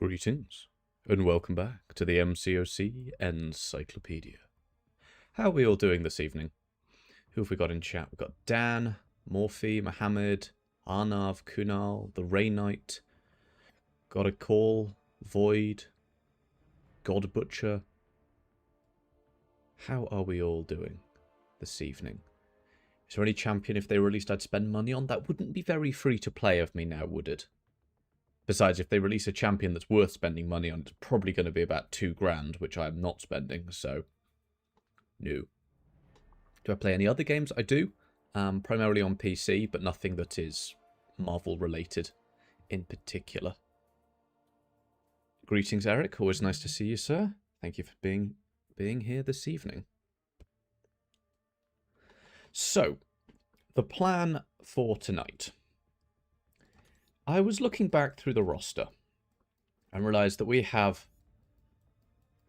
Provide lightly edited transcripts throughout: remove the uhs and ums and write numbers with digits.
Greetings, and welcome back to the MCOC Encyclopedia. How are we all doing this evening? Who have we got in chat? We've got Dan, Morphe, Mohammed, Arnav, Kunal, the Ray Knight, Got a Call, Void, God Butcher. How are we all doing this evening? Is there any champion if they released I'd spend money on? That wouldn't be very free to play of me now, would it? Besides, if they release a champion that's worth spending money on, it's probably going to be about $2,000, which I'm not spending, so no. Do I play any other games? I do, primarily on PC, but nothing that is Marvel-related in particular. Greetings, Eric. Always nice to see you, sir. Thank you for being here this evening. So, the plan for tonight. I was looking back through the roster and realised that we have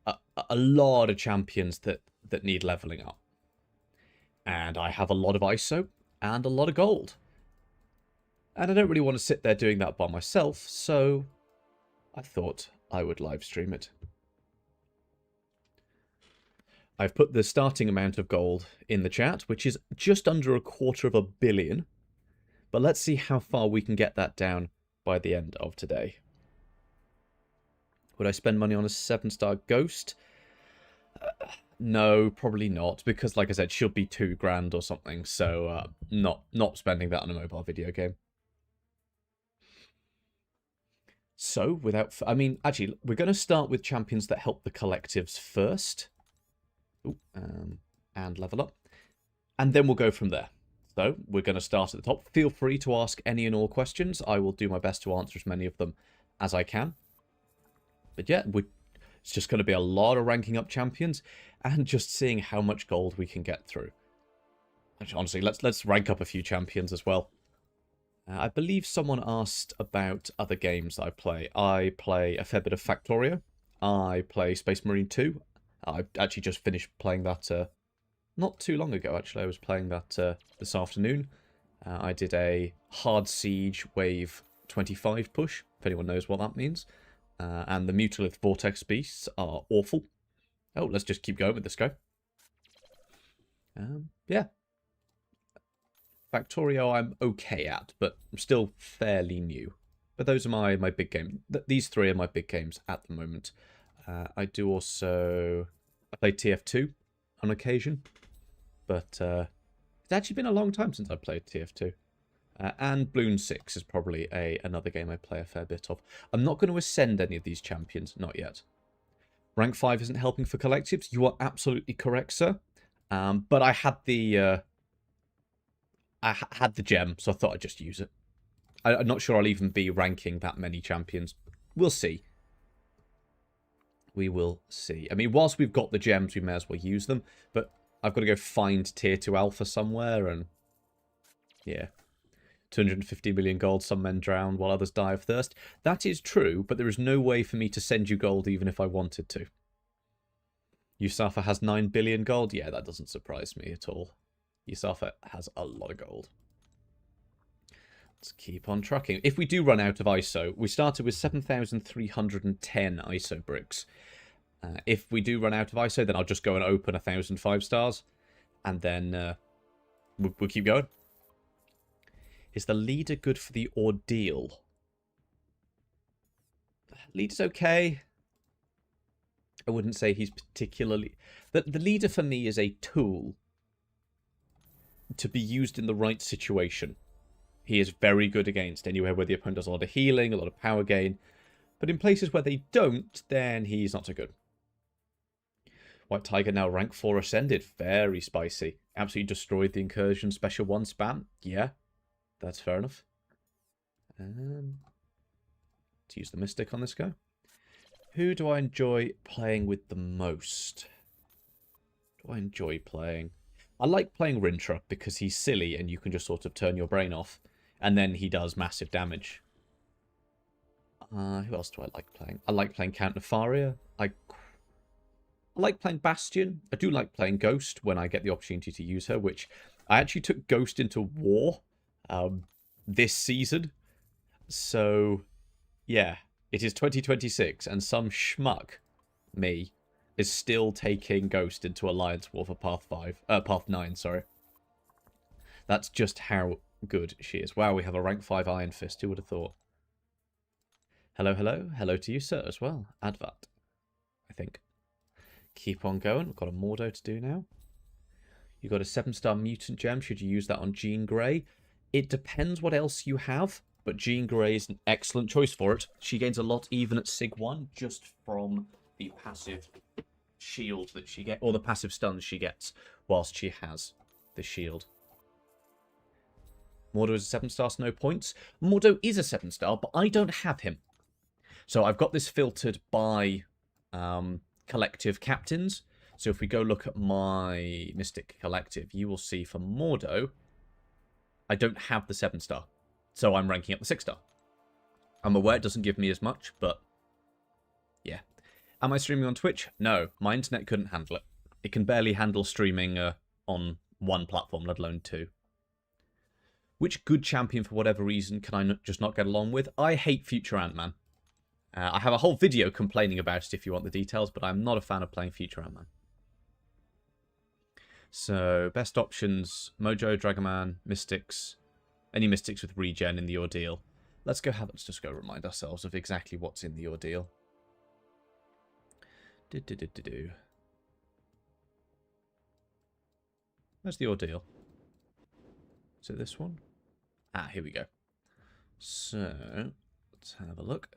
a lot of champions that need levelling up. And I have a lot of ISO and a lot of gold. And I don't really want to sit there doing that by myself, so I thought I would live stream it. I've put the starting amount of gold in the chat, which is just under $250 million. But let's see how far we can get that down by the end of today. Would I spend money on a 7-star ghost? No, probably not, because like I said, she'll be $2,000 or something, so not spending that on a mobile video game. So, actually, we're going to start with champions that help the collectives first. Ooh, and level up. And then we'll go from there. So, we're going to start at the top. Feel free to ask any and all questions. I will do my best to answer as many of them as I can. But yeah, it's just going to be a lot of ranking up champions and just seeing how much gold we can get through. Actually, honestly, let's rank up a few champions as well. I believe someone asked about other games that I play. I play a fair bit of Factorio. I play Space Marine 2. I actually just finished playing that not too long ago, actually. I was playing that this afternoon. I did a Hard Siege Wave 25 push, if anyone knows what that means. And the Mutalith Vortex Beasts are awful. Oh, let's just keep going with this guy. Yeah. Factorio I'm okay at, but I'm still fairly new. But those are my big games. These three are my big games at the moment. I do also... I play TF2 on occasion. But it's actually been a long time since I played TF2. And Bloons 6 is probably another game I play a fair bit of. I'm not going to ascend any of these champions, not yet. Rank 5 isn't helping for collectives. You are absolutely correct, sir. But I had the gem, so I thought I'd just use it. I'm not sure I'll even be ranking that many champions. We'll see. We will see. I mean, whilst we've got the gems, we may as well use them. But I've got to go find tier 2 alpha somewhere, and yeah. 250 million gold, some men drown while others die of thirst. That is true, but there is no way for me to send you gold even if I wanted to. Yusafa has 9 billion gold? Yeah, that doesn't surprise me at all. Yusafa has a lot of gold. Let's keep on trucking. If we do run out of ISO, we started with 7,310 ISO bricks. If we do run out of ISO, then I'll just go and open 1,000 5-stars. And then we'll keep going. Is the leader good for the ordeal? Leader's okay. I wouldn't say he's particularly... The leader for me is a tool to be used in the right situation. He is very good against anywhere where the opponent does a lot of healing, a lot of power gain. But in places where they don't, then he's not so good. White Tiger now rank 4 ascended. Very spicy. Absolutely destroyed the incursion special 1 spam. Yeah. That's fair enough. Let's use the Mystic on this guy. Who do I enjoy playing with the most? Do I enjoy playing? I like playing Rintrah because he's silly and you can just sort of turn your brain off. And then he does massive damage. Who else do I like playing? I like playing Count Nefaria. I like playing Bastion. I do like playing Ghost when I get the opportunity to use her, which I actually took Ghost into war this season. So, yeah. It is 2026, and some schmuck, me, is still taking Ghost into Alliance War for Path 9, sorry. That's just how good she is. Wow, we have a rank 5 Iron Fist. Who would have thought? Hello, hello. Hello to you, sir, as well. Advat, I think. Keep on going. We've got a Mordo to do now. You've got a 7-star Mutant Gem. Should you use that on Jean Grey? It depends what else you have, but Jean Grey is an excellent choice for it. She gains a lot even at Sig 1 just from the passive shield that she gets, or the passive stuns she gets whilst she has the shield. Mordo is a 7-star, so no points. Mordo is a 7-star, but I don't have him. So I've got this filtered by collective captains. So if we go look at my Mystic Collective, you will see for Mordo, I don't have the 7-star. So I'm ranking up the 6-star. I'm aware it doesn't give me as much, but yeah. Am I streaming on Twitch? No, my internet couldn't handle it. It can barely handle streaming on one platform, let alone 2. Which good champion, for whatever reason, can I just not get along with? I hate Future Ant-Man. I have a whole video complaining about it if you want the details, but I'm not a fan of playing Future Ant-Man. So, best options, Mojo, Dragoman, Mystics, any Mystics with regen in the Ordeal. Let's just go remind ourselves of exactly what's in the Ordeal. Where's the Ordeal? Is it this one? Ah, here we go. So, let's have a look.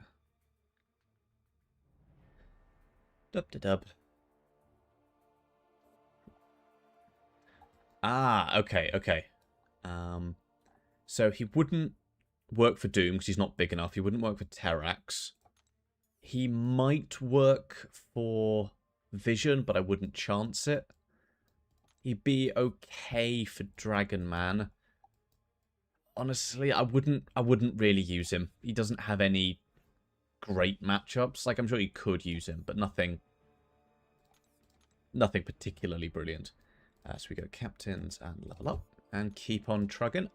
Dub-de-dub. Ah, okay. So he wouldn't work for Doom because he's not big enough. He wouldn't work for Terrax. He might work for Vision, but I wouldn't chance it. He'd be okay for Dragon Man. Honestly, I wouldn't really use him. He doesn't have any great matchups. Like, I'm sure you could use him, but nothing particularly brilliant. So we go captains and level up and keep on trugging.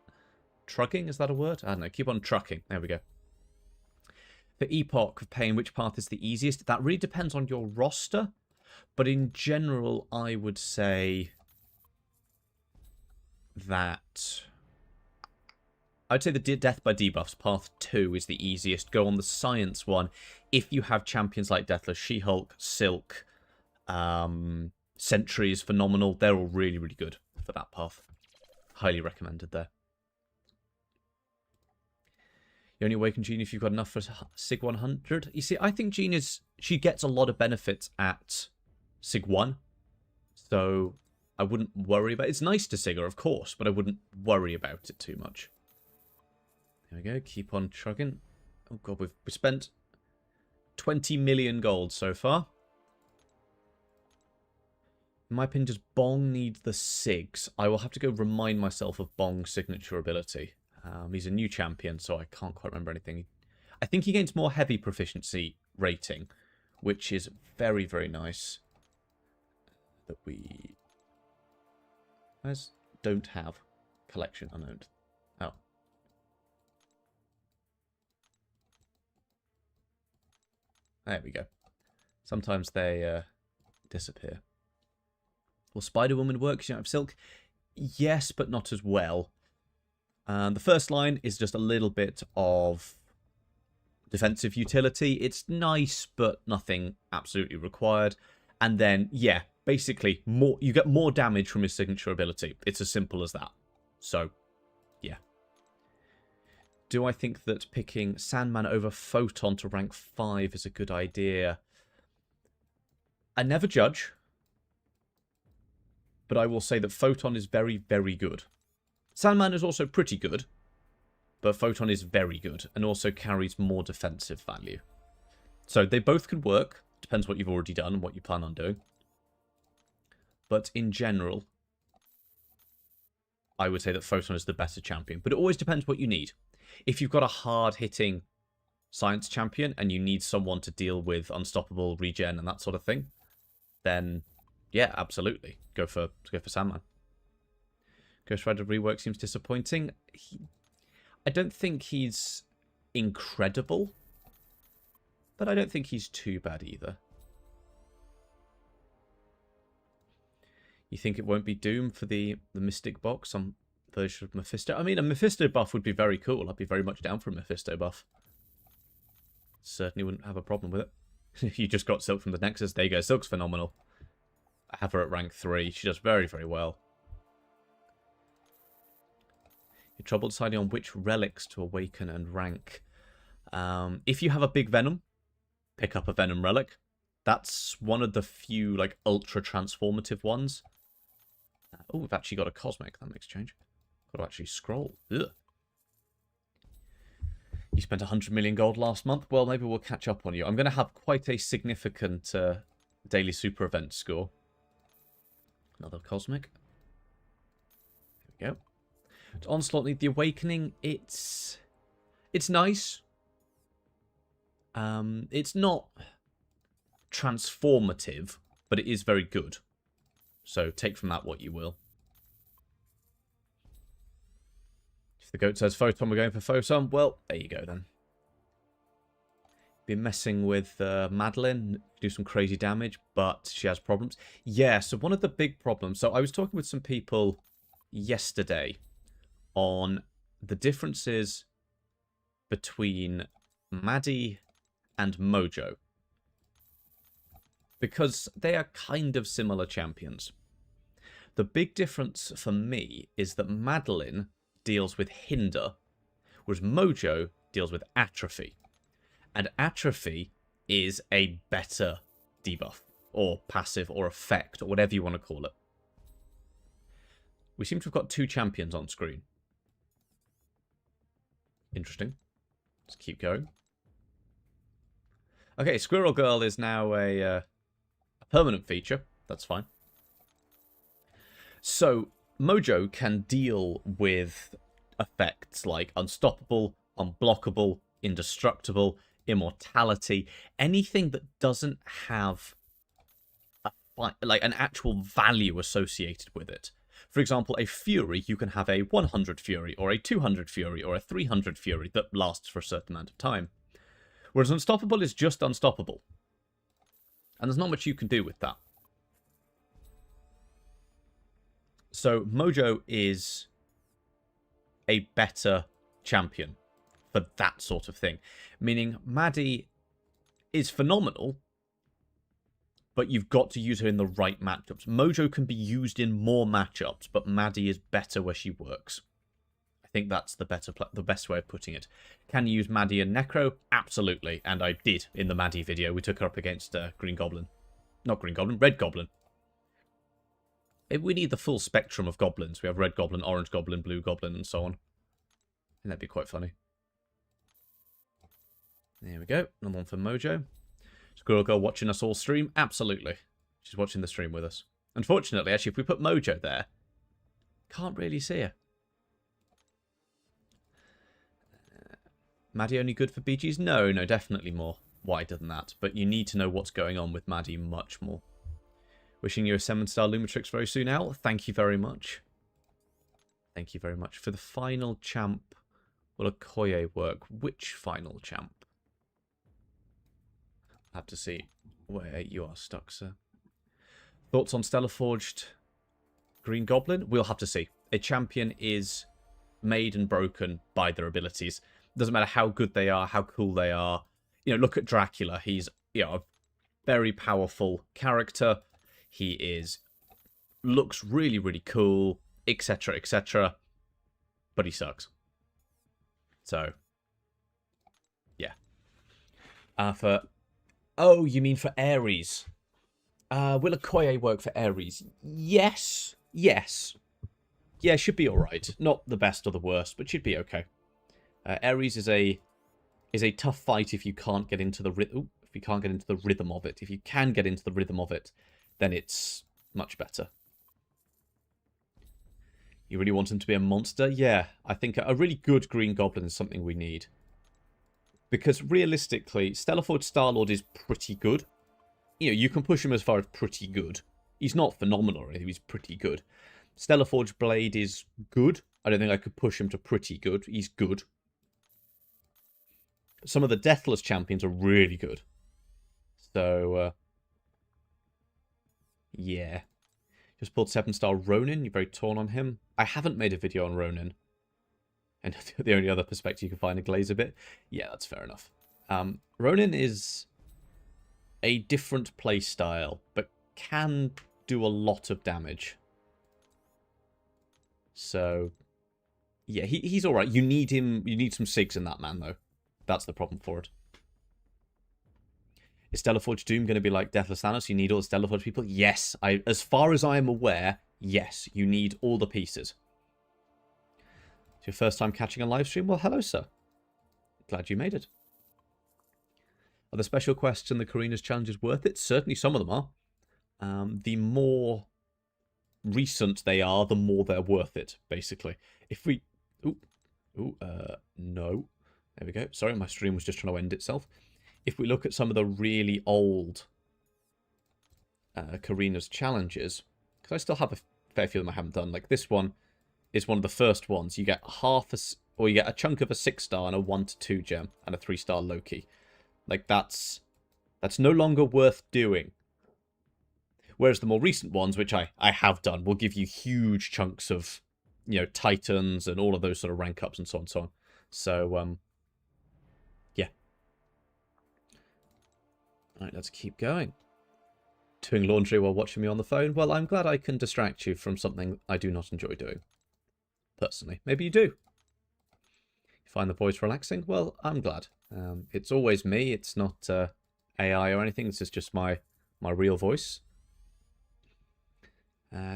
Trugging, is that a word? I don't know. Keep on trucking. There we go. For Epoch of Pain, which path is the easiest? That really depends on your roster. But in general, I would say that... I'd say the Death by Debuffs, path 2, is the easiest. Go on the Science one if you have champions like Deathless She-Hulk, Silk, Sentry is phenomenal. They're all really, really good for that path. Highly recommended there. You only awaken Jean if you've got enough for Sig 100. You see, I think Jean she gets a lot of benefits at Sig 1. So I wouldn't worry about it. It's nice to Sig her, of course, but I wouldn't worry about it too much. There we go. Keep on trucking. Oh, God, we've spent 20 million gold so far. In my opinion, does Bong need the Sigs? I will have to go remind myself of Bong's signature ability. He's a new champion, so I can't quite remember anything. I think he gains more heavy proficiency rating, which is very, very nice. That we don't have collection unowned. Oh. There we go. Sometimes they disappear. Will Spider-Woman work? You don't have Silk? Yes, but not as well. The first line is just a little bit of defensive utility. It's nice, but nothing absolutely required. And then, yeah, basically, you get more damage from his signature ability. It's as simple as that. So, yeah. Do I think that picking Sandman over Photon to rank 5 is a good idea? I never judge. But I will say that Photon is very, very good. Sandman is also pretty good, but Photon is very good and also carries more defensive value. So they both can work. Depends what you've already done and what you plan on doing. But in general, I would say that Photon is the better champion. But it always depends what you need. If you've got a hard-hitting science champion and you need someone to deal with unstoppable regen and that sort of thing, then... yeah, absolutely. Go for Sandman. Ghost Rider rework seems disappointing. I don't think he's incredible. but I don't think he's too bad either. You think it won't be Doom for the Mystic box on version of Mephisto? I mean, a Mephisto buff would be very cool. I'd be very much down for a Mephisto buff. Certainly wouldn't have a problem with it. You just got Silk from the Nexus. There you go. Silk's phenomenal. I have her at rank 3. She does very, very well. You're trouble deciding on which relics to awaken and rank. If you have a big Venom, pick up a Venom relic. That's one of the few, like, ultra transformative ones. Oh, we've actually got a Cosmic. That makes change. Got to actually scroll. Ugh. You spent 100 million gold last month. Well, maybe we'll catch up on you. I'm going to have quite a significant daily super event score. Another Cosmic. There we go. Onslaught Need the Awakening. It's nice. It's not transformative, but it is very good. So take from that what you will. If the goat says Photon, we're going for Photon. Well, there you go then. Been messing with Madeline, do some crazy damage, but she has problems. Yeah, so one of the big problems... So I was talking with some people yesterday on the differences between Maddie and Mojo. Because they are kind of similar champions. The big difference for me is that Madeline deals with hinder, whereas Mojo deals with atrophy. And atrophy is a better debuff, or passive, or effect, or whatever you want to call it. We seem to have got 2 champions on screen. Interesting. Let's keep going. Okay, Squirrel Girl is now a permanent feature. That's fine. So, Mojo can deal with effects like Unstoppable, Unblockable, Indestructible, Immortality, anything that doesn't have like an actual value associated with it. For example, a Fury, you can have a 100 Fury, or a 200 Fury, or a 300 Fury that lasts for a certain amount of time. Whereas Unstoppable is just Unstoppable. And there's not much you can do with that. So Mojo is a better champion for that sort of thing. Meaning Maddie is phenomenal, but you've got to use her in the right matchups. Mojo can be used in more matchups, but Maddie is better where she works. I think that's the best way of putting it. Can you use Maddie and Necro? Absolutely, and I did in the Maddie video. We took her up against Green Goblin. Not Green Goblin, Red Goblin. We need the full spectrum of goblins. We have Red Goblin, Orange Goblin, Blue Goblin, and so on. And that'd be quite funny. There we go. Another one for Mojo. Squirrel Girl watching us all stream? Absolutely. She's watching the stream with us. Unfortunately, actually, if we put Mojo there, can't really see her. Maddie only good for BGs? No, definitely more wider than that. But you need to know what's going on with Maddie much more. Wishing you a 7-star Lumitrix very soon, Al. Thank you very much. Thank you very much. For the final champ, will Okoye work? Which final champ? I'll have to see where you are stuck, sir. Thoughts on Stellar Forged Green Goblin? We'll have to see. A champion is made and broken by their abilities. Doesn't matter how good they are, how cool they are. You know, look at Dracula. He's, you know, a very powerful character. He looks really, really cool, etc., etc. But he sucks. So, yeah. Oh, you mean for Ares? Will Okoye work for Ares? Yes. Yes. Yeah, should be alright. Not the best or the worst, but should be okay. Ares is a tough fight if you can't get into the rhythm of it. If you can get into the rhythm of it, then it's much better. You really want him to be a monster? Yeah, I think a really good Green Goblin is something we need. Because realistically, Stellarforge Star-Lord is pretty good. You know, you can push him as far as pretty good. He's not phenomenal or anything, he's pretty good. Stellarforge Blade is good. I don't think I could push him to pretty good. He's good. Some of the Deathless champions are really good. So, yeah. Just pulled 7-star Ronin. You're very torn on him. I haven't made a video on Ronin. And the only other perspective you can find a Glazer bit. Yeah, that's fair enough. Ronin is a different play style, but can do a lot of damage. So, yeah, he's alright. You need him. You need some SIGs in that man, though. That's the problem for it. Is Stellaforge Doom going to be like Deathless Thanos? You need all the Stellaforge people? Yes. As far as I am aware, yes. You need all the pieces. It's your first time catching a live stream? Well, hello, sir. Glad you made it. Are the special quests and the Karina's challenges worth it? Certainly some of them are. The more recent they are, the more they're worth it, basically. If we... no. There we go. Sorry, my stream was just trying to end itself. If we look at some of the really old Karina's challenges, because I still have a fair few of them I haven't done. Like this one is one of the first ones. You get you get a chunk of a 6-star and a 1 to 2 gem and a 3-star Loki. Like that's no longer worth doing. Whereas the more recent ones, which I have done, will give you huge chunks of, you know, Titans and all of those sort of rank ups and so on and so on. So, yeah. Alright, let's keep going. Doing laundry while watching me on the phone? Well, I'm glad I can distract you from something I do not enjoy doing. Personally. Maybe you do. You find the voice relaxing? Well, I'm glad. It's always me. It's not AI or anything. This is just my real voice.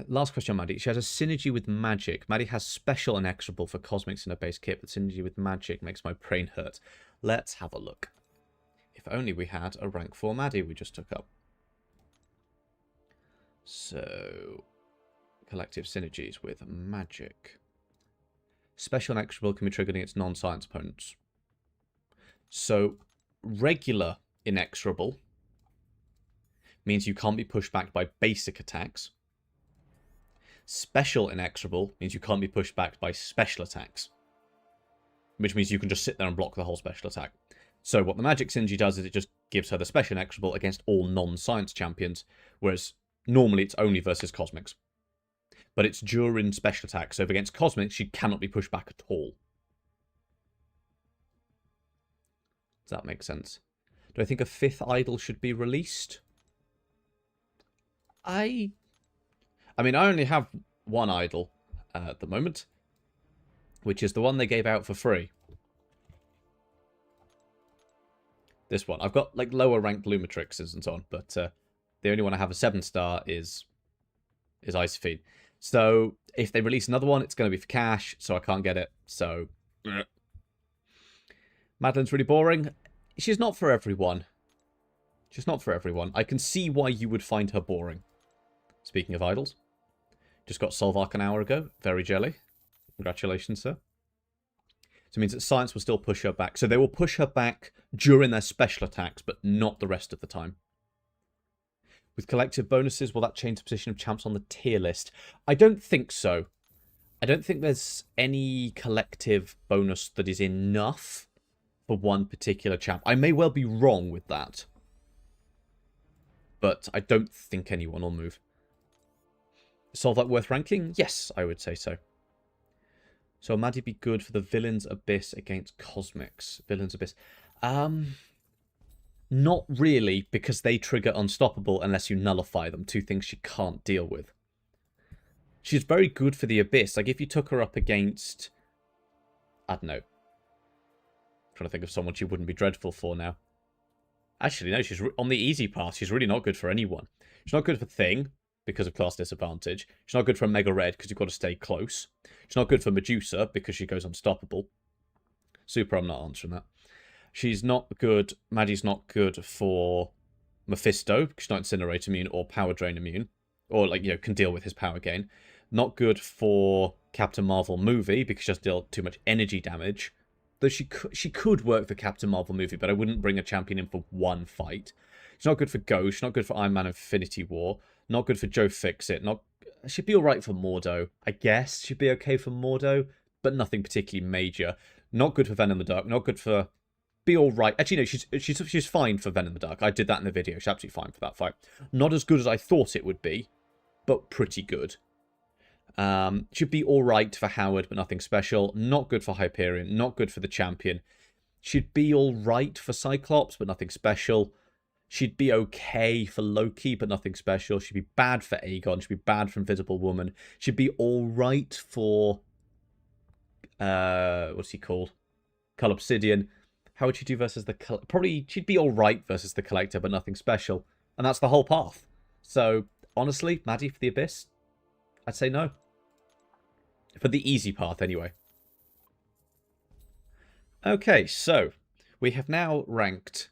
Last question, Maddie. She has a synergy with magic. Maddie has special and execrable for cosmics in her base kit, but synergy with magic makes my brain hurt. Let's have a look. If only we had a rank 4 Maddie we just took up. So, collective synergies with magic. Special and execrable can be triggered against non-science opponents. So, regular inexorable means you can't be pushed back by basic attacks. Special inexorable means you can't be pushed back by special attacks. Which means you can just sit there and block the whole special attack. So what the magic synergy does is it just gives her the special inexorable against all non-science champions, whereas normally it's only versus cosmics. But it's during special attacks, so if against cosmics, she cannot be pushed back at all. Does that make sense? Do I think a 5th idol should be released? I mean, I only have one idol at the moment, which is the one they gave out for free. This one. I've got like lower ranked Lumitrixes and so on, but the only one I have a 7-star is Isophene. So if they release another one, it's going to be for cash, so I can't get it. So Madeline's really boring. She's not for everyone. She's not for everyone. I can see why you would find her boring. Speaking of idols. Just got Solvark an hour ago. Very jelly. Congratulations, sir. So it means that science will still push her back. So they will push her back during their special attacks, but not the rest of the time. With collective bonuses, will that change the position of champs on the tier list? I don't think so. I don't think there's any collective bonus that is enough for one particular champ. I may well be wrong with that. But I don't think anyone will move. Is Solvark worth ranking? Yes, I would say so. So Maddie be good for the Villain's Abyss against Cosmics. Villain's Abyss. Not really, because they trigger Unstoppable unless you nullify them. 2 things she can't deal with. She's very good for the Abyss. Like, if you took her up against... I don't know. I'm trying to think of someone she wouldn't be dreadful for now. Actually, no, she's on the easy path. She's really not good for anyone. She's not good for Thing, because of class disadvantage. She's not good for Mega Red, because you've got to stay close. She's not good for Medusa, because she goes unstoppable. Super, I'm not answering that. She's not good. Maddie's not good for Mephisto, because she's not Incinerate immune or Power Drain immune. Or, like, you know, can deal with his power gain. Not good for Captain Marvel movie, because she does deal too much energy damage. Though she could work for Captain Marvel movie, but I wouldn't bring a champion in for one fight. She's not good for Ghost. She's not good for Iron Man Infinity War. Not good for Joe Fixit. She'd be alright for Mordo. I guess she'd be okay for Mordo, but nothing particularly major. Not good for Venom the Dark. Not good for be all right. Actually, no, she's fine for Ven in the Dark. I did that in the video. She's absolutely fine for that fight. Not as good as I thought it would be, but pretty good. Should be all right for Howard, but nothing special. Not good for Hyperion. Not good for the champion. Should be all right for Cyclops, but nothing special. She'd be okay for Loki, but nothing special. She'd be bad for Aegon. She'd be bad for Invisible Woman. She'd be all right for... what's he called? Cull Obsidian. How would she do versus the... Probably she'd be all right versus the Collector, but nothing special. And that's the whole path. So, honestly, Maddie for the Abyss, I'd say no. For the easy path, anyway. Okay, so we have now ranked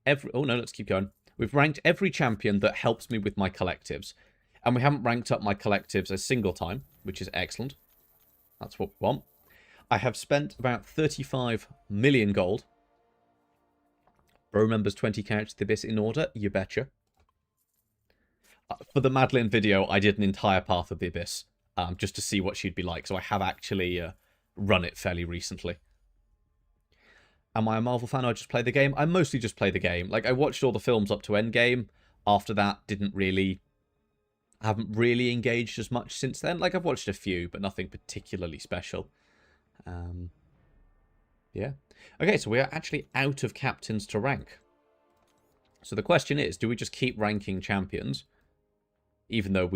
every... Oh, no, let's keep going. We've ranked every champion that helps me with my collectives. And we haven't ranked up my collectives a single time, which is excellent. That's what we want. I have spent about 35 million gold. Bro remembers 20 characters to the Abyss in order, you betcha. For the Madeline video, I did an entire path of the Abyss, just to see what she'd be like. So I have actually run it fairly recently. Am I a Marvel fan? I just play the game. I mostly just play the game. Like, I watched all the films up to Endgame. After that, haven't really engaged as much since then. Like, I've watched a few, but nothing particularly special. Yeah. Okay, so we are actually out of captains to rank. So the question is, do we just keep ranking champions? Even though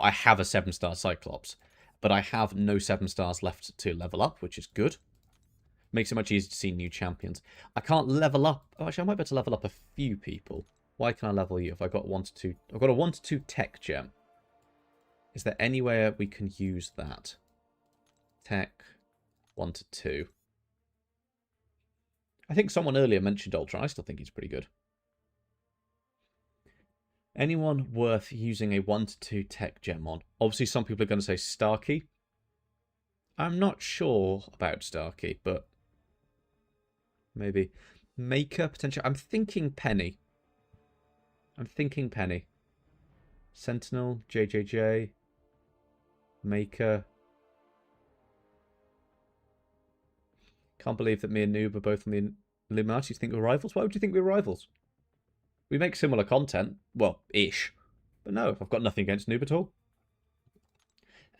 I have a 7-star Cyclops. But I have no 7 stars left to level up, which is good. Makes it much easier to see new champions. I can't level up. Oh, actually, I might be able to level up a few people. Why can I level you if I got 1 to 2? I've got a 1 to 2 tech gem. Is there anywhere we can use that? Tech 1 to 2. I think someone earlier mentioned Ultron. I still think he's pretty good. Anyone worth using a 1 to 2 tech gem on? Obviously, some people are going to say Starkey. I'm not sure about Starkey, but maybe Maker potentially. I'm thinking Penny. Sentinel, JJJ, Maker. Can't believe that me and Noob are both on the Illuminati. You think we're rivals? Why would you think we're rivals? We make similar content. Well, ish. But no, I've got nothing against Noob at all.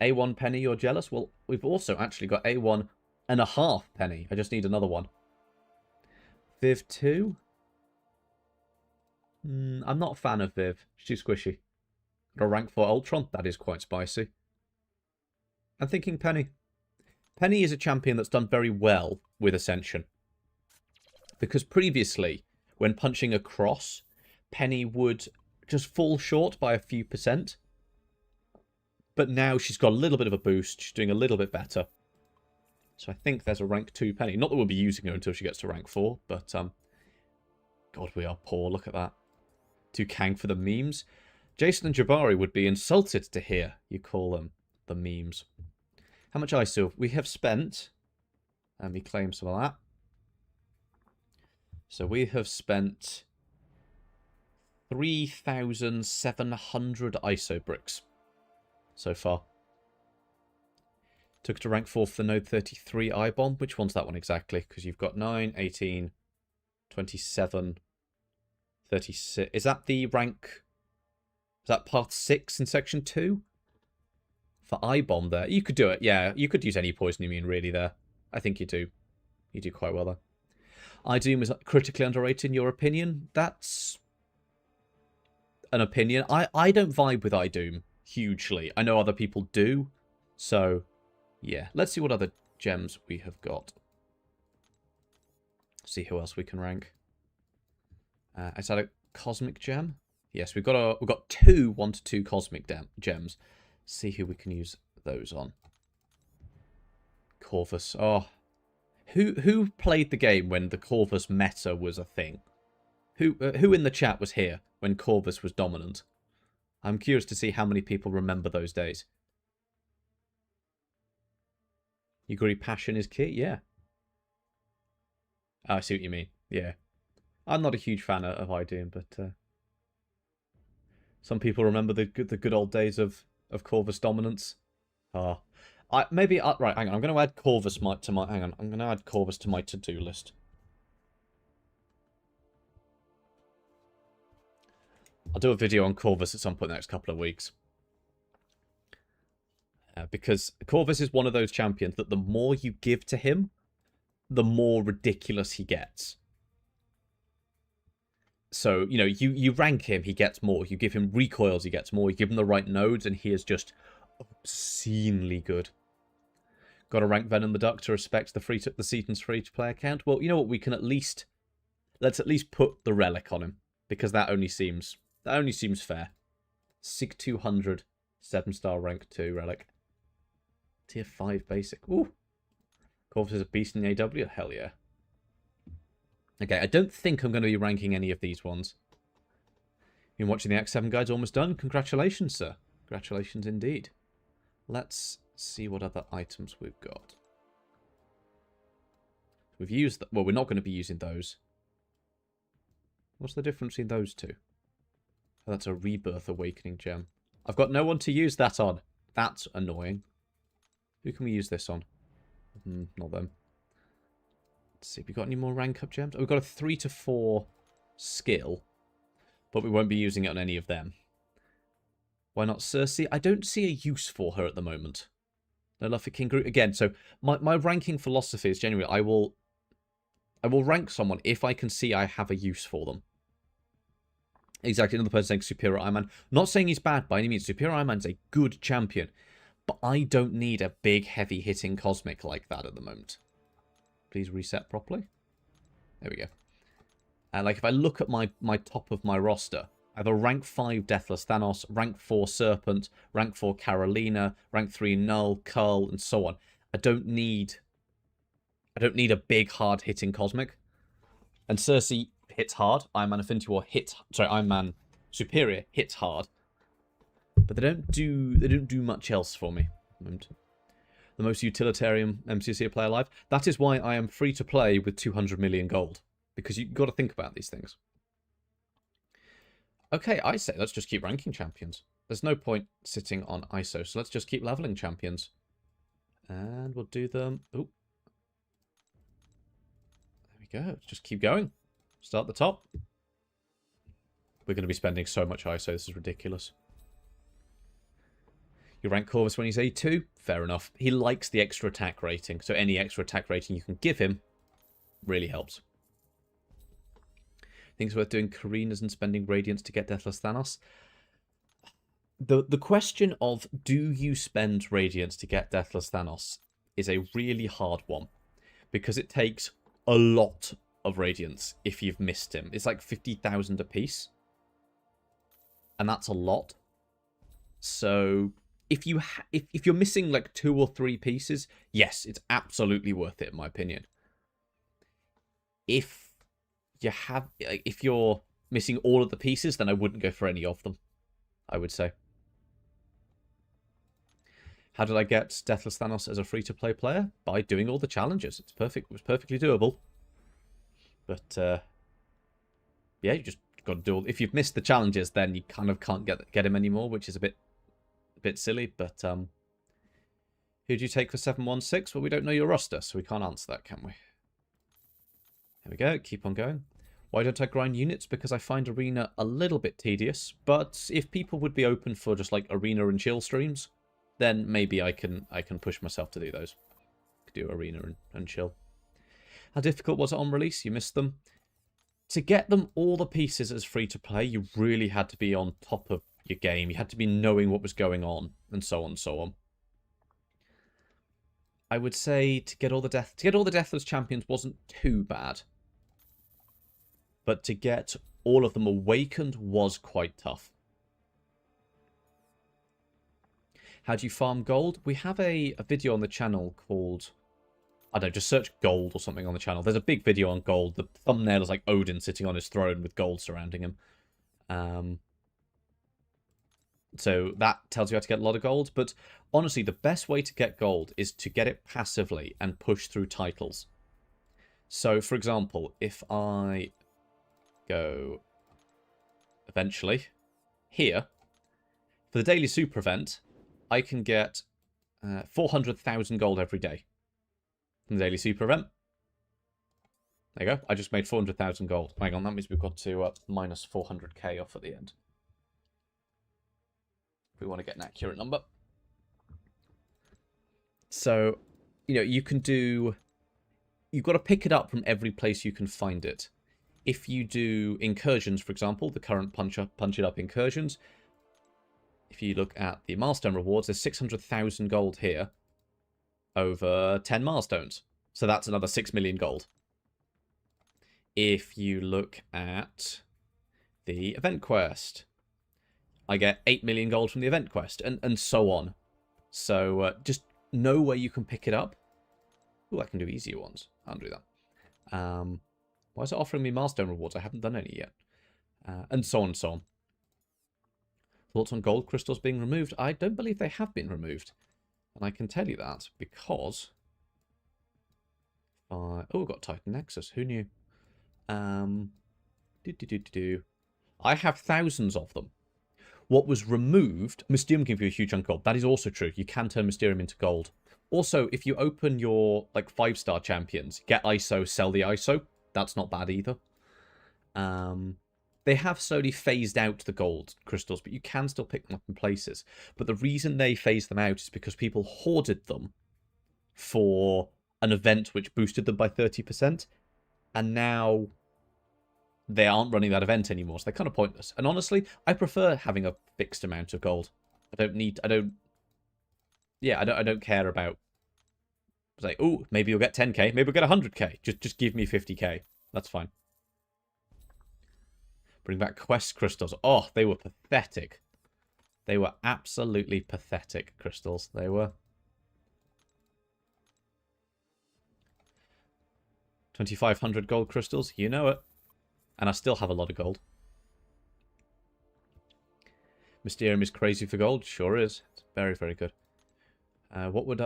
A1 Penny, you're jealous? Well, we've also actually got A1.5 Penny. I just need another one. Viv 2? I'm not a fan of Viv. She's too squishy. Got a rank 4 Ultron. That is quite spicy. I'm thinking Penny. Penny is a champion that's done very well with Ascension. Because previously, when punching across, Penny would just fall short by a few %. But now she's got a little bit of a boost. She's doing a little bit better. So I think there's a rank 2 Penny. Not that we'll be using her until she gets to rank 4. But, God, we are poor. Look at that. Too Kang for the memes. Jason and Jabari would be insulted to hear you call them the memes. How much ISO? We have spent... Let me claim some of that. So we have spent 3,700 ISO bricks so far. Took it to rank 4 for the Node 33 I-Bomb. Which one's that one exactly? Because you've got 9, 18, 27, 36. Is that the rank... Is that path 6 in section 2? For I-Bomb there. You could do it, yeah. You could use any poison immune really there. I think you do. You do quite well there. iDoom is critically underrated in your opinion. That's an opinion. I don't vibe with iDoom hugely. I know other people do. So, yeah. Let's see what other gems we have got. See who else we can rank. Is that a cosmic gem? Yes, we've got 2 1 to 2 cosmic gems. See who we can use those on. Corvus. Oh. Who played the game when the Corvus meta was a thing? Who in the chat was here when Corvus was dominant? I'm curious to see how many people remember those days. You agree passion is key? Yeah. Oh, I see what you mean. Yeah. I'm not a huge fan of iDoom, but some people remember the good old days of Corvus dominance. Right, hang on. I'm going to add Corvus to my to-do list. I'll do a video on Corvus at some point in the next couple of weeks. Because Corvus is one of those champions that the more you give to him, the more ridiculous he gets. So, you know, you rank him, he gets more. You give him recoils, he gets more. You give him the right nodes, and he is just obscenely good. Got to rank Venom the Duck to respect the Seaton's free-to-play account. Well, you know what? We can let's at least put the relic on him, because that only seems fair. Sig 200, 7-star rank 2 relic. Tier 5 basic. Ooh. Corvus is a beast in the AW? Hell yeah. Okay, I don't think I'm going to be ranking any of these ones. Been watching the X7 guides, almost done. Congratulations, sir. Congratulations indeed. Let's see what other items we've got. We've used... well, we're not going to be using those. What's the difference between those two? Oh, that's a Rebirth Awakening gem. I've got no one to use that on. That's annoying. Who can we use this on? Not them. Let's see if we got any more rank up gems. Oh, we've got a 3 to 4 skill, but we won't be using it on any of them. Why not Cersei? I don't see a use for her at the moment. No love for King Groot again. So my ranking philosophy is generally I will rank someone if I can see I have a use for them. Exactly. Another person saying Superior Iron Man. Not saying he's bad by any means. Superior Iron Man's a good champion, but I don't need a big, heavy hitting cosmic like that at the moment. Please reset properly. There we go. And like if I look at my top of my roster, I have a rank 5 Deathless Thanos, rank 4 Serpent, rank 4 Carolina, rank 3 Null, Curl, and so on. I don't need a big hard hitting cosmic. And Cersei hits hard. Iron Man Infinity War Iron Man Superior hits hard. But they don't do much else for me. The most utilitarian MCC player alive. That is why I am free to play with 200 million gold. Because you've got to think about these things. Okay, I say let's just keep ranking champions. There's no point sitting on ISO, so let's just keep leveling champions. And we'll do them... oh. There we go. Let's just keep going. Start at the top. We're going to be spending so much ISO, this is ridiculous. You rank Corvus when he's A2? Fair enough. He likes the extra attack rating, so any extra attack rating you can give him really helps. Think it's worth doing Karinas and spending Radiance to get Deathless Thanos? The question of do you spend Radiance to get Deathless Thanos is a really hard one. Because it takes a lot of Radiance if you've missed him. It's like 50,000 apiece. And that's a lot. So... if you're missing like 2 or 3 pieces, yes, it's absolutely worth it in my opinion. If you're missing all of the pieces, then I wouldn't go for any of them, I would say. How did I get Deathless Thanos as a free-to-play player? By doing all the challenges. It's perfect. It was perfectly doable. But yeah, you just got to do all... if you've missed the challenges, then you kind of can't get him anymore, which is a bit silly, but who do you take for 716? Well, we don't know your roster, so we can't answer that, can we? There we go, keep on going. Why don't I grind units? Because I find Arena a little bit tedious, but if people would be open for just like Arena and chill streams, then maybe I can push myself to do those. Do Arena and chill. How difficult was it on release? You missed them. To get them all the pieces as free to play, you really had to be on top of your game. You had to be knowing what was going on, and so on and so on. I would say to get all the Deathless champions wasn't too bad. But to get all of them awakened was quite tough. How do you farm gold? We have a video on the channel called... I don't know, just search gold or something on the channel. There's a big video on gold. The thumbnail is like Odin sitting on his throne with gold surrounding him. So that tells you how to get a lot of gold. But honestly, the best way to get gold is to get it passively and push through titles. So, for example, if I go eventually here, for the daily super event, I can get 400,000 gold every day from the daily super event. There you go. I just made 400,000 gold. Hang on, that means we've got to minus 400k off at the end. if we want to get an accurate number. So, you can do... You've got to pick it up from every place you can find it. If you do incursions, for example, the current punch it up incursions, if you look at the milestone rewards, there's 600,000 gold here over 10 milestones. So that's another 6 million gold. If you look at the event quest, I get 8 million gold from the event quest, and so on. So just know where you can pick it up. Ooh, I can do easier ones. I'll do that. Why is it offering me milestone rewards? I haven't done any yet. And so on and so on. Thoughts on gold crystals being removed? I don't believe they have been removed. And I can tell you that because... oh, we've got Titan Nexus. Who knew? I have thousands of them. What was removed... Mysterium can give you a huge chunk of gold. That is also true. You can turn Mysterium into gold. Also, if you open your 5-star champions, get ISO, sell the ISO. That's not bad either. They have slowly phased out the gold crystals, but you can still pick them up in places. But the reason they phased them out is because people hoarded them for an event which boosted them by 30%. And now they aren't running that event anymore, so they're kind of pointless. And honestly, I prefer having a fixed amount of gold. I don't care about, like, oh, maybe you'll get 10k, maybe you'll get 100k. Just give me 50k. That's fine. Bring back quest crystals. Oh, they were pathetic. They were absolutely pathetic crystals. They were. 2,500 gold crystals. You know it. And I still have a lot of gold. Mysterium is crazy for gold. Sure is. It's very, very good. What would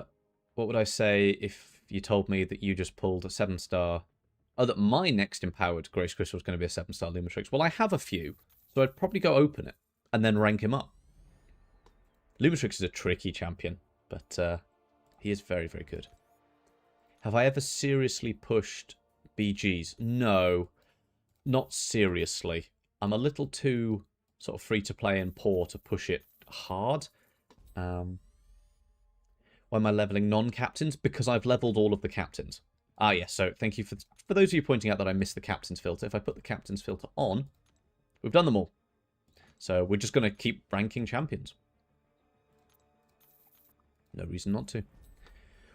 I say if you told me that you just pulled a 7-star... Oh, that my next empowered Grace Crystal was going to be a 7-star Lumitrix. Well, I have a few, so I'd probably go open it and then rank him up. Lumitrix is a tricky champion, but he is very, very good. Have I ever seriously pushed BGs? No, not seriously. I'm a little too sort of free-to-play and poor to push it hard. Why am I leveling non-captains? Because I've leveled all of the captains. Ah, yes, so thank you for those of you pointing out that I missed the captain's filter. If I put the captain's filter on, we've done them all. So we're just going to keep ranking champions. No reason not to.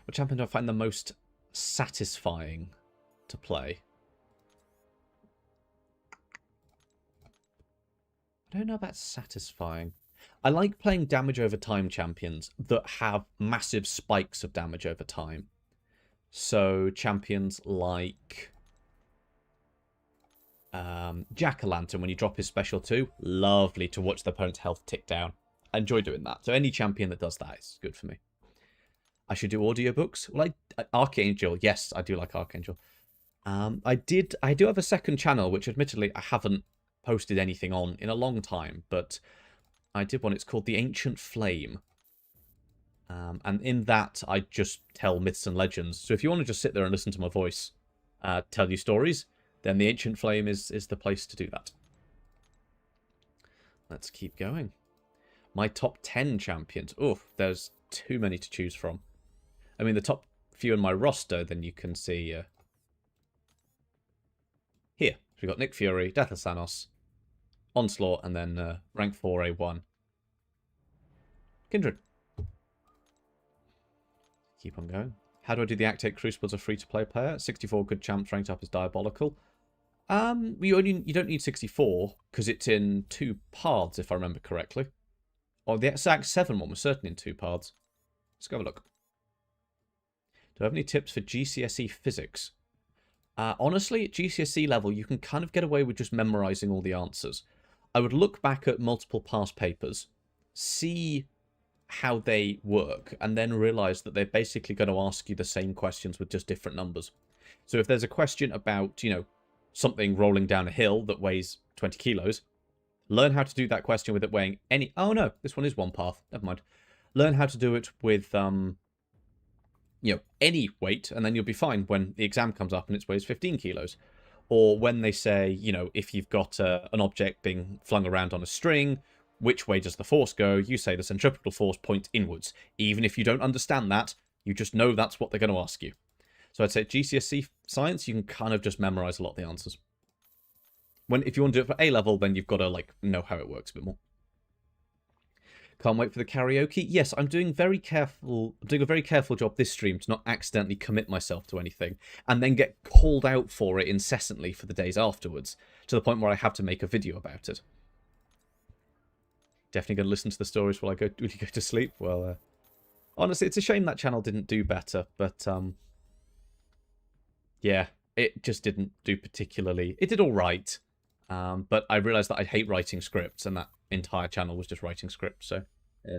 What champion do I find the most satisfying to play? I don't know about satisfying. I like playing damage over time champions that have massive spikes of damage over time. So champions like Jack-o'-lantern, when you drop his special 2, lovely to watch the opponent's health tick down. I enjoy doing that. So any champion that does that is good for me. I should do audiobooks. Well, Archangel, yes, I do like Archangel. I do have a second channel, which admittedly I haven't posted anything on in a long time, but I did one. It's called The Ancient Flame. And in that, I just tell myths and legends. So if you want to just sit there and listen to my voice tell you stories, then The Ancient Flame is the place to do that. Let's keep going. My top 10 champions. Oh, there's too many to choose from. I mean, the top few in my roster, then you can see here. So we've got Nick Fury, Deathless Thanos, Onslaught, and then rank 4A1. Kindred. Keep on going. How do I do the Actate Crucible as a free-to-play player? 64 good champs ranked up is diabolical. You don't need 64, because it's in 2 paths, if I remember correctly. Or the exact 7 one was certainly in 2 paths. Let's go have a look. Do I have any tips for GCSE physics? Honestly, at GCSE level, you can kind of get away with just memorizing all the answers. I would look back at multiple past papers, see how they work, and then realize that they're basically going to ask you the same questions with just different numbers. So if there's a question about, something rolling down a hill that weighs 20 kilos, learn how to do that question with it weighing any... Oh no, this one is 1 path. Never mind. Learn how to do it with, any weight, and then you'll be fine when the exam comes up and it weighs 15 kilos. Or when they say, if you've got an object being flung around on a string, which way does the force go? You say the centripetal force points inwards. Even if you don't understand that, you just know that's what they're going to ask you. So I'd say GCSE science, you can kind of just memorize a lot of the answers. If you want to do it for A level, then you've got to like know how it works a bit more. Can't wait for the karaoke. Yes, I'm doing a very careful job this stream to not accidentally commit myself to anything and then get called out for it incessantly for the days afterwards, to the point where I have to make a video about it. Definitely going to listen to the stories while you go to sleep. Well, honestly, it's a shame that channel didn't do better, but yeah, it just didn't do particularly. It did all right, but I realized that I hate writing scripts, and that entire channel was just writing scripts. So, yeah.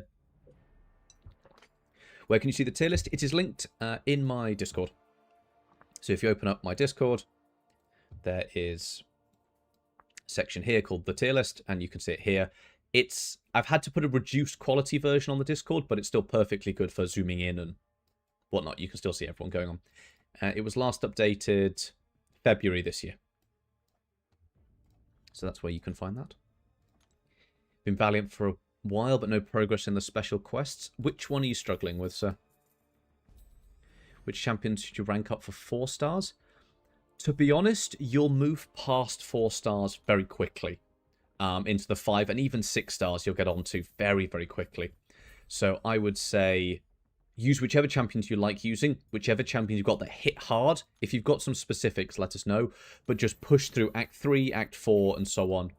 Where can you see the tier list? It is linked in my Discord. So if you open up my Discord, there is a section here called the tier list, and you can see it here. I've had to put a reduced quality version on the Discord, but it's still perfectly good for zooming in and whatnot. You can still see everyone going on. It was last updated February this year. So that's where you can find that. Been Valiant for a while, but no progress in the special quests. Which one are you struggling with, sir? Which champions should you rank up for 4 stars? To be honest, you'll move past 4 stars very quickly. Into the 5 and even 6 stars you'll get onto very, very quickly. So I would say use whichever champions you like using, whichever champions you've got that hit hard. If you've got some specifics, let us know. But just push through Act 3, Act 4, and so on.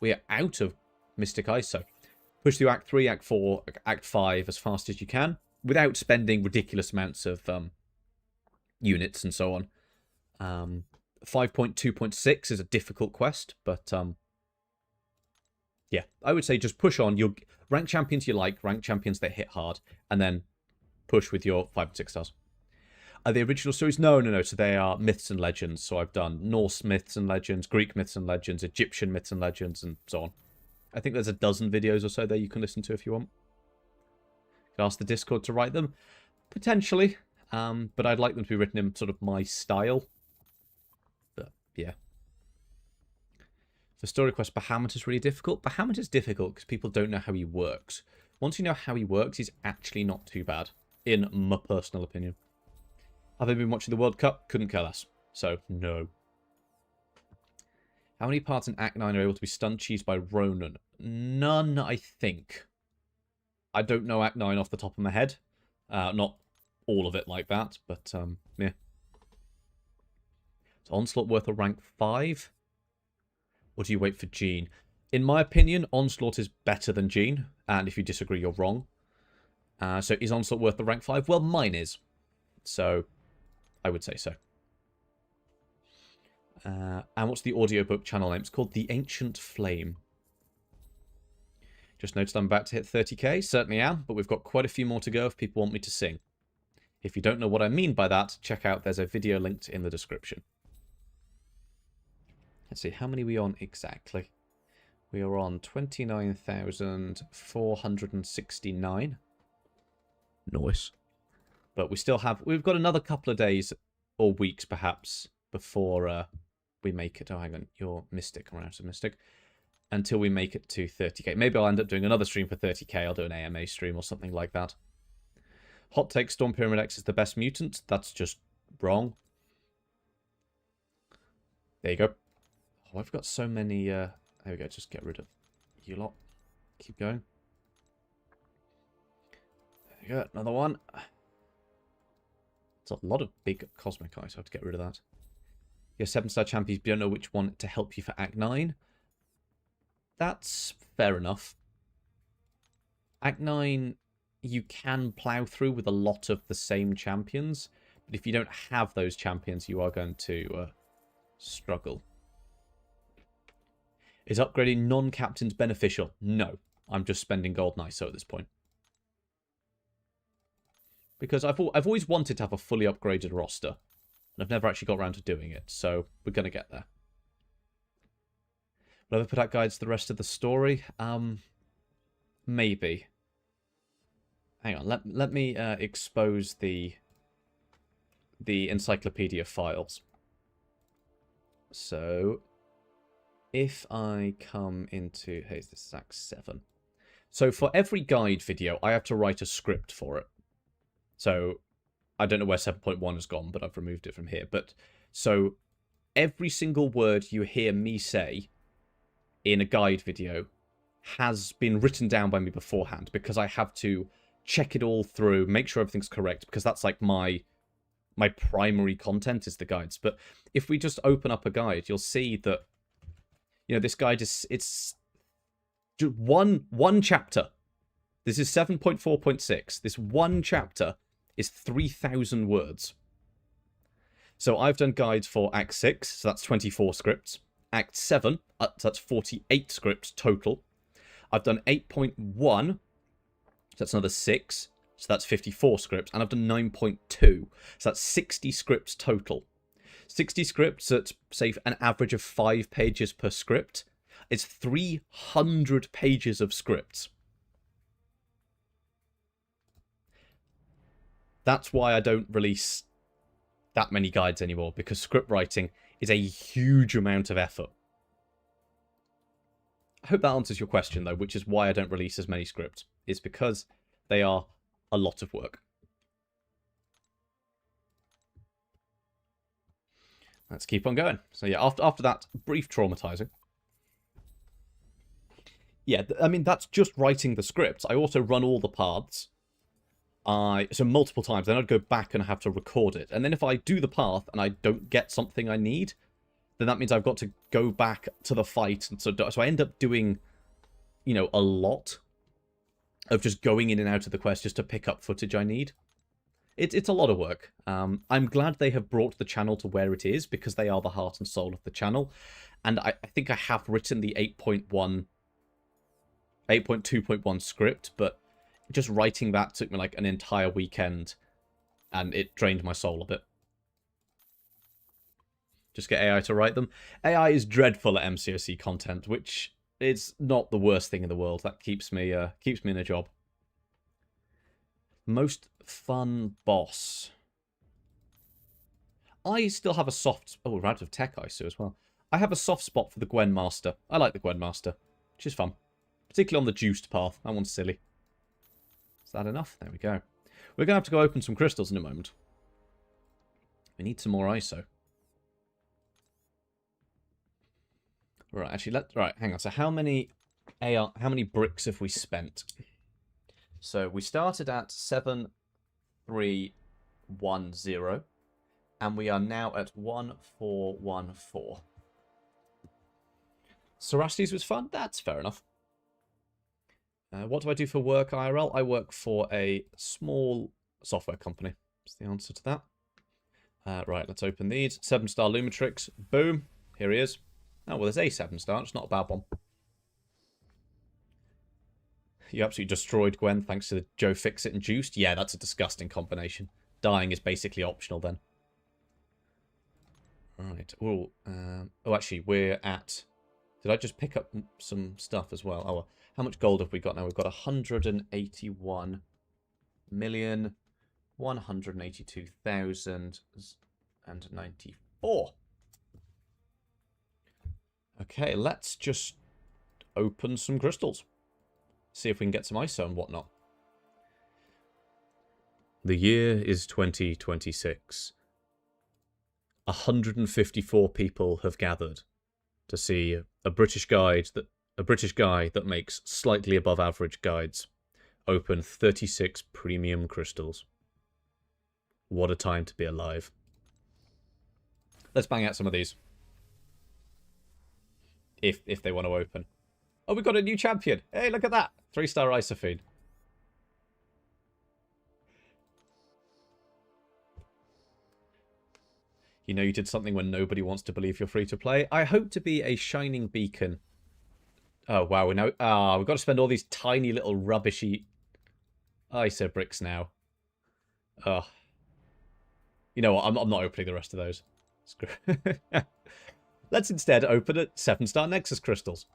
We are out of Mystic ISO. Push through Act 3, Act 4, Act 5 as fast as you can, without spending ridiculous amounts of units and so on. 5.2.6 is a difficult quest, but yeah, I would say just push on. You'll rank champions you like, rank champions that hit hard, and then push with your 5 and 6 stars. Are they original stories? No. So they are myths and legends. So I've done Norse myths and legends, Greek myths and legends, Egyptian myths and legends, and so on. I think there's a dozen videos or so there you can listen to if you want. You can ask the Discord to write them. Potentially. But I'd like them to be written in sort of my style. But, yeah. For story quest, Bahamut is really difficult. Bahamut is difficult because people don't know how he works. Once you know how he works, he's actually not too bad, in my personal opinion. Have I been watching the World Cup? Couldn't care less. So, no. How many parts in Act 9 are able to be stun cheesed by Ronan? None, I think. I don't know Act 9 off the top of my head. Not all of it like that, but, yeah. Is Onslaught worth a rank 5? Or do you wait for Jean? In my opinion, Onslaught is better than Jean. And if you disagree, you're wrong. So is Onslaught worth the rank 5? Well, mine is. So, I would say so. And what's the audiobook channel name? It's called The Ancient Flame. Just noticed I'm about to hit 30k. Certainly am, but we've got quite a few more to go if people want me to sing. If you don't know what I mean by that, check out, there's a video linked in the description. Let's see, how many are we on exactly? We are on 29,469. Nice. But we've got another couple of days, or weeks perhaps, before we make it. Oh, hang on, you're Mystic, I'm out of Mystic. Until we make it to 30k. Maybe I'll end up doing another stream for 30k. I'll do an AMA stream or something like that. Hot take, Storm Pyramid X is the best mutant. That's just wrong. There you go. Oh, I've got so many... there we go, just get rid of you lot. Keep going. There you go, another one. It's a lot of big cosmic eyes, so I have to get rid of that. Your 7-star champions, you don't know which one to help you for Act 9. That's fair enough. Act 9, you can plow through with a lot of the same champions, but if you don't have those champions, you are going to struggle. Is upgrading non-captains beneficial? No. I'm just spending gold and ISO at this point. Because I've always wanted to have a fully upgraded roster, and I've never actually got around to doing it, so we're going to get there. Will I ever put out guides to the rest of the story? Maybe. Hang on, let me expose the encyclopedia files. So, if I come into... Hey, this is Act 7. So for every guide video, I have to write a script for it. So I don't know where 7.1 has gone, but I've removed it from here. But so every single word you hear me say in a guide video has been written down by me beforehand, because I have to check it all through, make sure everything's correct, because that's like my primary content is the guides. But if we just open up a guide, you'll see that, you know, this guide it's just one chapter. This is 7.4.6. This one chapter is 3,000 words. So I've done guides for Act 6, so that's 24 scripts. Act 7, so that's 48 scripts total. I've done 8.1, so that's another 6, so that's 54 scripts. And I've done 9.2, so that's 60 scripts total. 60 scripts at, say, an average of 5 pages per script. It's 300 pages of scripts. That's why I don't release that many guides anymore, because script writing is a huge amount of effort. I hope that answers your question, though, which is why I don't release as many scripts. It's because they are a lot of work. Let's keep on going. So yeah, after that brief traumatizing. Yeah, I mean, that's just writing the scripts. I also run all the paths. So multiple times, then I'd go back and have to record it. And then if I do the path and I don't get something I need, then that means I've got to go back to the fight. And so I end up doing, you know, a lot of just going in and out of the quest just to pick up footage I need. It's a lot of work. I'm glad they have brought the channel to where it is, because they are the heart and soul of the channel. And I think I have written the 8.2.1 script, but just writing that took me like an entire weekend, and it drained my soul a bit. Just get AI to write them. AI is dreadful at MCOC content, which is not the worst thing in the world. That keeps me in a job. Most fun boss. I still have a soft... Oh, we're out of tech ISO as well. I have a soft spot for the Gwen Master. I like the Gwen Master. She's fun. Particularly on the juiced path. That one's silly. Is that enough? There we go. We're going to have to go open some crystals in a moment. We need some more ISO. Right, actually, right, hang on. So how many bricks have we spent? So we started at 7,310, and we are now at 1,414. Cerastes was fun? That's fair enough. What do I do for work, IRL? I work for a small software company. That's the answer to that. Right, let's open these. 7-star Lumitrix. Boom. Here he is. Oh, well, there's a 7-star. It's not a bad one. You absolutely destroyed Gwen thanks to the Joe Fixit and Juiced. Yeah, that's a disgusting combination. Dying is basically optional then. Right. Oh, actually, we're at... Did I just pick up some stuff as well? Oh, well. How much gold have we got now? We've got 181,182,094. Okay, let's just open some crystals. See if we can get some ISO and whatnot. The year is 2026. 154 people have gathered to see a British guy that makes slightly above average guides open 36 premium crystals. What a time to be alive. Let's bang out some of these. If they want to open. Oh, we got a new champion. Hey, look at that. 3-star Isophene. You know you did something when nobody wants to believe you're free to play. I hope to be a shining beacon. Oh, wow. We've got to spend all these tiny little rubbishy ISO bricks now. Oh. You know what? I'm not opening the rest of those. Screw. Let's instead open at 7-star Nexus crystals.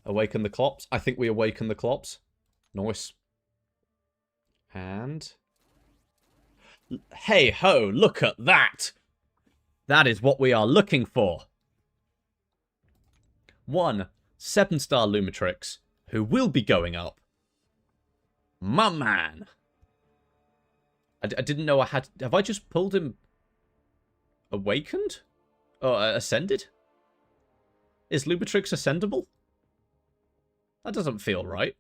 Awaken the Clops. I think we awaken the Clops. Nice. And... Hey ho, look at that! That is what we are looking for. 1 7-star Lumitrix, who will be going up. My man. I didn't know I had... Have I just pulled him... Awakened? Or ascended? Is Lumitrix ascendable? That doesn't feel right.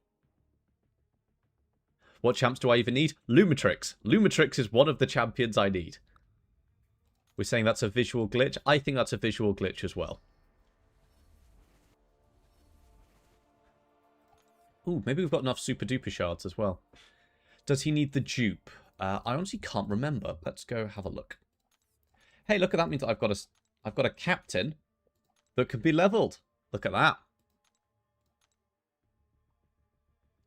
What champs do I even need? Lumitrix. Lumitrix is one of the champions I need. We're saying that's a visual glitch. I think that's a visual glitch as well. Ooh, maybe we've got enough super duper shards as well. Does he need the dupe? I honestly can't remember. Let's go have a look. Hey, look at that. Means I've got a captain that can be leveled. Look at that.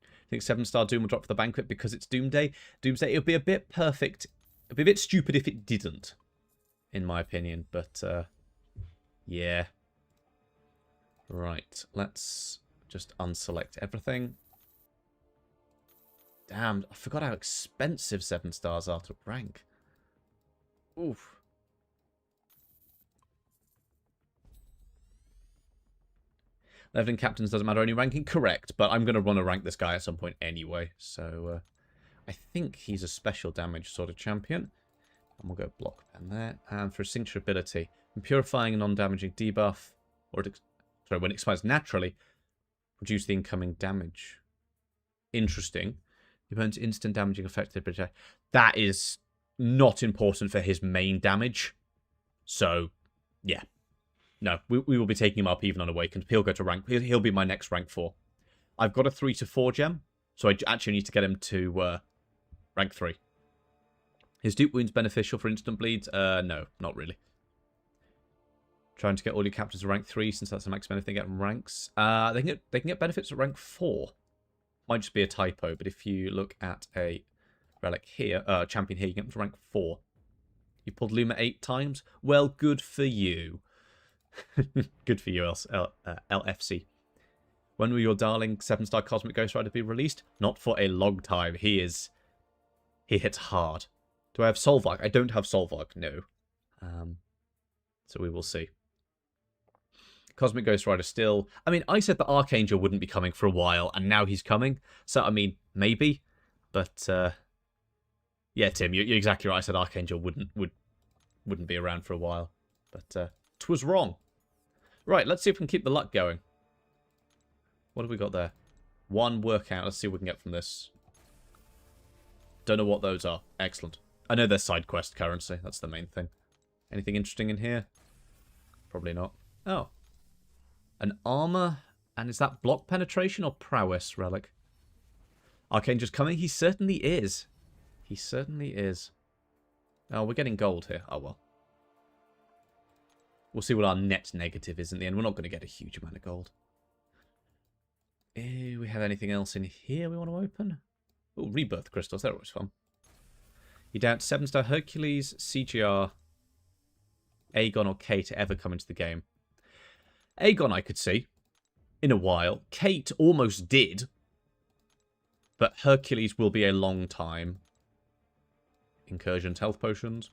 I think 7-star Doom will drop for the banquet because it's Doomsday. Doomsday, it would be a bit perfect. It would be a bit stupid if it didn't, in my opinion. But, yeah. Right, let's just unselect everything. Damn, I forgot how expensive 7 stars are to rank. Oof. Leveling captains doesn't matter, only ranking? Correct, but I'm going to want to rank this guy at some point anyway. So, I think he's a special damage sort of champion. And we'll go block pen there. And for a signature ability, purifying and non-damaging debuff, or when it expires naturally, reduce the incoming damage. Interesting. The opponent's instant damaging effect. That is not important for his main damage. So, yeah. No, we will be taking him up even on Awakened. He'll go to rank. He'll be my next rank 4. I've got a 3 to 4 gem, so I actually need to get him to rank 3. His dupe wound's beneficial for instant bleeds? No, not really. Trying to get all your captains to rank 3 since that's the max benefit they get from ranks. They can get benefits at rank 4. Might just be a typo, but if you look at a relic here, champion here, you get them to rank 4. You pulled Luma 8 times? Well, good for you. Good for you, LFC. When will your darling 7-star Cosmic Ghost Rider be released? Not for a long time. He hits hard. Do I have Solvark? I don't have Solvark, no. So we will see. Cosmic Ghost Rider still... I mean, I said that Archangel wouldn't be coming for a while, and now he's coming. So, I mean, maybe. But, yeah, Tim, you're exactly right. I said Archangel wouldn't be around for a while. But, 'twas wrong. Right, let's see if we can keep the luck going. What have we got there? 1 workout. Let's see what we can get from this. Don't know what those are. Excellent. I know they're side quest currency. That's the main thing. Anything interesting in here? Probably not. Oh. An armor. And is that block penetration or prowess relic? Archangel's coming? He certainly is. He certainly is. Oh, we're getting gold here. Oh, well. We'll see what our net negative is in the end. We're not going to get a huge amount of gold. We have anything else in here we want to open? Oh, rebirth crystals. They're always fun. You doubt 7-star Hercules, CGR, Aegon, or Kate ever come into the game. Aegon I could see in a while. Kate almost did. But Hercules will be a long time. Incursions, health potions.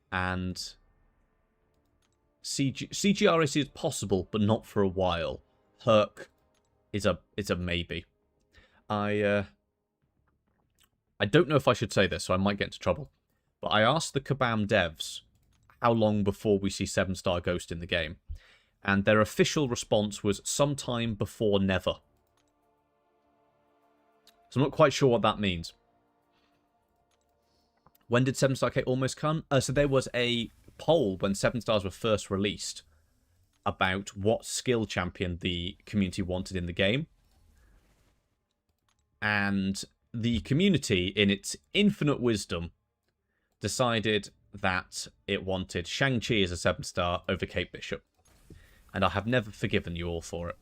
And CGRS is possible, but not for a while. Herc is a maybe. I don't know if I should say this, so I might get into trouble. But I asked the Kabam devs how long before we see 7-star Ghost in the game. And their official response was sometime before never. So I'm not quite sure what that means. When did 7-star K almost come? So there was a poll when 7-stars were first released about what skill champion the community wanted in the game. And the community, in its infinite wisdom, decided that it wanted Shang-Chi as a 7-star over Kate Bishop. And I have never forgiven you all for it.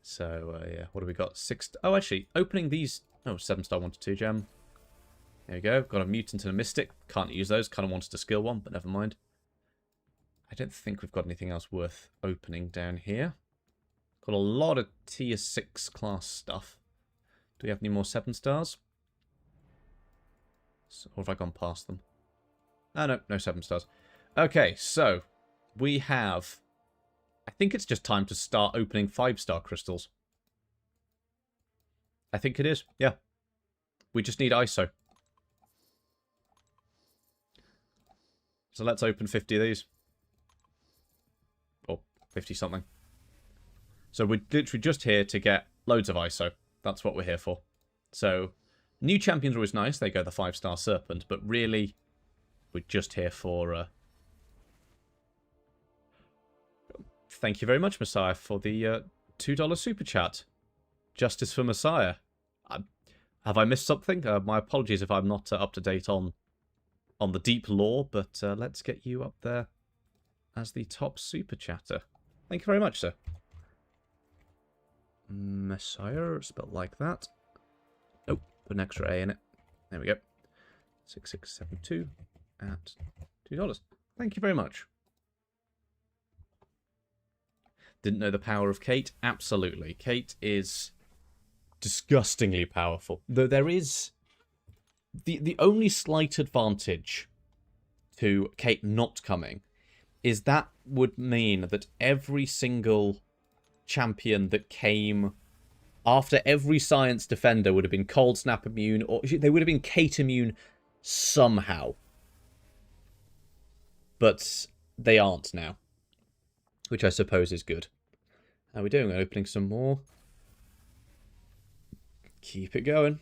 So, yeah, what have we got? 6... Oh, actually, opening these... Oh, 7-star 1 to 2 gem. There we go. Got a mutant and a mystic. Can't use those. Kind of wanted to skill one, but never mind. I don't think we've got anything else worth opening down here. Got a lot of tier 6 class stuff. Do we have any more 7-stars? Or have I gone past them? Oh, no, no 7 stars. Okay, so we have... I think it's just time to start opening 5-star crystals. I think it is, yeah. We just need ISO. So let's open 50 of these. Or 50-something. So we're literally just here to get loads of ISO. That's what we're here for. So, new champions are always nice. They go the 5-star Serpent. But really, we're just here for... Thank you very much, Messiah, for the $2 super chat. Justice for Messiah. Have I missed something? My apologies if I'm not up to date on the deep lore, but let's get you up there as the top super chatter. Thank you very much, sir. Messiah, spelled like that. Oh, put an extra A in it. There we go. 6672 at $2. Thank you very much. Didn't know the power of Kate? Absolutely. Kate is disgustingly powerful. Though there is... The only slight advantage to Kate not coming is that would mean that every single champion that came after every Science Defender would have been Cold Snap immune, or they would have been Kate immune somehow. But they aren't now, which I suppose is good. How are we doing? Opening some more. Keep it going.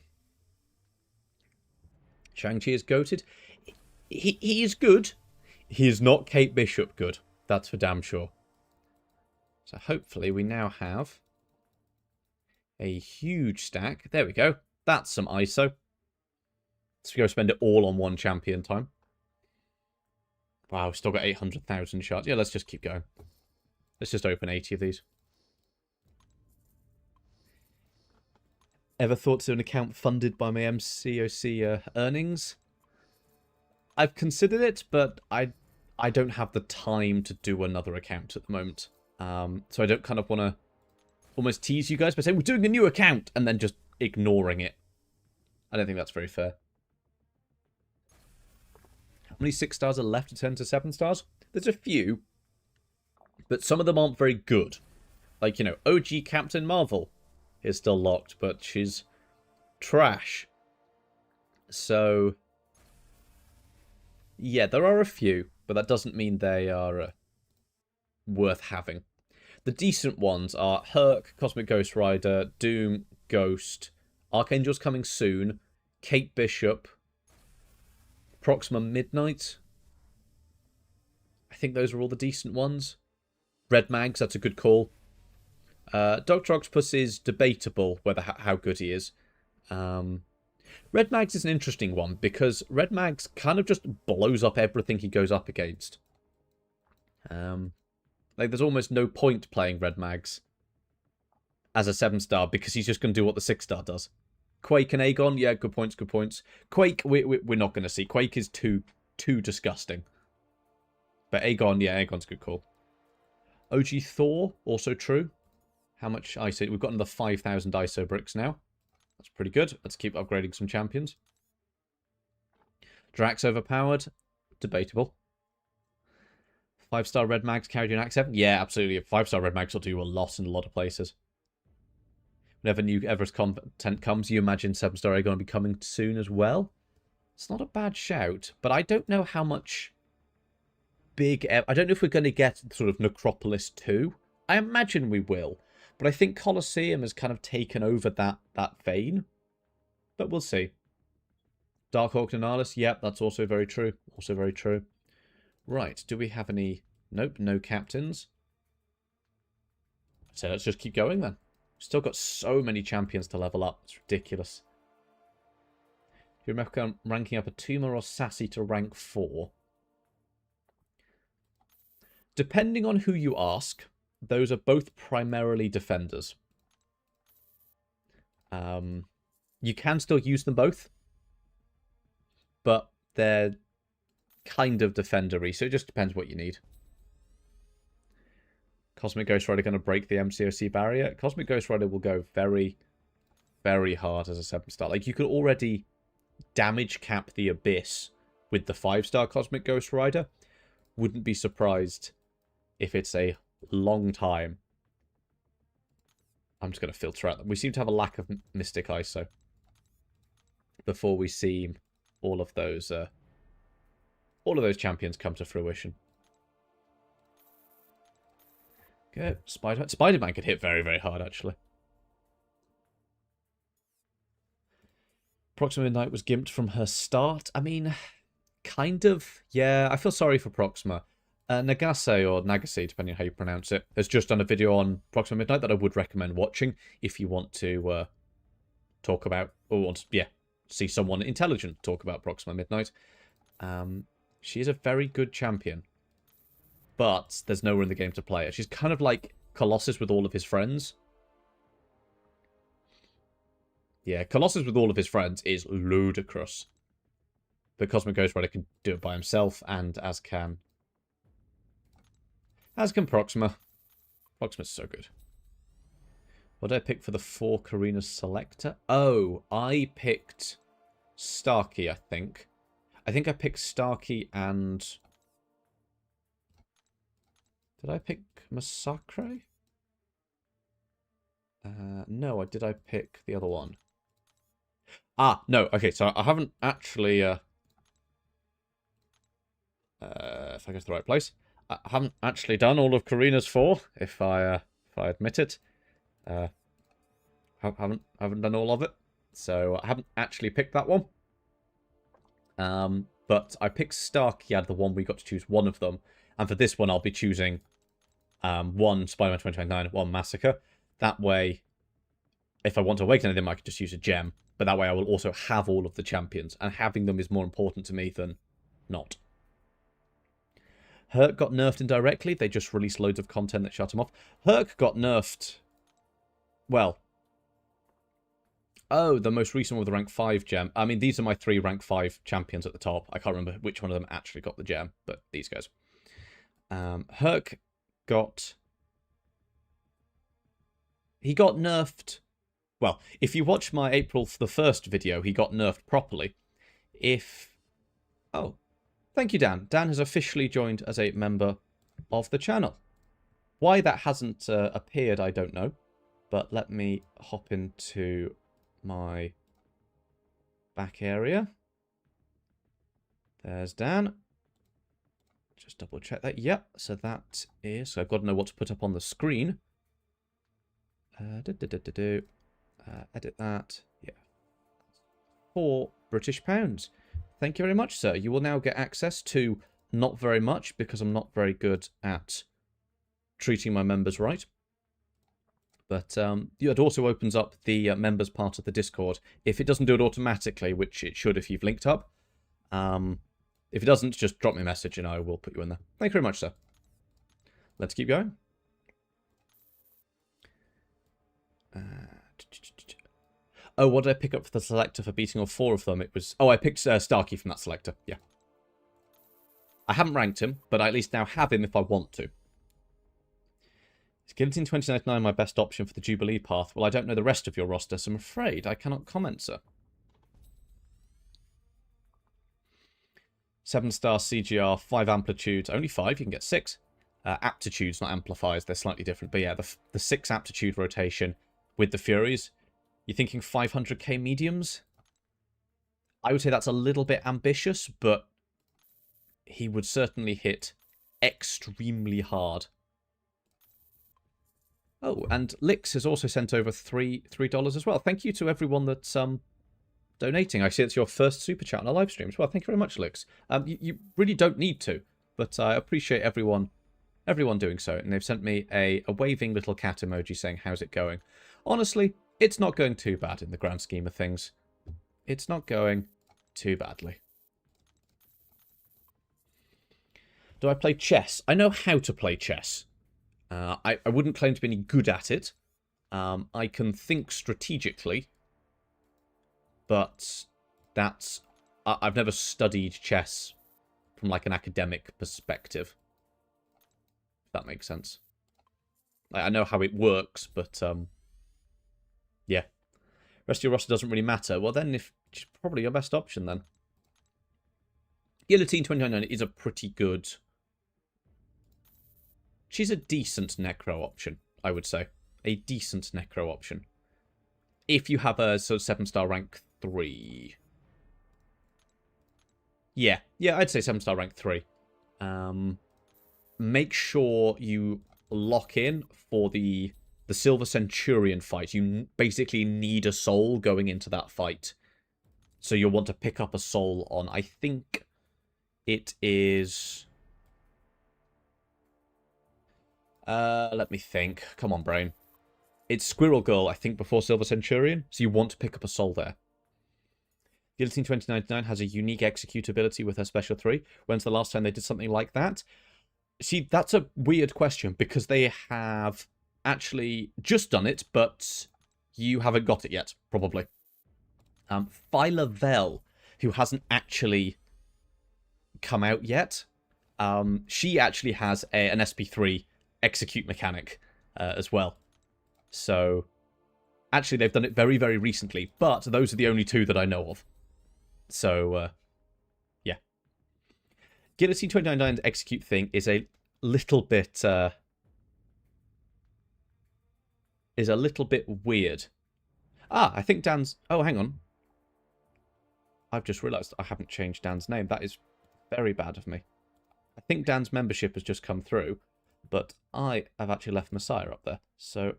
Shang-Chi is goated. He is good. He is not Kate Bishop good. That's for damn sure. So hopefully we now have a huge stack. There we go. That's some ISO. Let's go spend it all on one champion time. Wow, we've still got 800,000 shots. Yeah, let's just keep going. Let's just open 80 of these. Ever thought of an account funded by my MCOC earnings? I've considered it, but I don't have the time to do another account at the moment. So I don't kind of want to almost tease you guys by saying, we're doing a new account, and then just ignoring it. I don't think that's very fair. How many 6 stars are left to turn to 7 stars? There's a few, but some of them aren't very good. Like, you know, OG Captain Marvel is still locked, but she's trash. So, yeah, there are a few, but that doesn't mean they are worth having. The decent ones are Herc, Cosmic Ghost Rider, Doom, Ghost, Archangel's coming soon, Kate Bishop, Proxima Midnight. I think those are all the decent ones. Red Mags, that's a good call. Dr. Octopus is debatable whether how good he is. Red Mags is an interesting one because Red Mags kind of just blows up everything he goes up against. Like, there's almost no point playing Red Mags as a 7-star because he's just going to do what the 6-star does. Quake and Aegon, yeah, good points, good points. Quake, we're not going to see. Quake is too disgusting. But Aegon, yeah, Aegon's a good call. OG Thor, also true. How much ISO? We've got another 5,000 ISO bricks now. That's pretty good. Let's keep upgrading some champions. Drax overpowered. Debatable. 5-star Red Mags carried an Act 7? Yeah, absolutely. 5-star Red Mags will do a lot in a lot of places. Whenever new Everest content comes, you imagine 7-star are going to be coming soon as well. It's not a bad shout, but I don't know how much big... I don't know if we're going to get sort of Necropolis 2. I imagine we will. But I think Colosseum has kind of taken over that vein. But we'll see. Darkhawk Nanalis, yep, that's also very true. Also very true. Right, do we have any... Nope, no captains. So let's just keep going then. Still got so many champions to level up. It's ridiculous. Do you remember ranking up a Tuma or Sassy to rank 4? Depending on who you ask, those are both primarily defenders. You can still use them both, but they're kind of defendery, so it just depends what you need. Cosmic Ghost Rider going to break the MCOC barrier. Cosmic Ghost Rider will go very, very hard as a 7-star. Like, you could already damage cap the Abyss with the 5-star Cosmic Ghost Rider. Wouldn't be surprised if it's a long time. I'm just going to filter out. We seem to have a lack of Mystic ISO before we see all of those champions come to fruition. Good. Spider-Man could hit very, very hard, actually. Proxima Midnight was gimped from her start. I mean, kind of. Yeah, I feel sorry for Proxima. Nagase, or Nagase, depending on how you pronounce it, has just done a video on Proxima Midnight that I would recommend watching if you want to talk about, or want to, see someone intelligent talk about Proxima Midnight. She is a very good champion, but there's nowhere in the game to play her. She's kind of like Colossus with all of his friends. Yeah, Colossus with all of his friends is ludicrous. But Cosmic Ghost Rider can do it by himself, and as can Proxima. Proxima's so good. What did I pick for the 4 Karina Selector? Oh, I picked Starkey, I think. I think I picked Starkey and... Did I pick Massacre? No, did I pick the other one? Ah, no, okay, so I haven't actually... if I go to the right place. I haven't actually done all of Karina's 4, if I admit it. Haven't done all of it, so I haven't actually picked that one. But I picked Starkey out of the one we got to choose one of them, and for this one I'll be choosing one Spider-Man 2029, one Massacre. That way, if I want to awaken them, I could just use a gem. But that way I will also have all of the champions, and having them is more important to me than not. Herc got nerfed indirectly. They just released loads of content that shut him off. Herc got nerfed... Well... Oh, the most recent one with the rank 5 gem. I mean, these are my 3 rank 5 champions at the top. I can't remember which one of them actually got the gem, but these guys. Herc got... He got nerfed... Well, if you watch my April the 1st video, he got nerfed properly. If... Oh, thank you, Dan. Dan has officially joined as a member of the channel. Why that hasn't appeared, I don't know. But let me hop into my back area. There's Dan. Just double check that. Yep, so that is... So I've got to know what to put up on the screen. Edit that. Yeah. £4 British. Thank you very much, sir. You will now get access to not very much, because I'm not very good at treating my members right. But it also opens up the members part of the Discord. If it doesn't do it automatically, which it should if you've linked up. If it doesn't, just drop me a message and I will put you in there. Thank you very much, sir. Let's keep going. Oh, what did I pick up for the selector for beating all 4 of them? It was... Oh, I picked Starkey from that selector. Yeah. I haven't ranked him, but I at least now have him if I want to. Is Guillotine 2099 my best option for the Jubilee path? Well, I don't know the rest of your roster, so I'm afraid I cannot comment, sir. 7-star CGR, 5 amplitudes. Only 5, you can get 6. Aptitudes, not amplifiers, they're slightly different. But yeah, the 6 aptitude rotation with the Furies. You're thinking 500k mediums? I would say that's a little bit ambitious, but he would certainly hit extremely hard. Oh, and Lix has also sent over $3 as well. Thank you to everyone that's donating. I see it's your first super chat on a live stream as well. Thank you very much, Lix. You really don't need to, but I appreciate everyone doing so. And they've sent me a waving little cat emoji saying, how's it going? Honestly, it's not going too bad in the grand scheme of things. It's not going too badly. Do I play chess? I know how to play chess. I wouldn't claim to be any good at it. I can think strategically. But that's... I've never studied chess from like an academic perspective. If that makes sense. I know how it works, but... yeah. Rest of your roster doesn't really matter. Well, then, probably your best option, then. Guillotine 2099 is a pretty good... She's a decent Necro option, I would say. A decent Necro option. If you have a sort of 7-star rank 3. Yeah, I'd say 7-star rank 3. Make sure you lock in for the Silver Centurion fight. You basically need a soul going into that fight. So you'll want to pick up a soul on, I think it is... let me think. Come on, brain. It's Squirrel Girl, I think, before Silver Centurion. So you want to pick up a soul there. Guillotine 2099 has a unique execute ability with her special 3. When's the last time they did something like that? See, that's a weird question, because they have actually just done it, but you haven't got it yet, probably. Phyla Vel, who hasn't actually come out yet, she actually has an SP3 execute mechanic as well. So, actually, they've done it very, very recently, but those are the only two that I know of. So, yeah. Guillotine 2099's execute thing is a little bit... weird. Ah, I think Dan's... Oh, hang on. I've just realised I haven't changed Dan's name. That is very bad of me. I think Dan's membership has just come through, but I have actually left Messiah up there. So,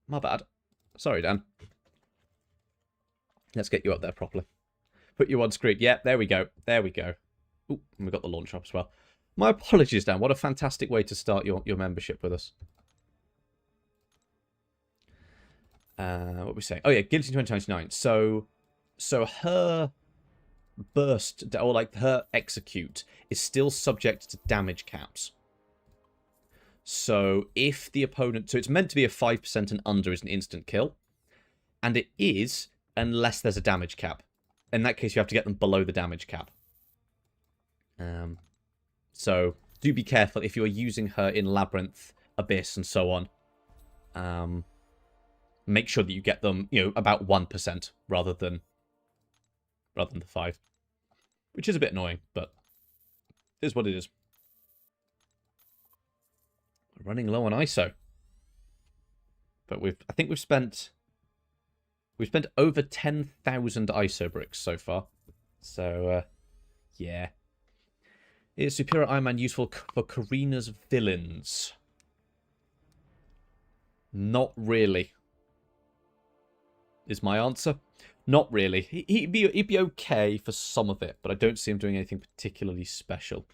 my bad. Sorry, Dan. Let's get you up there properly. Put you on screen. Yeah, there we go. There we go. Ooh, and we got the launch up as well. My apologies, Dan. What a fantastic way to start your membership with us. What were we saying? Oh, yeah, Guillotine 2099. So her burst, or like her execute, is still subject to damage caps. So if the opponent... So it's meant to be a 5% and under is an instant kill. And it is, unless there's a damage cap. In that case, you have to get them below the damage cap. So do be careful if you're using her in Labyrinth, Abyss, and so on. Make sure that you get them, about 1% rather than the 5. Which is a bit annoying, but it is what it is. We're running low on ISO. But I think we've spent over 10,000 ISO bricks so far. So, yeah. Is Superior Iron Man useful for Karina's villains? Not really. Is my answer. Not really. He'd be okay for some of it, but I don't see him doing anything particularly special.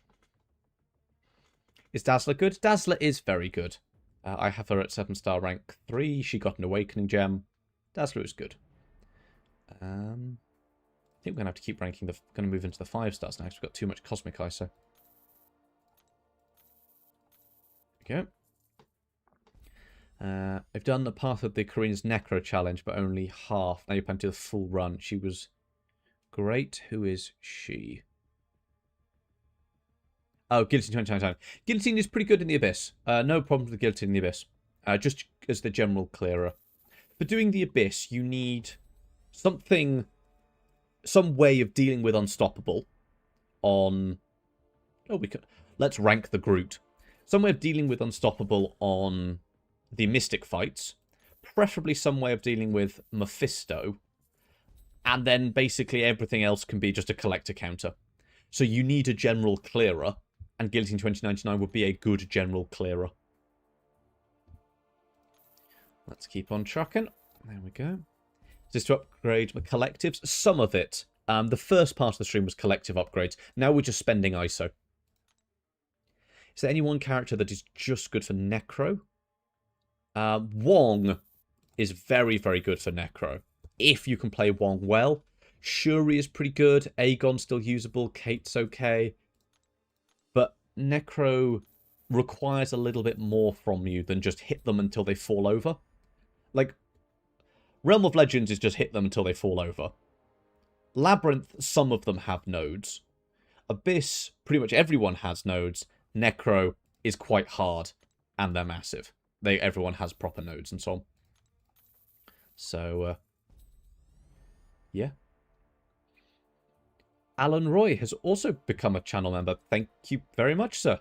Is Dazzler good? Dazzler is very good. I have her at 7-star rank 3. She got an Awakening Gem. Dazzler is good. I think we're going to have to keep ranking going to move into the 5 stars now because we've got too much Cosmic ISO. There we go. I've done the path of the Karina's Necro challenge, but only half. Now you're planning to do the full run. She was great. Who is she? Oh, Guillotine 2099. Guillotine is pretty good in the Abyss. No problems with Guillotine in the Abyss. Just as the general clearer. For doing the Abyss, you need some way of dealing with Unstoppable on... Oh, let's rank the Groot. Some way of dealing with Unstoppable on the Mystic fights. Preferably some way of dealing with Mephisto. And then basically everything else can be just a collector counter. So you need a general clearer. And Guillotine 2099 would be a good general clearer. Let's keep on trucking. There we go. Just to upgrade my collectives. Some of it. The first part of the stream was collective upgrades. Now we're just spending ISO. Is there any one character that is just good for Necro? Wong is very, very good for Necro. If you can play Wong well. Shuri is pretty good. Aegon's still usable. Kate's okay. But Necro requires a little bit more from you than just hit them until they fall over. Like, Realm of Legends is just hit them until they fall over. Labyrinth, some of them have nodes. Abyss, pretty much everyone has nodes. Necro is quite hard, and they're massive. Everyone has proper nodes and so on. So, yeah. Alan Roy has also become a channel member. Thank you very much, sir.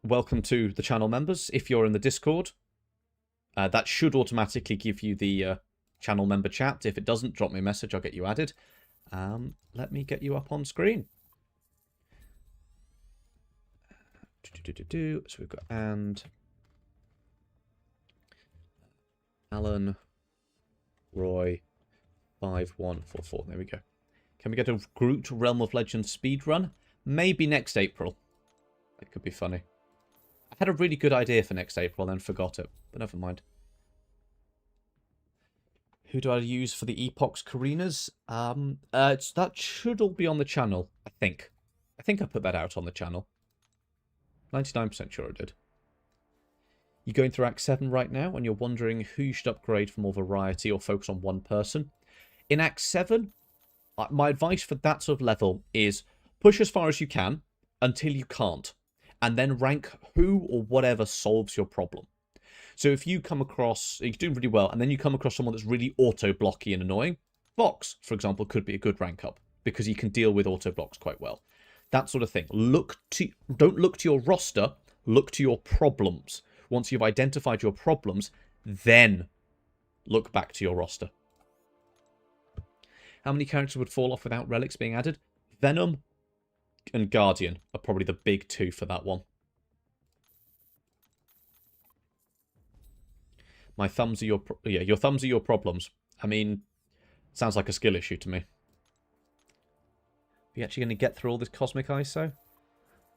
Welcome to the channel members. If you're in the Discord, that should automatically give you the channel member chat. If it doesn't, drop me a message. I'll get you added. Let me get you up on screen. So we've got Alan Roy 5144. There we go. Can we get a Groot Realm of Legends speedrun? Maybe next April. That could be funny. I had a really good idea for next April and then forgot it, but never mind. Who do I use for the Epochs Karinas? That should all be on the channel, I think. I think I put that out on the channel. 99% sure I did. You're going through Act 7 right now and you're wondering who you should upgrade for more variety or focus on one person. In Act 7, my advice for that sort of level is push as far as you can until you can't. And then rank who or whatever solves your problem. So if you come across, you're doing really well, and then you come across someone that's really auto-blocky and annoying, Vox, for example, could be a good rank up because he can deal with auto-blocks quite well. That sort of thing. Don't look to your roster, look to your problems. Once you've identified your problems, then look back to your roster. How many characters would fall off without relics being added? Venom and Guardian are probably the big two for that one. My thumbs are your thumbs are your problems. I mean, sounds like a skill issue to me. Are you actually going to get through all this Cosmic ISO?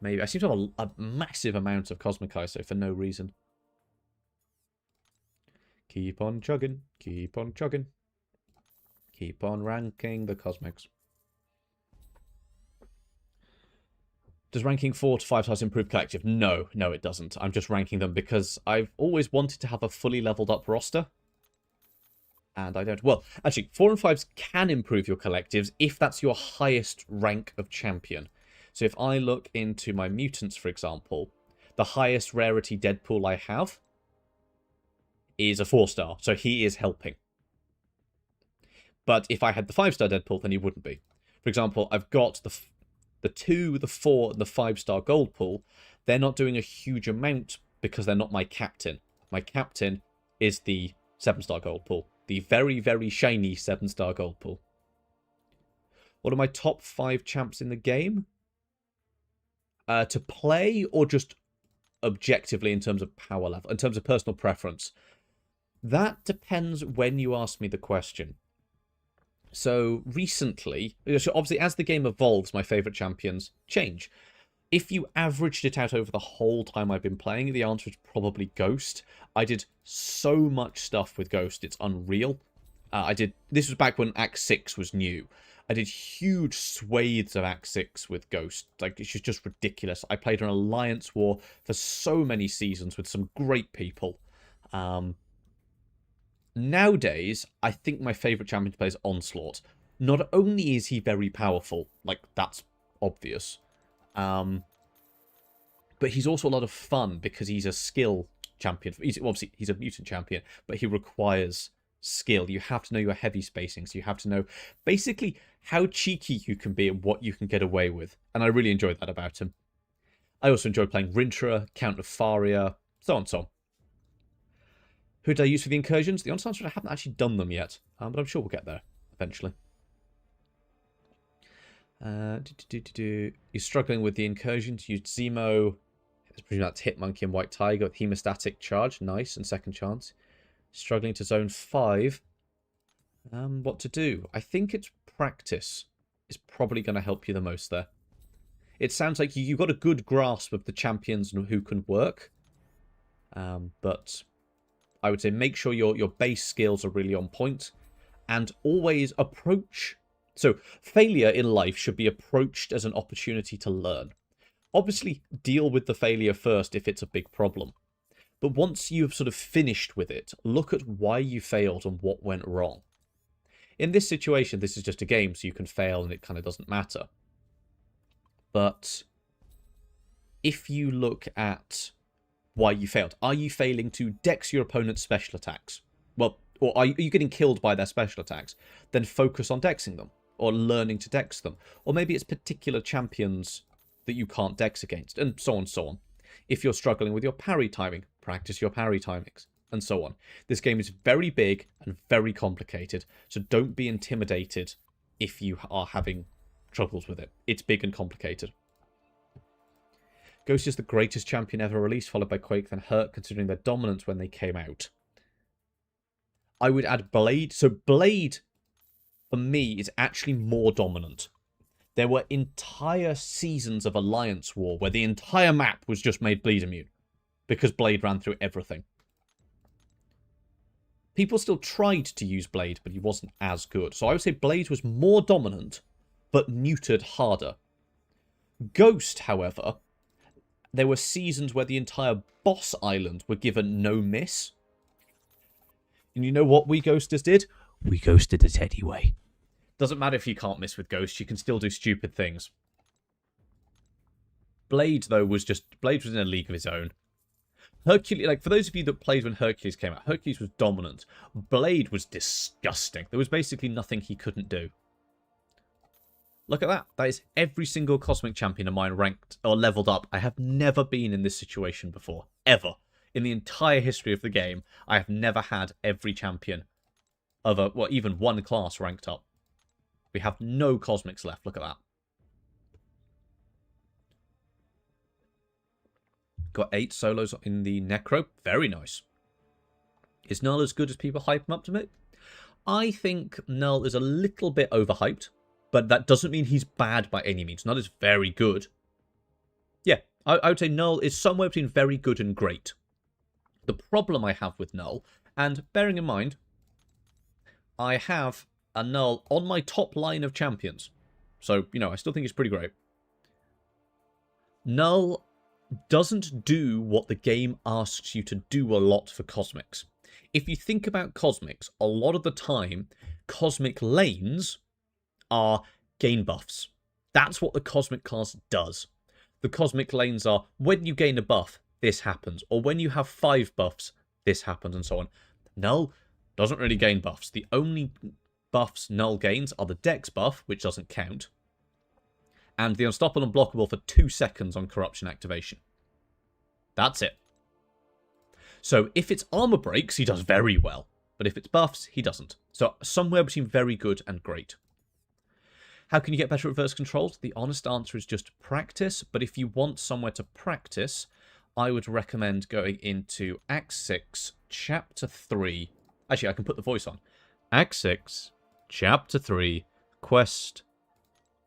Maybe. I seem to have a massive amount of Cosmic ISO for no reason. Keep on chugging. Keep on chugging. Keep on ranking the Cosmics. Does ranking 4 to 5 stars improve collective? No, it doesn't. I'm just ranking them because I've always wanted to have a fully leveled up roster. And I don't. Well, actually, 4 and 5s can improve your collectives if that's your highest rank of champion. So if I look into my mutants, for example, the highest rarity Deadpool I have is a 4-star. So he is helping. But if I had the 5-star Deadpool, then he wouldn't be. For example, I've got the 2, the 4, and the 5-star gold pool. They're not doing a huge amount because they're not my captain. My captain is the 7-star gold pool. The very, very shiny 7-star gold pool. What are my top 5 champs in the game? To play or just objectively in terms of power level, in terms of personal preference? That depends when you ask me the question. So recently, obviously as the game evolves, my favourite champions change. If you averaged it out over the whole time I've been playing, the answer is probably Ghost. I did so much stuff with Ghost, it's unreal. This was back when Act 6 was new. I did huge swathes of Act 6 with Ghost. Like, it's just ridiculous. I played an Alliance War for so many seasons with some great people. Nowadays, I think my favourite champion to play is Onslaught. Not only is he very powerful, like, that's obvious, but he's also a lot of fun because he's a skill champion. Obviously, he's a mutant champion, but he requires skill. You have to know your heavy spacings. You have to know, basically, how cheeky you can be and what you can get away with. And I really enjoyed that about him. I also enjoyed playing Rintrah, Count of Faria, so on and so on. Who did I use for the incursions? The honest answer, I haven't actually done them yet, but I'm sure we'll get there eventually. You're struggling with the incursions. Use Zemo. That's Hitmonkey and White Tiger with Hemostatic Charge. Nice, and Second Chance. Struggling to Zone 5. What to do? I think it's practice is probably going to help you the most there. It sounds like you've got a good grasp of the champions and who can work. But I would say make sure your base skills are really on point. And always approach... So, failure in life should be approached as an opportunity to learn. Obviously, deal with the failure first if it's a big problem. But once you've sort of finished with it, look at why you failed and what went wrong. In this situation, this is just a game, so you can fail and it kind of doesn't matter. But if you look at why you failed, are you failing to dex your opponent's special attacks? Well, or are you getting killed by their special attacks? Then focus on dexing them. or learning to dex them. Or maybe it's particular champions that you can't dex against, and so on and so on. If you're struggling with your parry timing, practice your parry timings, and so on. This game is very big and very complicated, so don't be intimidated if you are having troubles with it. It's big and complicated. Ghost is the greatest champion ever released, followed by Quake, then Hurt, considering their dominance when they came out. I would add Blade. So Blade, for me, is actually more dominant. There were entire seasons of Alliance War where the entire map was just made bleed immune, because Blade ran through everything. People still tried to use Blade, but he wasn't as good. So I would say Blade was more dominant, but muted harder. Ghost, however, there were seasons where the entire boss island were given no miss. And you know what we Ghosters did? We ghosted it anyway. Doesn't matter if you can't miss with Ghost, you can still do stupid things. Blade, though, Blade was in a league of his own. Hercules, like, for those of you that played when Hercules came out, Hercules was dominant. Blade was disgusting. There was basically nothing he couldn't do. Look at that. That is every single Cosmic Champion of mine ranked or leveled up. I have never been in this situation before. Ever. In the entire history of the game, I have never had every champion of even one class ranked up. We have no Cosmics left. Look at that. Got 8 solos in the Necro. Very nice. Is Null as good as people hype him up to me? I think Null is a little bit overhyped, but that doesn't mean he's bad by any means. Null is very good. Yeah, I would say Null is somewhere between very good and great. The problem I have with Null, and bearing in mind, I have a Null on my top line of champions. So, you know, I still think it's pretty great. Null doesn't do what the game asks you to do a lot for Cosmics. If you think about Cosmics, a lot of the time, Cosmic lanes are gain buffs. That's what the Cosmic class does. The Cosmic lanes are, when you gain a buff, this happens. Or when you have 5 buffs, this happens, and so on. Null doesn't really gain buffs. The only buffs Null gains are the Dex buff, which doesn't count, and the Unstoppable and Blockable for 2 seconds on Corruption activation. That's it. So if it's armor breaks, he does very well. But if it's buffs, he doesn't. So somewhere between very good and great. How can you get better reverse controls? The honest answer is just practice. But if you want somewhere to practice, I would recommend going into Act 6, Chapter 3. Actually, I can put the voice on. Act 6, Chapter 3, Quest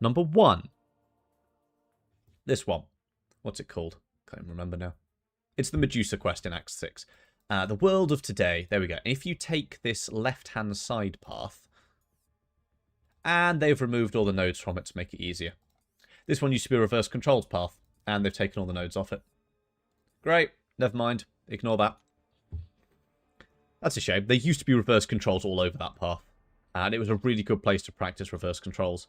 number 1. This one. What's it called? Can't even remember now. It's the Medusa quest in Act 6. The world of today. There we go. If you take this left-hand side path, and they've removed all the nodes from it to make it easier. This one used to be a reverse controls path, and they've taken all the nodes off it. Great. Never mind. Ignore that. That's a shame. There used to be reverse controls all over that path, and it was a really good place to practice reverse controls.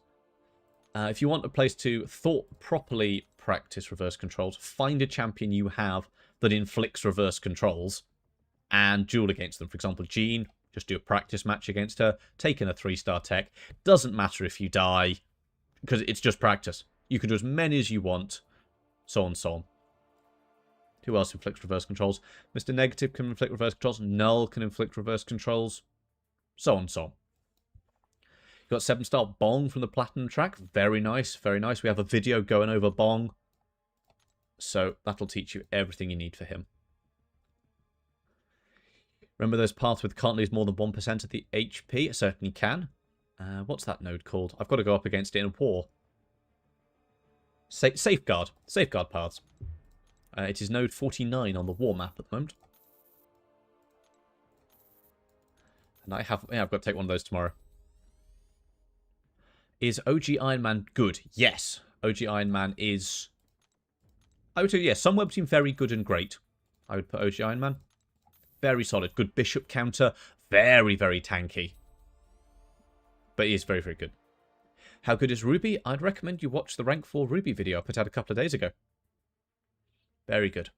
If you want a place to properly practice reverse controls, find a champion you have that inflicts reverse controls and duel against them. For example, Jean, just do a practice match against her, take in a 3-star tech. Doesn't matter if you die, because it's just practice. You can do as many as you want, so on and so on. Who else inflicts reverse controls? Mr. Negative can inflict reverse controls. Null can inflict reverse controls, so on and so on. You've got 7-star Bong from the Platinum track. Very nice, very nice. We have a video going over Bong, so that'll teach you everything you need for him. Remember those paths with can't lose more than 1% of the HP? It certainly can. What's that node called? I've got to go up against it in war. Safeguard. Safeguard paths. It is node 49 on the war map at the moment. And I've got to take one of those tomorrow. Is OG Iron Man good? Yes. OG Iron Man is, I would say, yeah, somewhere between very good and great. I would put OG Iron Man. Very solid. Good bishop counter. Very, very tanky. But he is very, very good. How good is Ruby? I'd recommend you watch the Rank 4 Ruby video I put out a couple of days ago. Very good.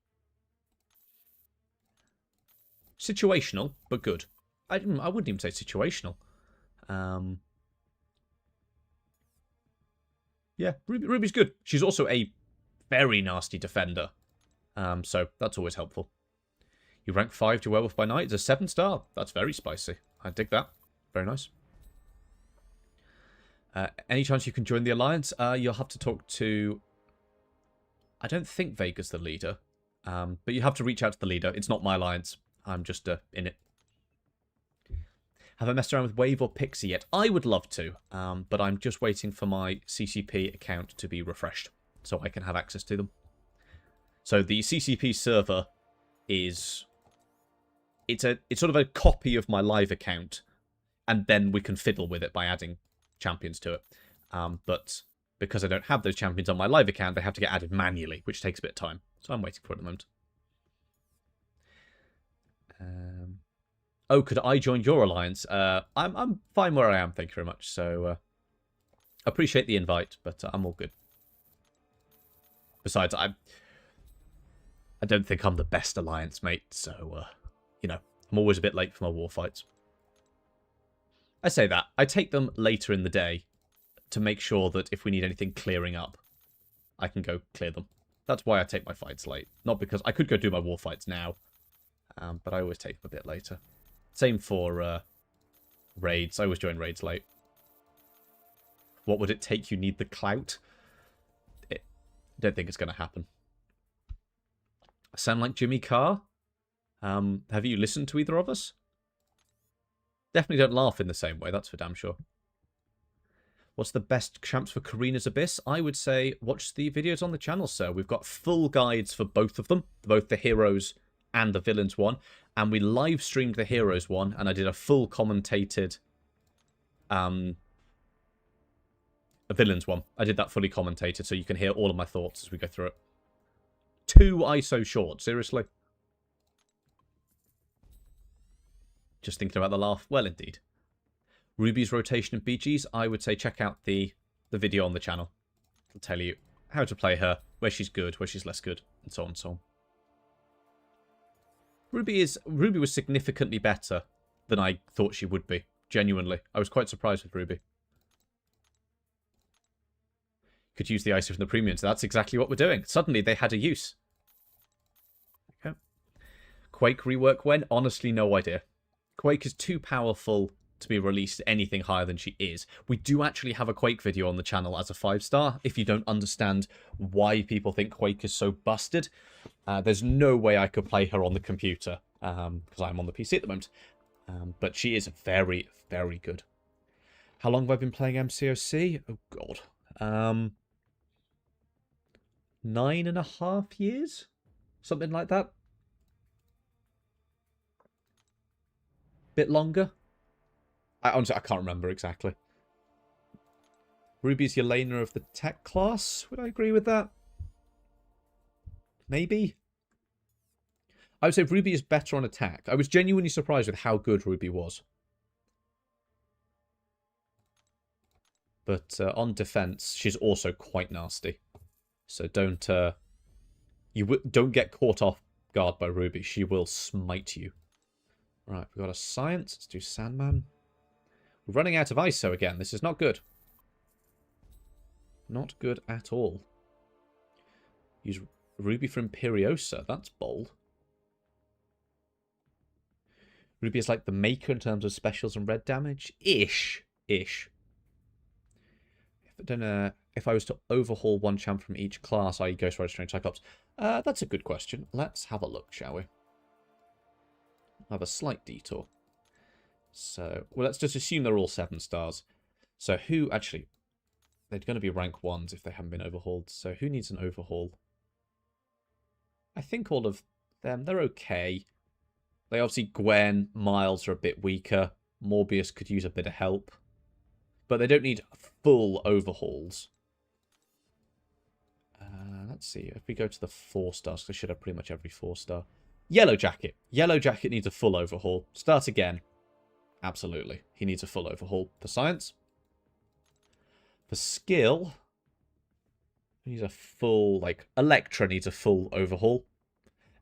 Situational, but good. I wouldn't even say situational. Yeah, Ruby's good. She's also a very nasty defender. So that's always helpful. You rank 5 to Werewolf by Night. It's a 7-star. That's very spicy. I dig that. Very nice. Any chance you can join the Alliance? You'll have to talk to... I don't think Vega's the leader. But you have to reach out to the leader. It's not my Alliance. I'm just in it. Have I messed around with Wave or Pixie yet? I would love to. But I'm just waiting for my CCP account to be refreshed. So I can have access to them. So the CCP server is... It's sort of a copy of my live account. And then we can fiddle with it by adding champions to it. But because I don't have those champions on my live account, they have to get added manually, which takes a bit of time. So I'm waiting for it at the moment. Oh, could I join your alliance? I'm fine where I am, thank you very much. So, appreciate the invite, but I'm all good. Besides, I don't think I'm the best alliance mate, so, you know, I'm always a bit late for my war fights. I say that. I take them later in the day to make sure that if we need anything clearing up, I can go clear them. That's why I take my fights late. Not because I could go do my war fights now, but I always take them a bit later. Same for raids. I always join raids late. What would it take? You need the clout? I don't think it's going to happen. I sound like Jimmy Carr? Have you listened to either of us? Definitely don't laugh in the same way, that's for damn sure. What's the best champs for Karina's Abyss? I would say watch the videos on the channel, sir. We've got full guides for both of them, both the heroes and the villains one. And we live streamed the heroes one, and I did a full commentated a villains one. I did that fully commentated, so you can hear all of my thoughts as we go through it. 2 ISO short, seriously? Just thinking about the laugh. Well, indeed. Ruby's rotation of BGs, I would say check out the video on the channel. It'll tell you how to play her, where she's good, where she's less good, and so on and so on. Ruby was significantly better than I thought she would be. Genuinely. I was quite surprised with Ruby. Could use the ISO from the premiums. That's exactly what we're doing. Suddenly they had a use. Okay. Quake rework when? Honestly, no idea. Quake is too powerful to be released anything higher than she is. We do actually have a Quake video on the channel as a 5-star. If you don't understand why people think Quake is so busted, there's no way I could play her on the computer because I'm on the PC at the moment. But she is very, very good. How long have I been playing MCOC? Oh, God. 9.5 years? Something like that. Bit longer. Honestly, I can't remember exactly. Ruby's Yelena of the tech class. Would I agree with that? Maybe. I would say Ruby is better on attack. I was genuinely surprised with how good Ruby was. But on defense, she's also quite nasty. So don't get caught off guard by Ruby. She will smite you. Right, we've got a science. Let's do Sandman. We're running out of ISO again. This is not good. Not good at all. Use Ruby for Imperiosa. That's bold. Ruby is like the Maker in terms of specials and red damage? Ish. Ish. If I was to overhaul one champ from each class, i.e. Ghost Rider, Strange Cyclops, that's a good question. Let's have a look, shall we? I'll have a slight detour. So, well, let's just assume they're all 7 stars. So who, actually, they're going to be rank 1s if they haven't been overhauled. So who needs an overhaul? I think all of them, they're okay. They obviously, Gwen, Miles are a bit weaker. Morbius could use a bit of help. But they don't need full overhauls. Let's see, if we go to the 4 stars, they should have pretty much every 4-star. Yellow Jacket. Yellow Jacket needs a full overhaul. Start again. Absolutely. He needs a full overhaul. For science. For skill. He needs a full, like, Elektra needs a full overhaul.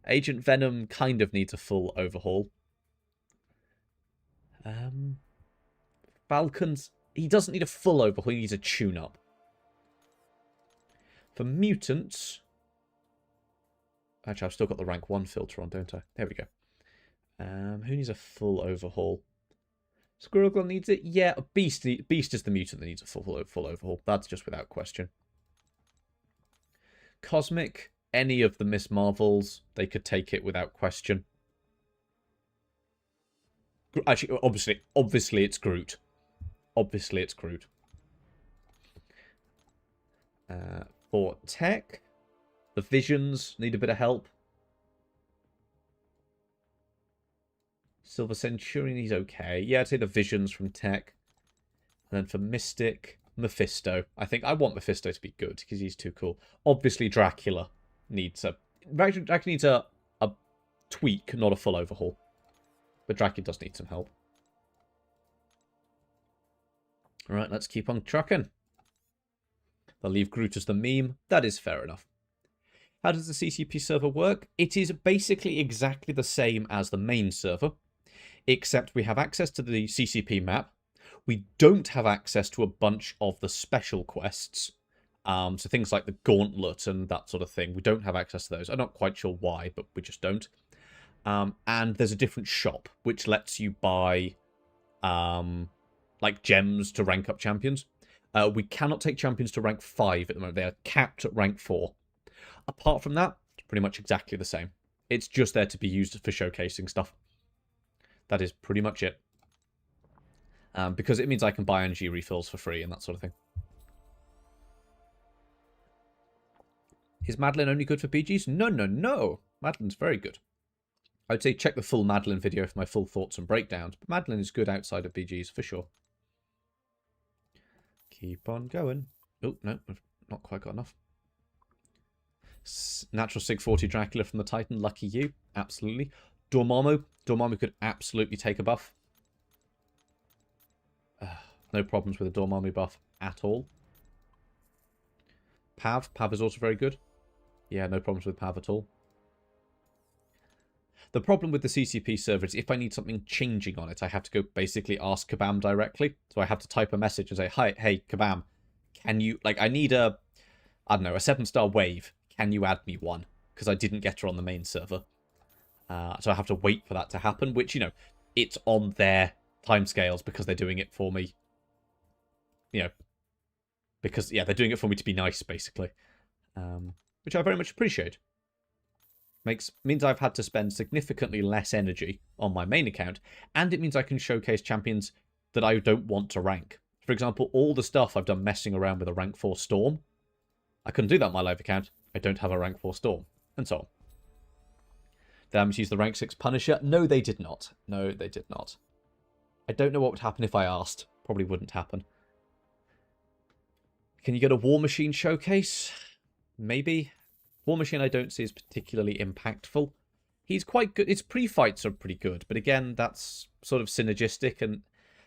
Agent Venom kind of needs a full overhaul. Falcons, he doesn't need a full overhaul, he needs a tune-up. For mutants... Actually, I've still got the rank 1 filter on, don't I? There we go. Who needs a full overhaul? Squirrel needs it? Yeah, Beast is the mutant that needs a full overhaul. That's just without question. Cosmic, any of the Miss Marvels, they could take it without question. Actually, obviously it's Groot. Obviously it's Groot. For tech, the Visions need a bit of help. Silver Centurion, he's okay. Yeah, I'd say the Visions from tech. And then for Mystic, Mephisto. I think I want Mephisto to be good because he's too cool. Obviously, Dracula needs a... Dracula needs a tweak, not a full overhaul. But Dracula does need some help. Alright, let's keep on trucking. They'll leave Groot as the meme. That is fair enough. How does the CCP server work? It is basically exactly the same as the main server, except we have access to the CCP map. We don't have access to a bunch of the special quests. So things like the Gauntlet and that sort of thing. We don't have access to those. I'm not quite sure why, but we just don't. And there's a different shop, which lets you buy like gems to rank up champions. We cannot take champions to rank 5 at the moment. They are capped at rank 4. Apart from that, it's pretty much exactly the same. It's just there to be used for showcasing stuff. That is pretty much it. Because it means I can buy energy refills for free and that sort of thing. Is Madeline only good for PGs? No, no, no. Madeline's very good. I'd say check the full Madeline video for my full thoughts and breakdowns. But Madeline is good outside of BGs, for sure. Keep on going. Oh, no, I've not quite got enough. Natural Sig 40 Dracula from the Titan. Lucky you. Absolutely. Dormammu. Dormammu could absolutely take a buff. No problems with a Dormammu buff at all. Pav. Pav is also very good. Yeah, no problems with Pav at all. The problem with the CCP server is if I need something changing on it, I have to go basically ask Kabam directly. So I have to type a message and say, hi, hey, Kabam, can you, like, I need a, I don't know, a 7-star wave. Can you add me one? Because I didn't get her on the main server. So I have to wait for that to happen, which, you know, it's on their timescales because they're doing it for me. You know, because, yeah, they're doing it for me to be nice, basically. Which I very much appreciate. Means I've had to spend significantly less energy on my main account, and it means I can showcase champions that I don't want to rank. For example, all the stuff I've done messing around with a rank 4 Storm, I couldn't do that on my live account. I don't have a rank 4 Storm, and so on. They haven't used the rank 6 Punisher? No, they did not. No, they did not. I don't know what would happen if I asked. Probably wouldn't happen. Can you get a War Machine showcase? Maybe. War Machine I don't see is particularly impactful. He's quite good. His pre-fights are pretty good, but again, that's sort of synergistic, and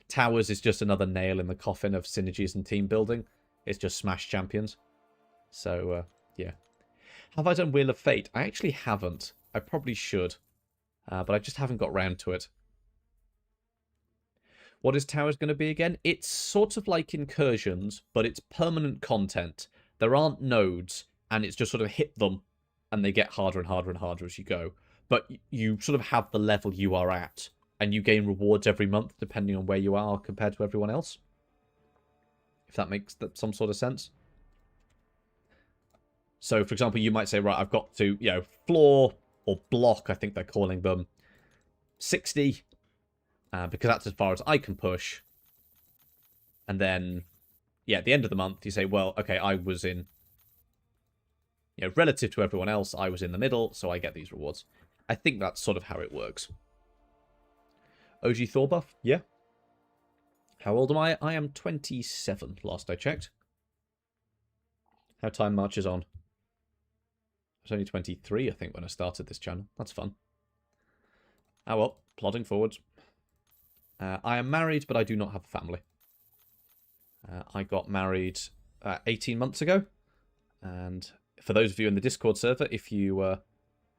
Towers is just another nail in the coffin of synergies and team building. It's just smash champions. So, yeah. Have I done Wheel of Fate? I actually haven't. I probably should, but I just haven't got round to it. What is Towers going to be again? It's sort of like Incursions, but it's permanent content. There aren't nodes, and it's just sort of hit them, and they get harder and harder and harder as you go. But you sort of have the level you are at, and you gain rewards every month depending on where you are compared to everyone else. If that makes some sort of sense. So, for example, you might say, right, I've got to, you know, floor or block, I think they're calling them, 60, because that's as far as I can push. And then, yeah, at the end of the month, you say, well, okay, I was in, you know, relative to everyone else, I was in the middle, so I get these rewards. I think that's sort of how it works. OG Thor buff? Yeah. How old am I? I am 27, last I checked. How time marches on. I was only 23, I think, when I started this channel. That's fun. Ah, well, plodding forwards. I am married, but I do not have a family. I got married 18 months ago. And for those of you in the Discord server, if you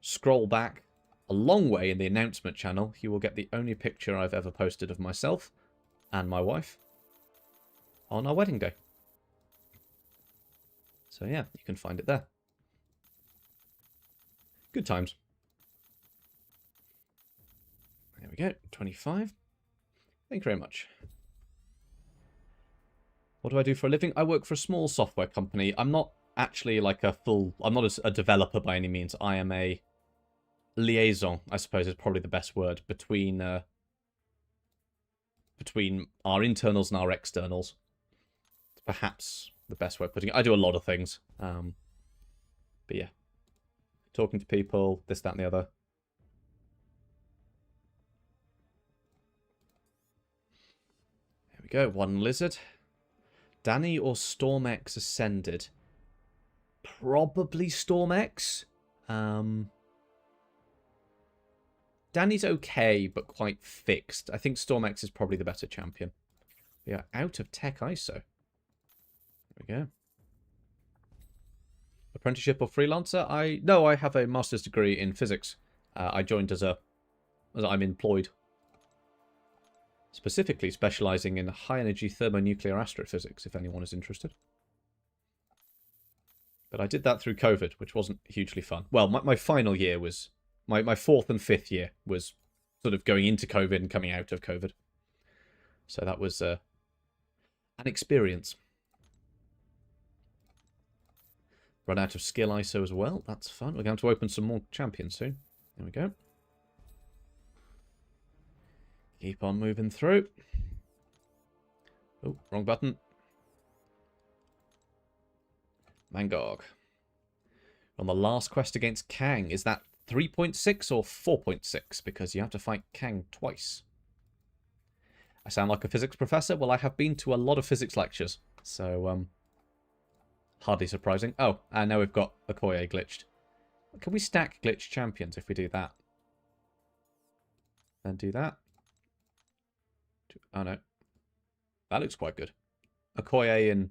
scroll back a long way in the announcement channel, you will get the only picture I've ever posted of myself and my wife on our wedding day. So yeah, you can find it there. Good times. There we go, 25. Thank you very much. What do I do for a living? I work for a small software company. I'm not actually like I'm not a developer by any means. I am a liaison, I suppose is probably the best word, between our internals and our externals. It's perhaps the best way of putting it. I do a lot of things. But yeah. Talking to people, this, that, and the other. There we go, one lizard. Danny or Storm-X Ascended? Probably Storm-X. Danny's okay, but quite fixed. I think Storm-X is probably the better champion. We are out of tech ISO. There we go. Apprenticeship or freelancer? No, I have a master's degree in physics. I joined as I'm employed. Specifically specializing in high-energy thermonuclear astrophysics, if anyone is interested. But I did that through COVID, which wasn't hugely fun. Well, my final year was... My fourth and fifth year was sort of going into COVID and coming out of COVID. So that was an experience. Run out of skill ISO as well. That's fun. We're going to open some more champions soon. There we go. Keep on moving through. Oh, wrong button. Mangog. On the last quest against Kang. Is that 3.6 or 4.6? Because you have to fight Kang twice. I sound like a physics professor. Well, I have been to a lot of physics lectures. So, hardly surprising. Oh, and now we've got Okoye glitched. Can we stack glitched champions if we do that? Then do that. Oh, no. That looks quite good. Okoye and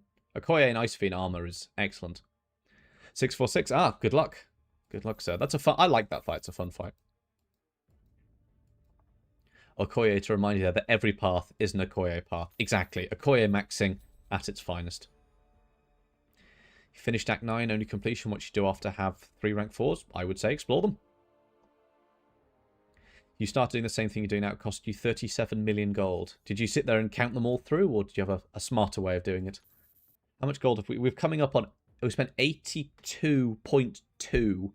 Ice Fiend armor is excellent. 646. Ah, good luck. Good luck, sir. That's a fun... I like that fight. It's a fun fight. Okoye, to remind you that every path is an Okoye path. Exactly. Okoye maxing at its finest. You finished Act 9, only completion. What you do after have 3 rank 4s? I would say explore them. You start doing the same thing you're doing now. It cost you 37 million gold. Did you sit there and count them all through, or did you have a smarter way of doing it? How much gold have we... We've coming up on... We spent 82.2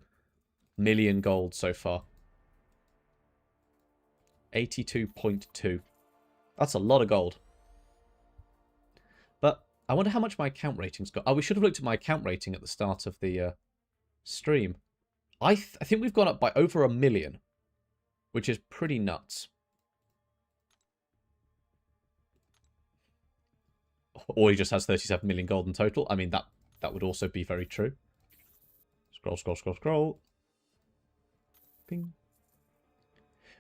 million gold so far. 82.2. That's a lot of gold. But I wonder how much my account rating's got. Oh, we should have looked at my account rating at the start of the stream. I think we've gone up by over 1 million, which is pretty nuts. Or he just has 37 million gold in total. I mean, that would also be very true. Scroll, scroll, scroll, scroll. Ping.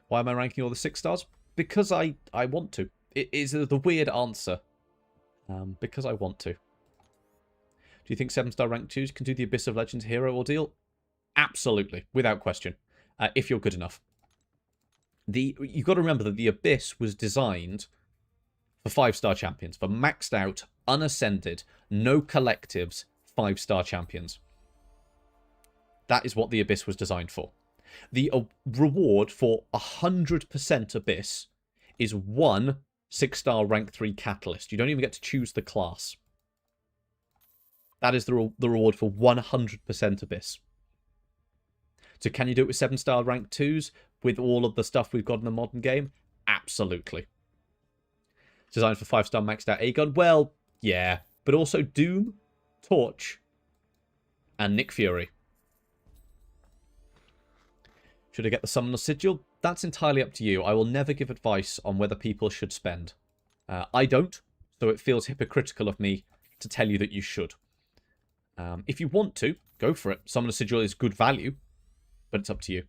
Why am I ranking all the 6 stars? Because I want to. It is the weird answer. Because I want to. Do you think 7-star rank 2s can do the Abyss of Legends hero ordeal? Absolutely, without question. If you're good enough. You've got to remember that the Abyss was designed for 5-star champions. For maxed out, unascended, no collectives, 5-star champions. That is what the Abyss was designed for. The reward for 100% Abyss is 1 6-star rank 3 catalyst. You don't even get to choose the class. That is the reward for 100% Abyss. So can you do it with 7-star rank 2s with all of the stuff we've got in the modern game? Absolutely. Designed for 5-star maxed out Aegon? Well, yeah. But also Doom, Torch, and Nick Fury. Should I get the Summoner Sigil? That's entirely up to you. I will never give advice on whether people should spend. I don't, so it feels hypocritical of me to tell you that you should. If you want to, go for it. Summoner Sigil is good value, but it's up to you.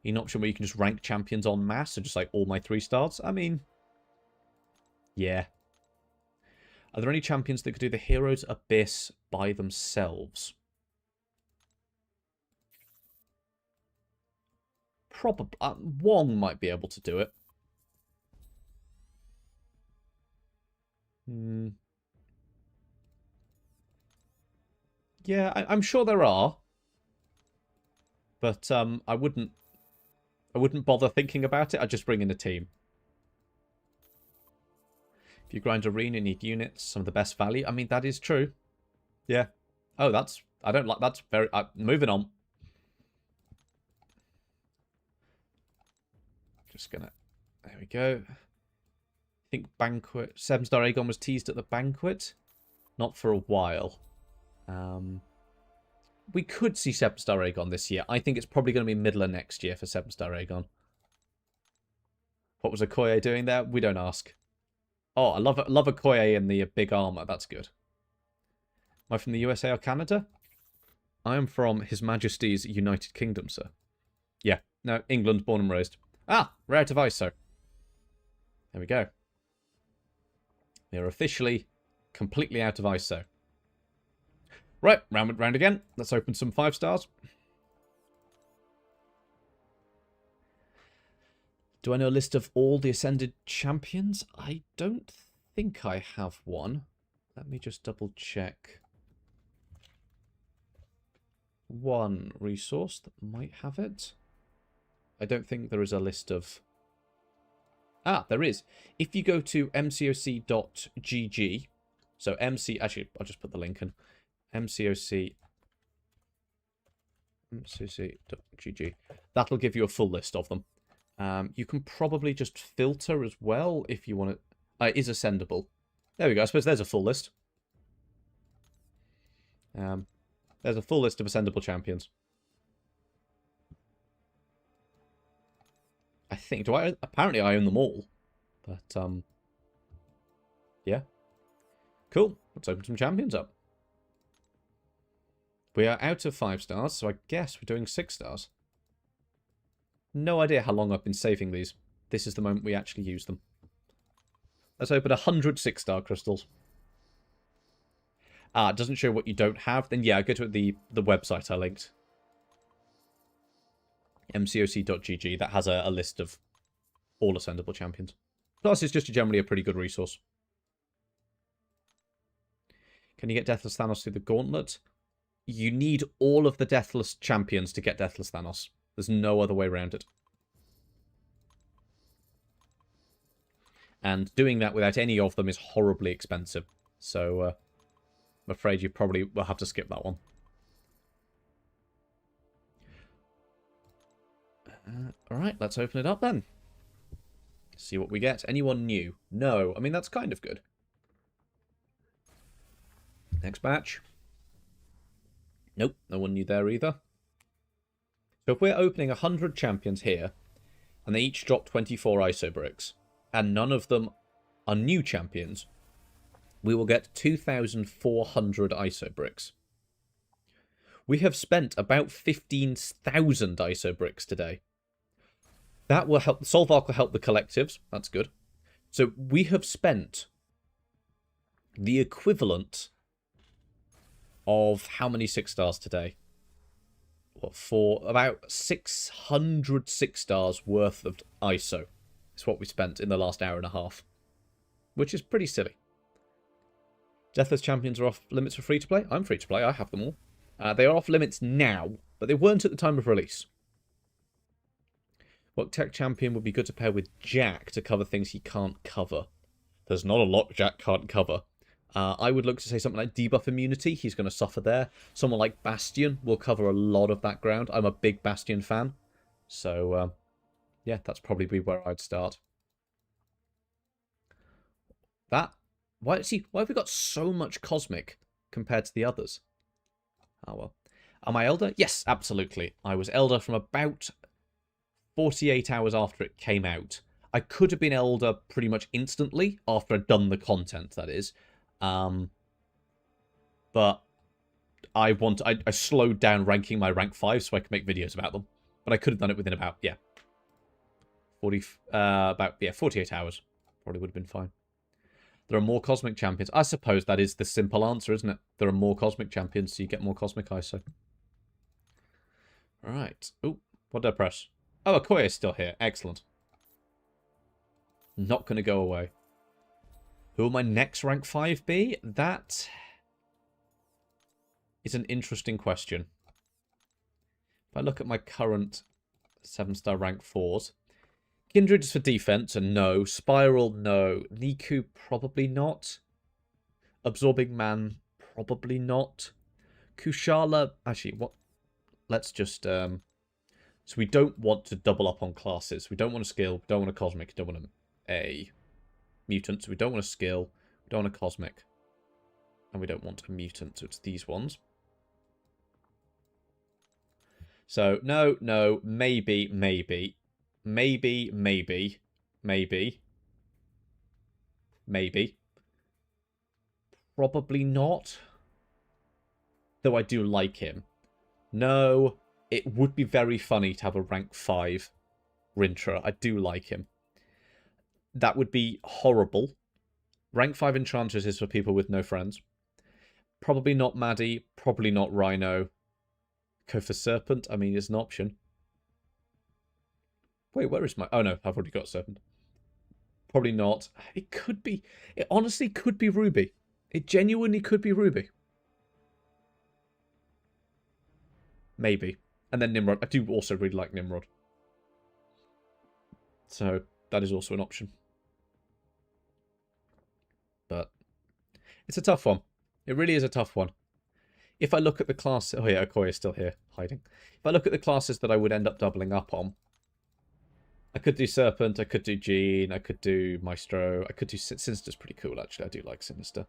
An option where you can just rank champions en masse, so just like all my 3 stars? I mean, yeah. Are there any champions that could do the Heroes Abyss by themselves? Probably. Wong might be able to do it. Yeah, I'm sure there are. But I wouldn't bother thinking about it. I'd just bring in a team. If you grind arena, you need units, some of the best value. I mean, that is true. Yeah. Oh, I don't like, that's very, moving on. Just gonna, there we go. I think Banquet, 7-star Aegon was teased at the Banquet. Not for a while. We could see 7-star Aegon this year. I think it's probably going to be middle of next year for 7-star Aegon. What was Okoye doing there? We don't ask. Oh, I love Okoye in the big armor. That's good. Am I from the USA or Canada? I am from His Majesty's United Kingdom, sir. Yeah. No, England, born and raised. Ah, we're out of ISO. There we go. We are officially completely out of ISO. Right, round again. Let's open some 5 stars. Do I know a list of all the Ascended champions? I don't think I have one. Let me just double check. One resource that might have it. I don't think there is a list of... Ah, there is. If you go to mcoc.gg, so actually, I'll just put the link in. mcoc.gg. That'll give you a full list of them. You can probably just filter as well if you want to... it is ascendable. There we go. I suppose there's a full list. There's a full list of ascendable champions. I think. Apparently I own them all. But, yeah. Cool. Let's open some champions up. We are out of 5 stars, so I guess we're doing 6 stars. No idea how long I've been saving these. This is the moment we actually use them. Let's open 100 6-star crystals. It doesn't show what you don't have. Then yeah, go to the website I linked. mcoc.gg. That has a list of all ascendable champions. Plus, it's just generally a pretty good resource. Can you get Deathless Thanos through the Gauntlet? You need all of the Deathless champions to get Deathless Thanos. There's no other way around it. And doing that without any of them is horribly expensive. So, I'm afraid you probably will have to skip that one. Alright, let's open it up then. See what we get. Anyone new? No. I mean, that's kind of good. Next batch. Nope, no one new there either. So if we're opening 100 champions here, and they each drop 24 ISO bricks, and none of them are new champions, we will get 2,400 ISO bricks. We have spent about 15,000 ISO bricks today. That will help. Solvark will help the collectives. That's good. So we have spent the equivalent of how many 6 stars today? What, for about 600 6 stars worth of ISO. It's what we spent in the last hour and a half. Which is pretty silly. Deathless champions are off limits for free-to-play. I'm free-to-play. I have them all. They are off limits now, but they weren't at the time of release. What tech champion would be good to pair with Jack to cover things he can't cover? There's not a lot Jack can't cover. I would look to say something like debuff immunity. He's going to suffer there. Someone like Bastion will cover a lot of that ground. I'm a big Bastion fan. So, yeah, that's probably where I'd start. Why have we got so much Cosmic compared to the others? Oh, well. Am I Elder? Yes, absolutely. I was Elder from about 48 hours after it came out. I could have been Elder pretty much instantly after I'd done the content, that is. But I slowed down ranking my rank 5 so I could make videos about them. But I could have done it within about 48 hours. Probably would have been fine. There are more Cosmic Champions. I suppose that is the simple answer, isn't it? There are more Cosmic Champions, so you get more Cosmic ISO. Alright. Oh, what did I press? Oh, Okoye is still here. Excellent. Not going to go away. Who will my next rank 5 be? That is an interesting question. If I look at my current 7-star rank 4s, Kindred is for defense, and no. Spiral, no. Niku, probably not. Absorbing Man, probably not. Kushala, actually, what? Let's just, so we don't want to double up on classes. We don't want a skill, we don't want a cosmic, we don't want a mutant, so we don't want a skill, we don't want a cosmic, and we don't want a mutant, so it's these ones. So, no, maybe. Probably not. Though I do like him. No, it would be very funny to have a rank 5 Rintrah. I do like him. That would be horrible. Rank 5 Enchantress is for people with no friends. Probably not Maddie. Probably not Rhino. Go for Serpent. I mean, it's an option. Wait, where is my... Oh, no, I've already got Serpent. Probably not. It could be... It honestly could be Ruby. It genuinely could be Ruby. Maybe. And then Nimrod. I do also really like Nimrod. So, that is also an option. But, it's a tough one. It really is a tough one. If I look at the class... Oh yeah, Okoye is still here, hiding. If I look at the classes that I would end up doubling up on, I could do Serpent, I could do Jean, I could do Maestro, I could do... Sinister's pretty cool, actually. I do like Sinister.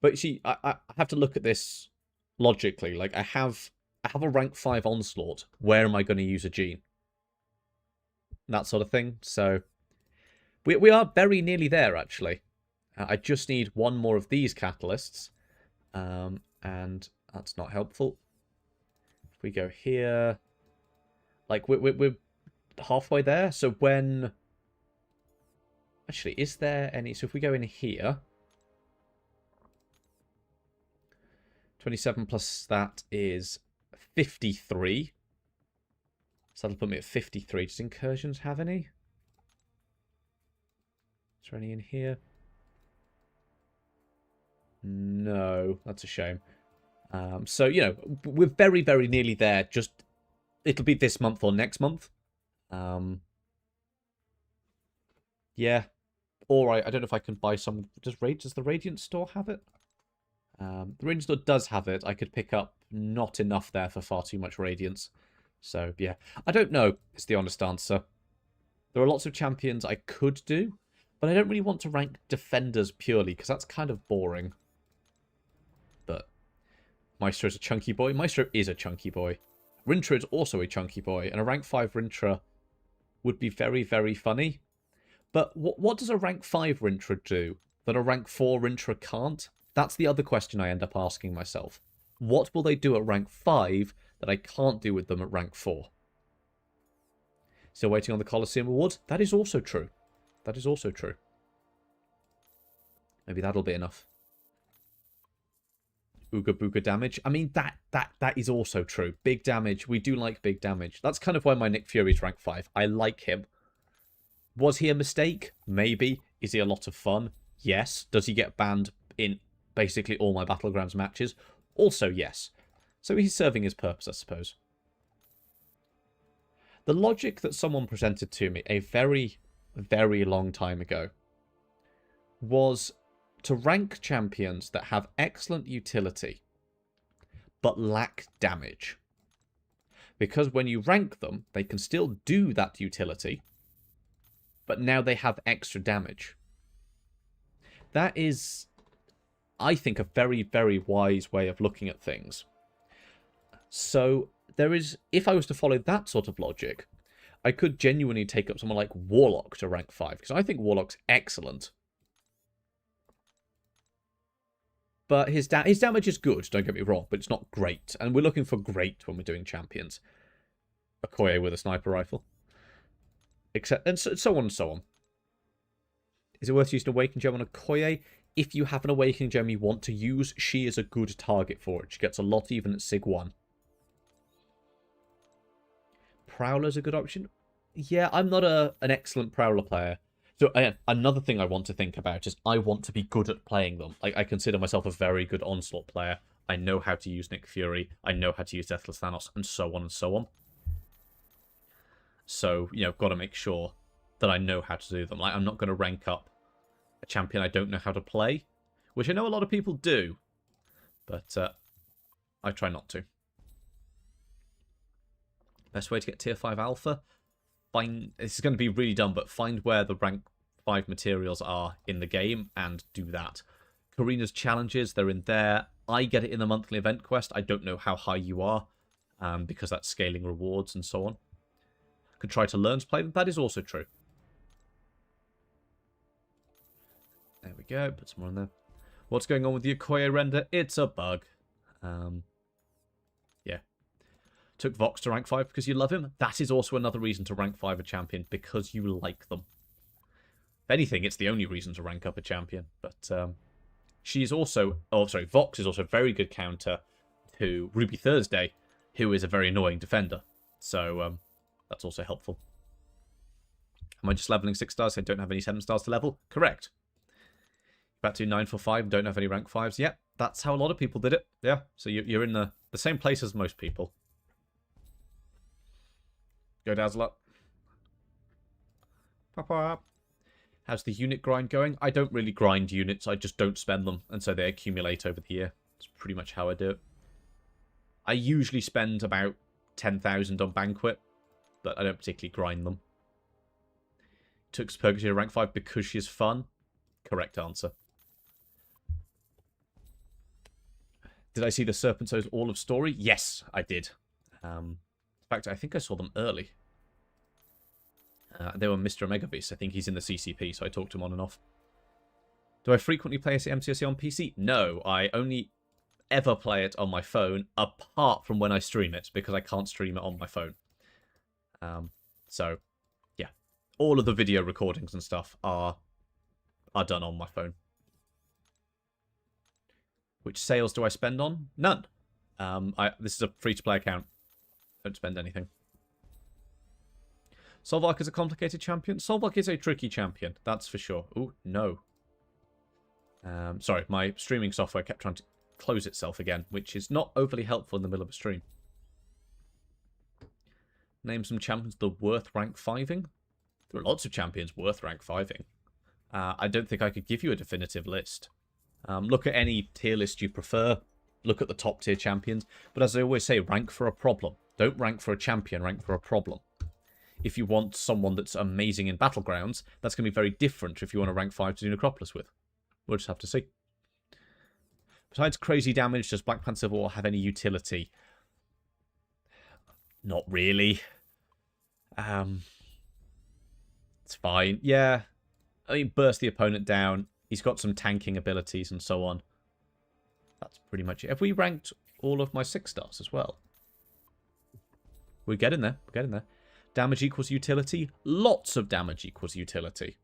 But see, I have to look at this logically. Like, I have a rank 5 Onslaught. Where am I going to use a Jean? That sort of thing. So, we are very nearly there, actually. I just need one more of these catalysts. And that's not helpful. If we go here... Like, we're halfway there. So when... Actually, is there any... So if we go in here... 27 plus that is 53. So that'll put me at 53. Does Incursions have any? Is there any in here? No, that's a shame. So, you know, we're very, very nearly there. Just, it'll be this month or next month. Yeah. Or I don't know if I can buy some... Does the Radiant Store have it? The Radiant Store does have it. I could pick up not enough there for far too much Radiance. So, yeah. I don't know, is the honest answer. There are lots of champions I could do, but I don't really want to rank defenders purely, because that's kind of boring. But Maestro is a chunky boy. Maestro is a chunky boy. Rintrah is also a chunky boy, and a rank 5 Rintrah would be very, very funny. But what does a rank 5 Rintrah do that a rank 4 Rintrah can't? That's the other question I end up asking myself. What will they do at rank 5 that I can't do with them at rank 4? Still waiting on the Colosseum Award? That is also true. That is also true. Maybe that'll be enough. Ooga booga damage. I mean, that is also true. Big damage. We do like big damage. That's kind of why my Nick Fury's rank 5. I like him. Was he a mistake? Maybe. Is he a lot of fun? Yes. Does he get banned in basically all my Battlegrounds matches? Also, yes. So he's serving his purpose, I suppose. The logic that someone presented to me a very, very long time ago was to rank champions that have excellent utility but lack damage. Because when you rank them, they can still do that utility, but now they have extra damage. That is, I think, a very, very wise way of looking at things. So, there is, if I was to follow that sort of logic, I could genuinely take up someone like Warlock to rank 5, because I think Warlock's excellent. But his damage is good, don't get me wrong, but it's not great. And we're looking for great when we're doing champions. Okoye with a sniper rifle. And so on and so on. Is it worth using Awakening Gem on Okoye? If you have an Awakening Gem you want to use, she is a good target for it. She gets a lot even at Sig 1. Prowler's a good option. Yeah, I'm not an excellent Prowler player. So another thing I want to think about is I want to be good at playing them. Like, I consider myself a very good Onslaught player. I know how to use Nick Fury. I know how to use Deathless Thanos, and so on and so on. So, got to make sure that I know how to do them. Like, I'm not going to rank up a champion I don't know how to play, which I know a lot of people do, but I try not to. Best way to get tier 5 alpha? This is going to be really dumb, but find where the rank 5 materials are in the game and do that. Karina's challenges, they're in there. I get it in the monthly event quest. I don't know how high you are, because that's scaling rewards and so on. Could try to learn to play them. That is also true. There we go. Put some more in there. What's going on with the Okoye render? It's a bug. Yeah. Took Vox to rank 5 because you love him. That is also another reason to rank 5 a champion, because you like them. If anything, it's the only reason to rank up a champion. But she's also... Oh, sorry. Vox is also a very good counter to Ruby Thursday, who is a very annoying defender. So, that's also helpful. Am I just leveling 6 stars? I don't have any 7 stars to level? Correct. Back to 9 for 5, don't have any rank 5s. Yep, that's how a lot of people did it. Yeah, so you're in the same place as most people. Go Dazzler. Pop. How's the unit grind going? I don't really grind units, I just don't spend them, and so they accumulate over the year. That's pretty much how I do it. I usually spend about 10,000 on Banquet, but I don't particularly grind them. Took Purgatory to rank 5 because she's fun. Correct answer. Did I see the Serpent Souls All of Story? Yes, I did. In fact, I think I saw them early. They were Mr. Omega Beast. I think he's in the CCP, so I talked to him on and off. Do I frequently play MCSC on PC? No, I only ever play it on my phone, apart from when I stream it, because I can't stream it on my phone. So, yeah. All of the video recordings and stuff are done on my phone. Which sales do I spend on? None. This is a free-to-play account. Don't spend anything. Solvark is a complicated champion. Solvark is a tricky champion, that's for sure. Ooh, no. Sorry, my streaming software kept trying to close itself again, which is not overly helpful in the middle of a stream. Name some champions that are worth rank 5ing. There are lots of champions worth rank 5ing. I don't think I could give you a definitive list. Look at any tier list you prefer. Look at the top tier champions. But as I always say, rank for a problem. Don't rank for a champion, rank for a problem. If you want someone that's amazing in Battlegrounds, that's going to be very different if you want to rank 5 to do Necropolis with. We'll just have to see. Besides crazy damage, does Black Panther Civil War have any utility? Not really. It's fine. Yeah. I mean, burst the opponent down. He's got some tanking abilities and so on. That's pretty much it. Have we ranked all of my 6 stars as well? We're getting there. We're getting there. Damage equals utility. Lots of damage equals utility.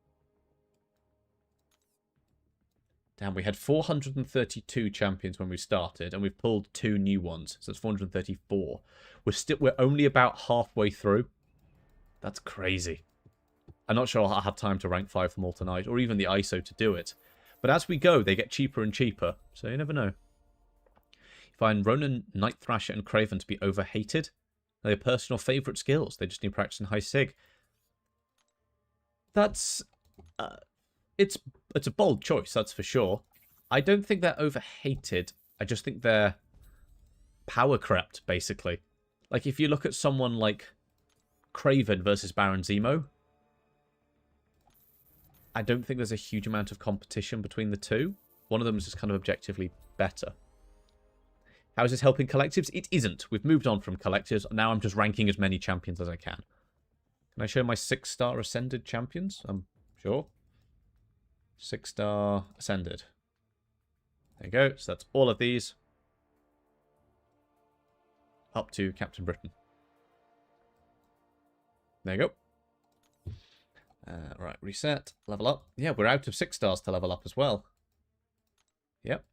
Damn, we had 432 champions when we started, and we've pulled 2 new ones, so it's 434. We're only about halfway through. That's crazy. I'm not sure I'll have time to rank 5 them all tonight, or even the ISO to do it. But as we go, they get cheaper and cheaper, so you never know. You find Ronan, Night Thrasher, and Craven to be overhated. They're personal favourite skills. They just need practice in high sig. That's... It's a bold choice, that's for sure. I don't think they're overhated. I just think they're power crept, basically. Like, if you look at someone like Craven versus Baron Zemo, I don't think there's a huge amount of competition between the two. One of them is just kind of objectively better. How is this helping collectives? It isn't. We've moved on from collectives. Now I'm just ranking as many champions as I can. Can I show my 6-star Ascended champions? I'm sure. 6-star Ascended. There you go. So that's all of these. Up to Captain Britain. There you go. Right, reset. Level up. Yeah, we're out of 6 stars to level up as well. Yep.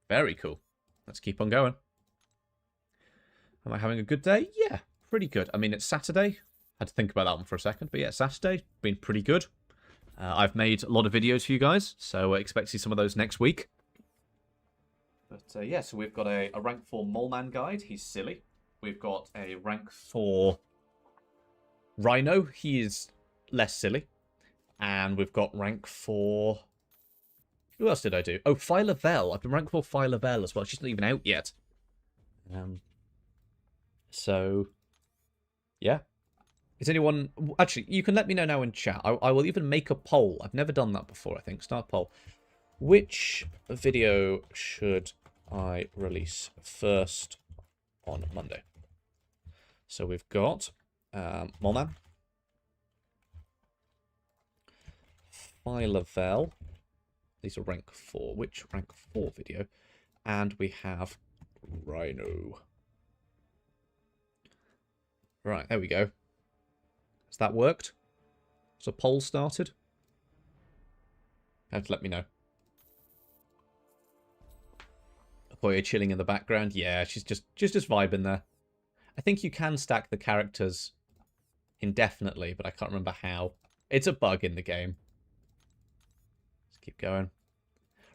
Very cool. Let's keep on going. Am I having a good day? Yeah, pretty good. I mean, it's Saturday. Had to think about that one for a second. But yeah, Saturday. Been pretty good. I've made a lot of videos for you guys, so expect to see some of those next week. But yeah, so we've got a rank 4 Moleman guide. He's silly. We've got a rank 4 Rhino. He is less silly. And we've got rank 4... Who else did I do? Oh, Phyla-Vell. I've been rank 4 Phyla-Vell as well. She's not even out yet. So, yeah. Is anyone... Actually, you can let me know now in chat. I will even make a poll. I've never done that before, I think. Start poll. Which video should I release first on Monday? So we've got Moleman, Phyla-Vell. These are rank 4. Which rank 4 video? And we have Rhino. Right, there we go. Has that worked? Has a poll started? You have to let me know. Okoye chilling in the background. Yeah, she's just vibing there. I think you can stack the characters indefinitely, but I can't remember how. It's a bug in the game. Let's keep going.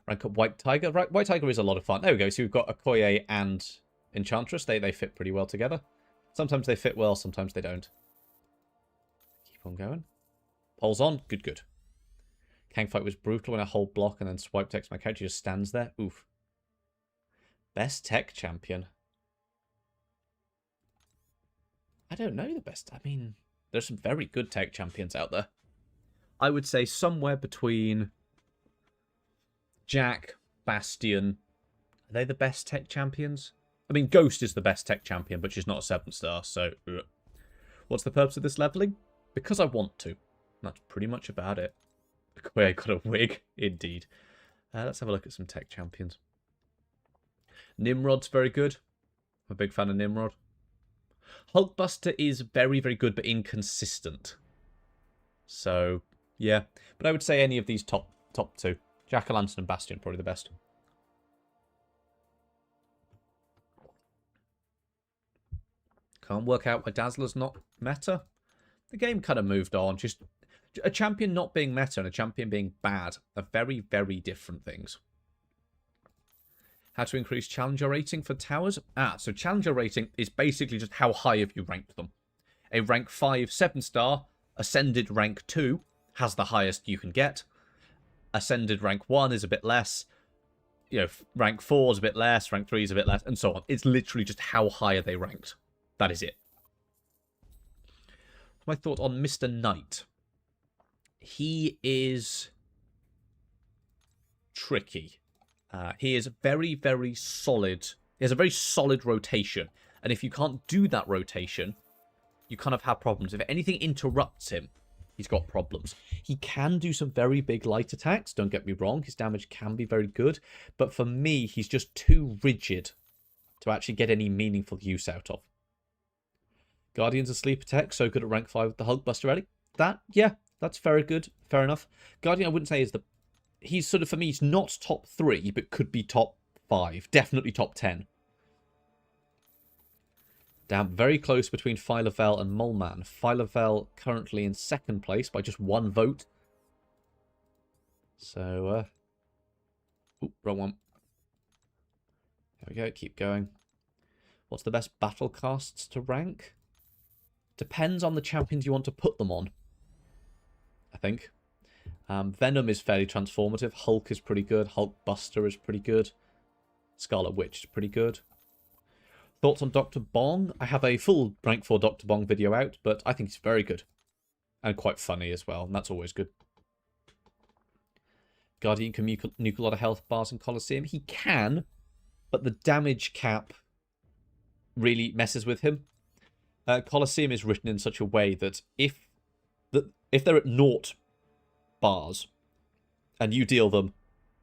Rank up White Tiger. Right, White Tiger is a lot of fun. There we go. So we've got Okoye and Enchantress. They fit pretty well together. Sometimes they fit well, sometimes they don't. Keep on going. Pole's on. Good, good. Kang fight was brutal when I hold block and then swipe text. My character just stands there. Oof. Best tech champion. I don't know the best. I mean, there's some very good tech champions out there. I would say somewhere between Jack, Bastion. Are they the best tech champions? I mean, Ghost is the best tech champion, but she's not a 7-star, so... What's the purpose of this leveling? Because I want to. That's pretty much about it. I got a wig, indeed. Let's have a look at some tech champions. Nimrod's very good. I'm a big fan of Nimrod. Hulkbuster is very, very good, but inconsistent. So, yeah. But I would say any of these top 2. Jack-o'-lantern and Bastion, probably the best. Can't work out why Dazzler's not meta. The game kind of moved on. Just a champion not being meta and a champion being bad are very, very different things. How to increase challenger rating for towers? So challenger rating is basically just how high have you ranked them. A rank 5 7-star, ascended rank 2 has the highest you can get. Ascended rank 1 is a bit less. You know, rank 4 is a bit less, rank 3 is a bit less, and so on. It's literally just how high are they ranked. That is it. My thought on Mr. Knight. He is tricky. He is very, very solid. He has a very solid rotation. And if you can't do that rotation, you kind of have problems. If anything interrupts him, he's got problems. He can do some very big light attacks. Don't get me wrong. His damage can be very good. But for me, he's just too rigid to actually get any meaningful use out of. Guardian's a sleeper tech, so good at rank 5 with the Hulkbuster ready. Yeah, that's very good. Fair enough. Guardian, I wouldn't say is the... He's sort of, for me, he's not top 3, but could be top 5. Definitely top 10. Damn, very close between Phyla-Vell and Moleman. Phyla-Vell currently in 2nd place by just 1 vote. So, Ooh, wrong one. There we go, keep going. What's the best battle casts to rank? Depends on the champions you want to put them on, I think. Venom is fairly transformative. Hulk is pretty good. Hulkbuster is pretty good. Scarlet Witch is pretty good. Thoughts on Dr. Bong? I have a full rank 4 Dr. Bong video out, but I think it's very good. And quite funny as well, and that's always good. Guardian can nuke a lot of health bars in Colosseum. He can, but the damage cap really messes with him. Colosseum is written in such a way that if they're at 0 bars and you deal them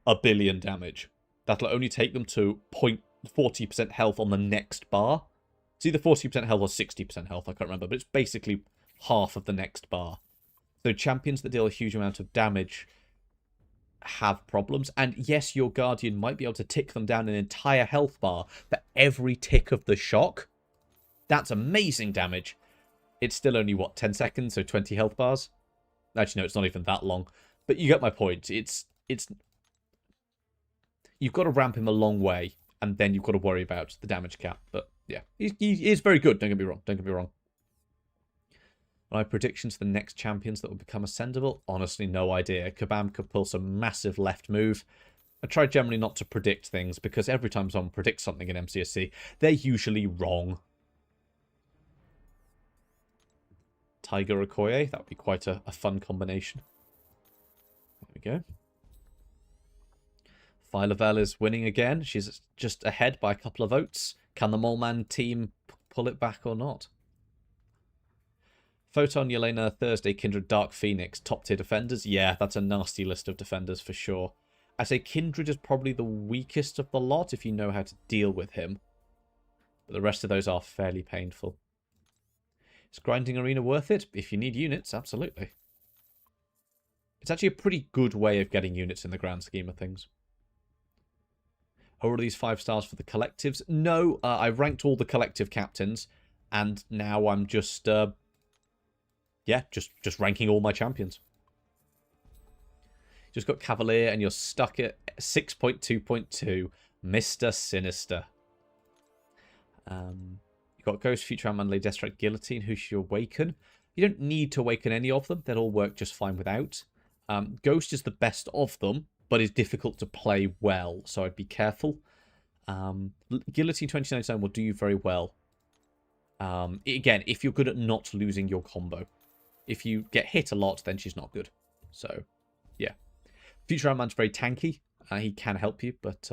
1 billion damage, that'll only take them to 40% health on the next bar. It's either 40% health or 60% health, I can't remember, but it's basically half of the next bar. So champions that deal a huge amount of damage have problems. And yes, your Guardian might be able to tick them down an entire health bar for every tick of the shock. That's amazing damage. It's still only, what, 10 seconds, so 20 health bars? Actually, no, it's not even that long. But you get my point. It's you've got to ramp him a long way, and then you've got to worry about the damage cap. But yeah, he is very good. Don't get me wrong. Don't get me wrong. My predictions for the next champions that will become ascendable? Honestly, no idea. Kabam could pull some massive left move. I try generally not to predict things because every time someone predicts something in MCSC, they're usually wrong. Tiger Okoye, that would be quite a fun combination. There we go. Phylavel is winning again. She's just ahead by a couple of votes. Can the Mole Man team pull it back or not? Photon, Yelena, Thursday, Kindred, Dark Phoenix, top tier defenders. Yeah, that's a nasty list of defenders for sure. I say Kindred is probably the weakest of the lot if you know how to deal with him. But the rest of those are fairly painful. Is Grinding Arena worth it? If you need units, absolutely. It's actually a pretty good way of getting units in the grand scheme of things. Are all these 5 stars for the collectives? No, I've ranked all the collective captains. And now I'm just... yeah, just ranking all my champions. Just got Cavalier and you're stuck at 6.2.2. Mr. Sinister. You've got Ghost, Future Ant-Man, Lady Deathstrike, Guillotine. Who should you awaken? You don't need to awaken any of them. They'll all work just fine without. Ghost is the best of them, but is difficult to play well, so I'd be careful. Guillotine 2099 will do you very well. Again, if you're good at not losing your combo. If you get hit a lot, then she's not good. So, yeah. Future Ant-Man's very tanky. He can help you, but,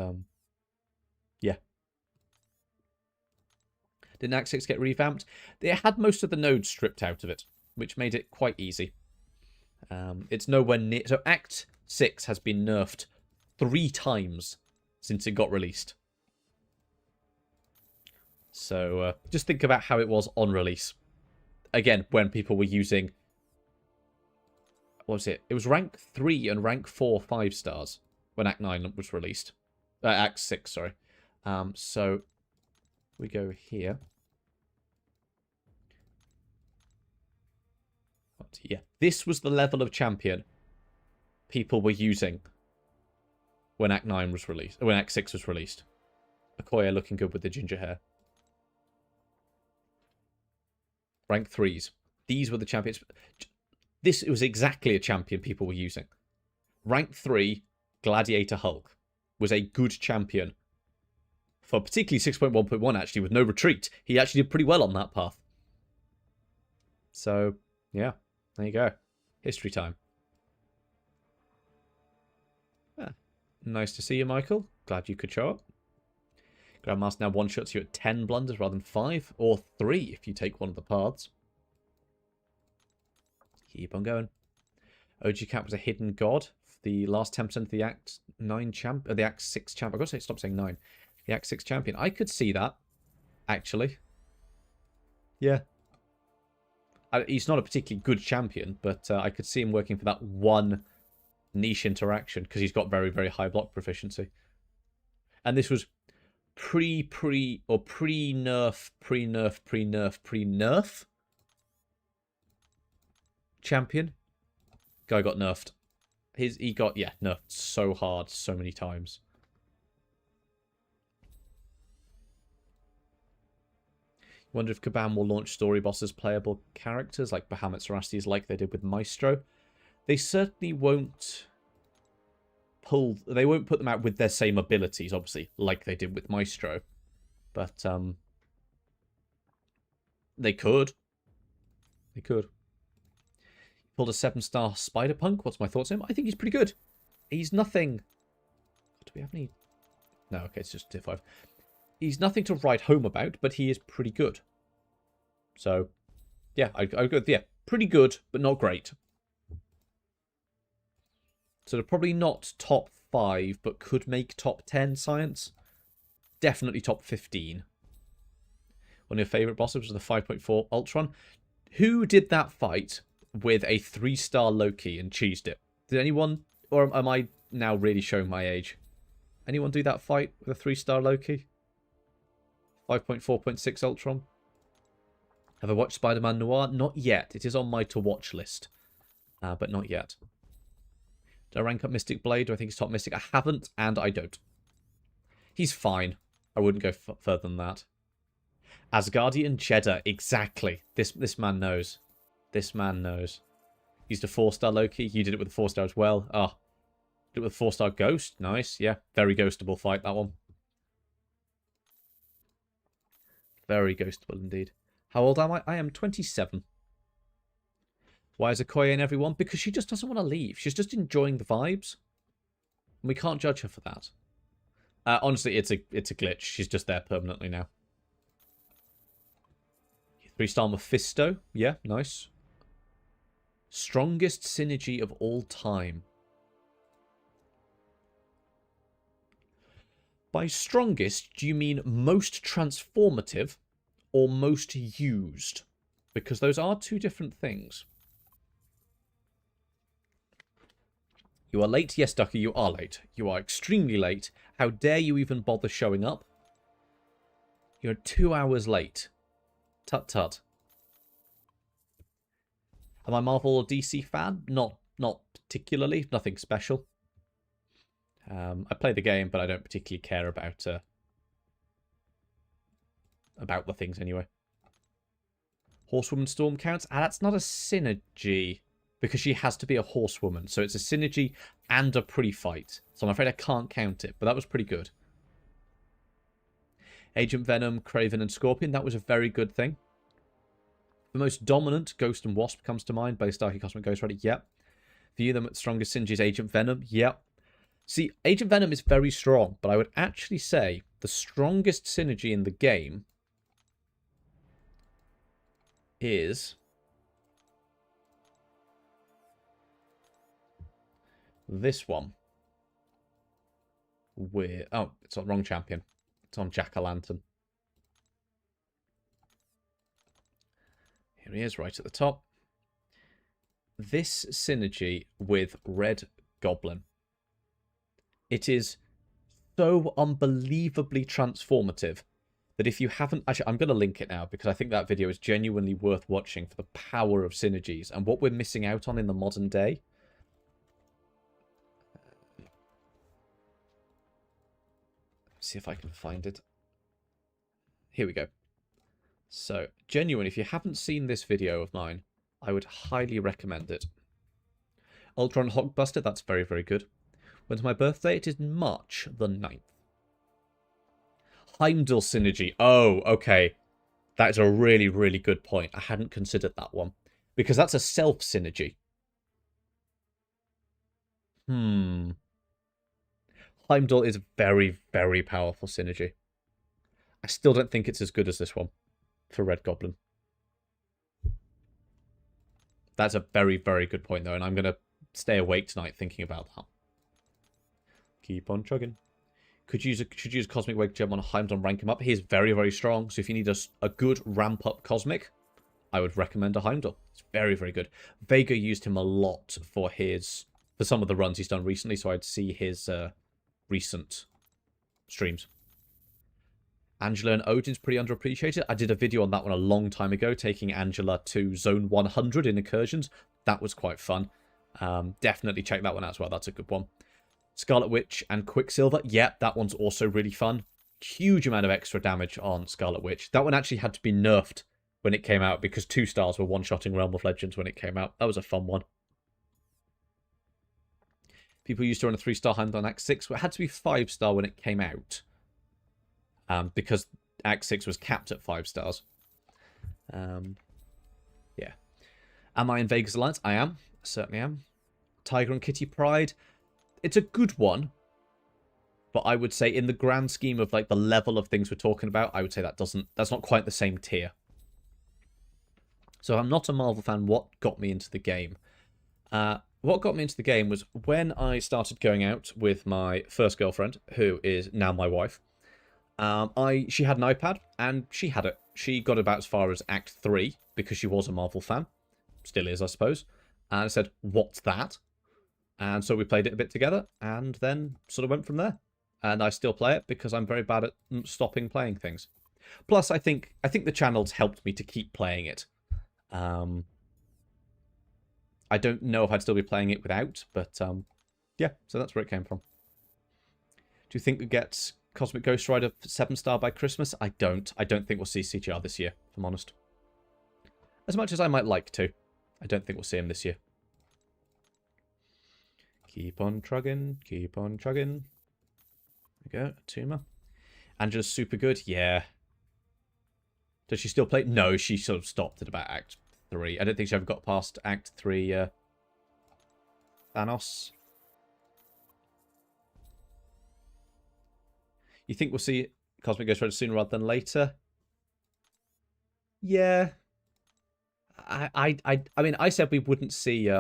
yeah. Didn't Act 6 get revamped? They had most of the nodes stripped out of it, which made it quite easy. It's nowhere near... So Act 6 has been nerfed 3 times since it got released. So, just think about how it was on release. Again, when people were using... What was it? It was rank 3 and rank 4 5 stars when Act 9 was released. Act 6, sorry. So, we go here. Yeah, this was the level of champion people were using when Act 9 was released. When Act 6 was released. Okoye looking good with the ginger hair. Rank 3s. These were the champions. This was exactly a champion people were using. Rank 3, Gladiator Hulk, was a good champion. For particularly 6.1.1, actually, with no retreat. He actually did pretty well on that path. So, yeah. There you go. History time. Ah, nice to see you, Michael. Glad you could show up. Grandmaster now one-shots you at 10 blunders rather than 5. Or 3 if you take one of the paths. Keep on going. OG Cap was a hidden god. The last 10% of the Act 9 champ... the Act 6 champ... I've got to say, stop saying 9. The Act 6 champion. I could see that, actually. Yeah. He's not a particularly good champion, but I could see him working for that one niche interaction because he's got very, very high block proficiency. And this was pre-nerf champion. Guy got nerfed. He got, yeah, nerfed so hard so many times. Wonder if Kabam will launch story bosses playable characters like Bahamut Sarastes like they did with Maestro. They certainly won't they won't put them out with their same abilities, obviously, like they did with Maestro. But they could. They could. Pulled a 7-star Spider-Punk. What's my thoughts on him? I think he's pretty good. He's nothing... Do we have any... No, okay, it's just tier 5. He's nothing to write home about, but he is pretty good. So, yeah, I go, yeah, pretty good, but not great. So they're probably not top 5, but could make top 10 science. Definitely top 15. One of your favourite bosses was the 5.4 Ultron. Who did that fight with a 3-star Loki and cheesed it? Did anyone, or am I now really showing my age? Anyone do that fight with a 3-star Loki? 5.4.6 Ultron. Have I watched Spider-Man Noir? Not yet. It is on my to-watch list. But not yet. Did I rank up Mystic Blade? Do I think he's top Mystic? I haven't, and I don't. He's fine. I wouldn't go further than that. Asgardian Cheddar, exactly. This man knows. This man knows. Used a 4-star Loki. You did it with a 4-star as well. Oh, did it with a 4-star Ghost. Nice. Yeah, very ghostable fight, that one. Very ghostable indeed. How old am I? I am 27. Why is Okoye in everyone? Because she just doesn't want to leave. She's just enjoying the vibes. And we can't judge her for that. Honestly, it's a glitch. She's just there permanently now. 3-star Mephisto. Yeah, nice. Strongest synergy of all time. By strongest, do you mean most transformative or most used? Because those are two different things. You are late. Yes, Ducky, you are late. You are extremely late. How dare you even bother showing up? You're 2 hours late. Tut tut. Am I Marvel or DC fan? Not particularly. Nothing special. I play the game, but I don't particularly care about the things anyway. Horsewoman Storm counts? That's not a synergy. Because she has to be a horsewoman. So it's a synergy and a pre-fight. So I'm afraid I can't count it. But that was pretty good. Agent Venom, Kraven, and Scorpion. That was a very good thing. The most dominant, Ghost and Wasp comes to mind. By Starkey Cosmic Ghost Rider. Yep. For you, the strongest synergy is Agent Venom. Yep. See, Agent Venom is very strong. But I would actually say the strongest synergy in the game is this one. Oh, it's on wrong champion. It's on Jack-o'-lantern. Here he is, right at the top. This synergy with Red Goblin. It is so unbelievably transformative that if you haven't... Actually, I'm going to link it now because I think that video is genuinely worth watching for the power of synergies and what we're missing out on in the modern day. See if I can find it. Here we go. So, genuine, if you haven't seen this video of mine, I would highly recommend it. Ultron Hulkbuster, that's very, very good. When's my birthday? It is March the 9th. Heimdall synergy. Oh, okay. That is a really, really good point. I hadn't considered that one. Because that's a self synergy. Heimdall is very, very powerful synergy. I still don't think it's as good as this one for Red Goblin. That's a very, very good point, though, and I'm going to stay awake tonight thinking about that. Keep on chugging. Should use Cosmic Wake Gem on Heimdall and rank him up. He is very, very strong, so if you need a good ramp-up Cosmic, I would recommend a Heimdall. It's very, very good. Vega used him a lot for some of the runs he's done recently, so I'd see his recent streams. Angela and Odin's pretty underappreciated. I did a video on that one a long time ago, taking Angela to Zone 100 in Incursions. That was quite fun. Definitely check that one out as well. That's a good one. Scarlet Witch and Quicksilver. Yeah, that one's also really fun. Huge amount of extra damage on Scarlet Witch. That one actually had to be nerfed when it came out because 2 stars were one-shotting Realm of Legends when it came out. That was a fun one. People used to run a 3-star Heimdall on Act 6. Well, it had to be 5-star when it came out. Because Act 6 was capped at 5 stars. Yeah. Am I in Vegas Alliance? I am. I certainly am. Tiger and Kitty Pryde. It's a good one. But I would say in the grand scheme of like the level of things we're talking about, I would say that's not quite the same tier. So I'm not a Marvel fan. What got me into the game? What got me into the game was when I started going out with my first girlfriend, who is now my wife. She had an iPad, and she had it. She got about as far as Act 3, because she was a Marvel fan. Still is, I suppose. And I said, what's that? And so we played it a bit together, and then sort of went from there. And I still play it, because I'm very bad at stopping playing things. Plus, I think the channel's helped me to keep playing it. I don't know if I'd still be playing it without, but Yeah, so that's where it came from. Do you think we get Cosmic Ghost Rider 7-star by Christmas? I don't. I don't think we'll see CGR this year, if I'm honest. As much as I might like to, I don't think we'll see him this year. Keep on trugging, keep on trugging. There we go, Tuma. Angela's super good, yeah. Does she still play? No, she sort of stopped at about Act 3. I don't think she ever got past Act 3 Thanos. You think we'll see Cosmic Ghost Rider sooner rather than later? Yeah. I mean, I said we wouldn't see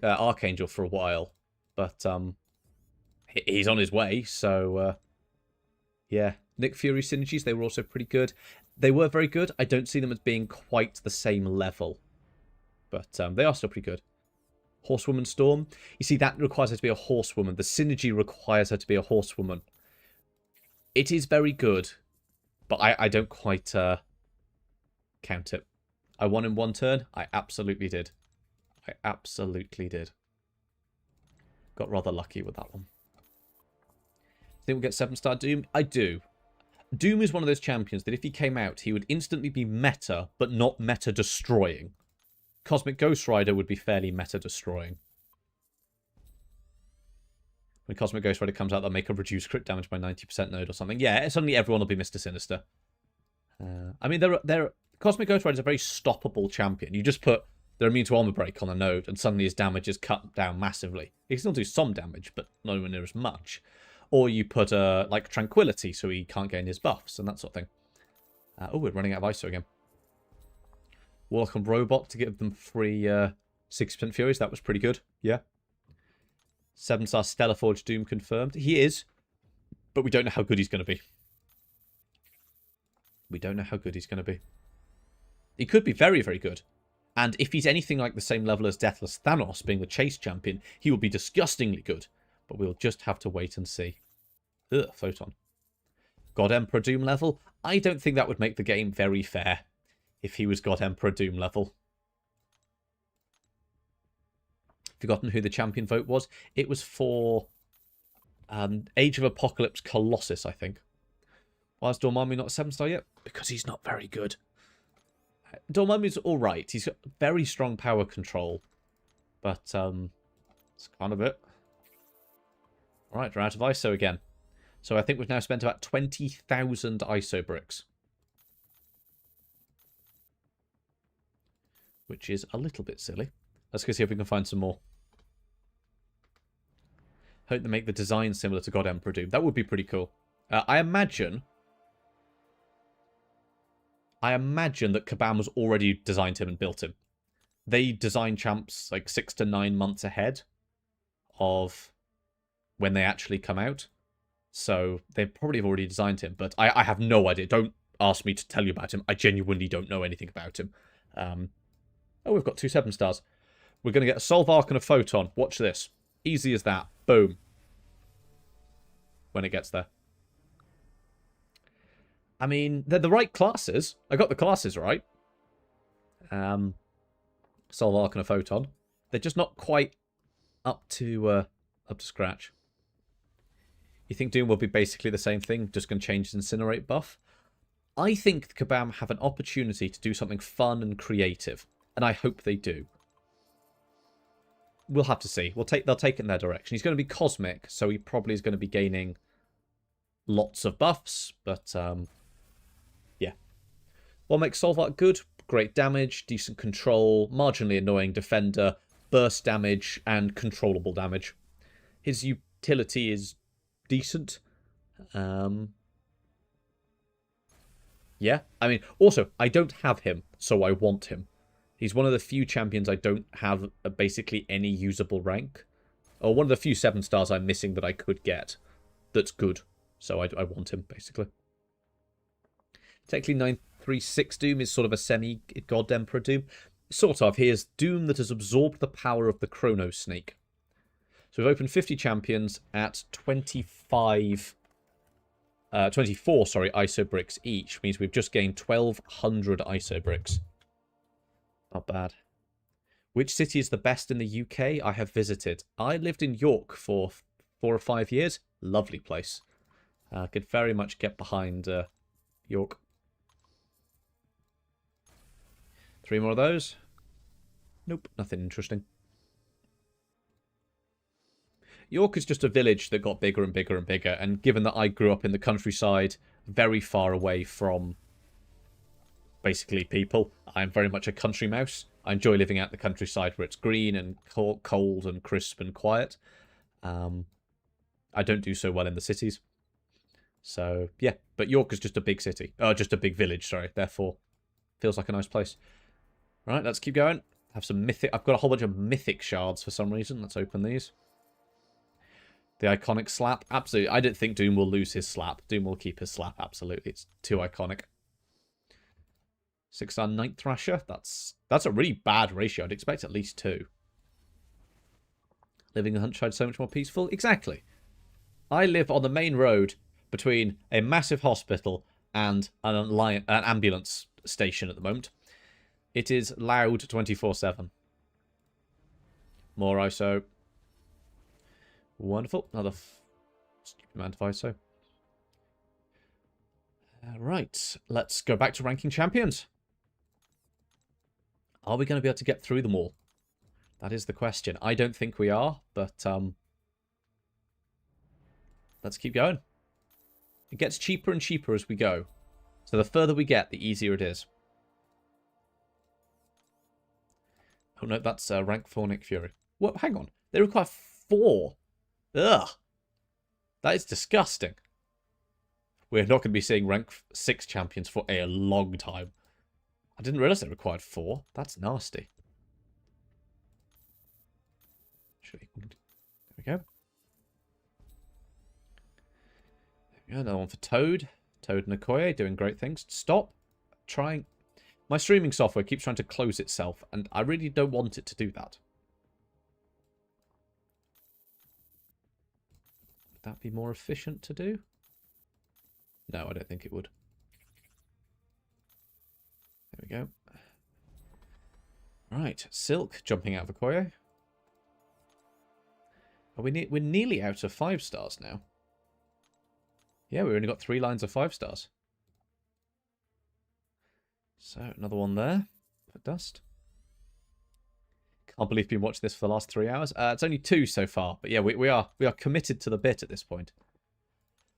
Archangel for a while, but he's on his way, so yeah. Nick Fury synergies, they were also pretty good. They were very good. I don't see them as being quite the same level, but they are still pretty good. Horsewoman Storm. You see, that requires her to be a horsewoman. The synergy requires her to be a horsewoman. It is very good, but I don't quite count it. I won in one turn. I absolutely did. I absolutely did. Got rather lucky with that one. Think we'll get 7-star Doom? I do. Doom is one of those champions that if he came out, he would instantly be meta, but not meta-destroying. Cosmic Ghost Rider would be fairly meta-destroying. When Cosmic Ghost Rider comes out, they'll make a reduced crit damage by 90% node or something. Yeah, suddenly everyone will be Mr. Sinister. I mean, Cosmic Ghost Rider is a very stoppable champion. You just put they're immune to armor break on a node, and suddenly his damage is cut down massively. He can still do some damage, but not anywhere near as much. Or you put like Tranquility, so he can't gain his buffs and that sort of thing. Oh, we're running out of ISO again. Warlock and Robot to give them free 60% Furies. That was pretty good. Yeah. 7-star Stellar Forge Doom confirmed. He is, but we don't know how good he's going to be. We don't know how good he's going to be. He could be very, very good. And if he's anything like the same level as Deathless Thanos, being the chase champion, he will be disgustingly good. But we'll just have to wait and see. Ugh, Photon. God Emperor Doom level? I don't think that would make the game very fair if he was God Emperor Doom level. Forgotten who the champion vote was? It was for Age of Apocalypse Colossus, I think. Why is Dormammu not a 7-star yet? Because he's not very good. Dormammu's alright. He's got very strong power control. But, it's kind of it. Alright, we're out of ISO again. So I think we've now spent about 20,000 ISO bricks. Which is a little bit silly. Let's go see if we can find some more. Hope they make the design similar to God Emperor Doom. That would be pretty cool. I imagine that Kabam was already designed him and built him. They design champs like 6 to 9 months ahead of when they actually come out. So they probably have already designed him, but I have no idea. Don't ask me to tell you about him. I genuinely don't know anything about him. Oh, we've got 2 7-stars. We're going to get a Solve Arc and a Photon. Watch this. Easy as that. Boom. When it gets there. I mean, they're the right classes. I got the classes right. Solve Arc and a Photon. They're just not quite up to scratch. You think Doom will be basically the same thing, just going to change his Incinerate buff? I think Kabam have an opportunity to do something fun and creative, and I hope they do. We'll have to see. They'll take it in their direction. He's going to be cosmic, so he probably is going to be gaining lots of buffs, but yeah. What makes Solve Arc good? Great damage, decent control, marginally annoying defender, burst damage, and controllable damage. His utility is decent. Yeah, I mean, also, I don't have him, so I want him. He's one of the few champions I don't have basically any usable rank. Or one of the few 7-stars I'm missing that I could get that's good. So I want him, basically. Technically, 936 Doom is sort of a semi-God Emperor Doom. Sort of. He is Doom that has absorbed the power of the Chrono Snake. So we've opened 50 champions at 24 ISO bricks each. Which means we've just gained 1,200 ISO bricks. Not bad. Which city is the best in the UK I have visited? I lived in York for 4 or 5 years. Lovely place. Could very much get behind York. 3 more of those. Nope, nothing interesting. York is just a village that got bigger and bigger and bigger, and given that I grew up in the countryside, very far away from basically people, I'm very much a country mouse. I enjoy living out in the countryside where it's green and cold and crisp and quiet. I don't do so well in the cities. So, yeah, but York is just a big city. Just a big village, sorry. Therefore, feels like a nice place. Right, let's keep going. Have some mythic... I've got a whole bunch of mythic shards for some reason. Let's open these. The iconic slap. Absolutely. I don't think Doom will lose his slap. Doom will keep his slap. Absolutely. It's too iconic. 6-star Night Thrasher. That's a really bad ratio. I'd expect at least 2. Living in Huntside so much more peaceful. Exactly. I live on the main road between a massive hospital and an ambulance station at the moment. It is loud 24/7. More ISO. Wonderful. Another stupid amount of ISO. Right. Let's go back to ranking champions. Are we going to be able to get through them all? That is the question. I don't think we are, but let's keep going. It gets cheaper and cheaper as we go. So the further we get, the easier it is. Oh no, that's rank 4 Nick Fury. What? Hang on. They require 4. Ugh. That is disgusting. We're not going to be seeing rank 6 champions for a long time. I didn't realise they required 4. That's nasty. There we go. There we go. Another one for Toad. Toad and Okoye doing great things. Stop trying. My streaming software keeps trying to close itself, and I really don't want it to do that. Would that be more efficient to do? No, I don't think it would. There we go. Right, Silk jumping out of Okoye. We're nearly out of 5 stars now. Yeah, we've only got 3 lines of 5 stars. So, another one there for Dust. Can't believe you've been watching this for the last 3 hours. It's only 2 so far, but yeah, we are committed to the bit at this point.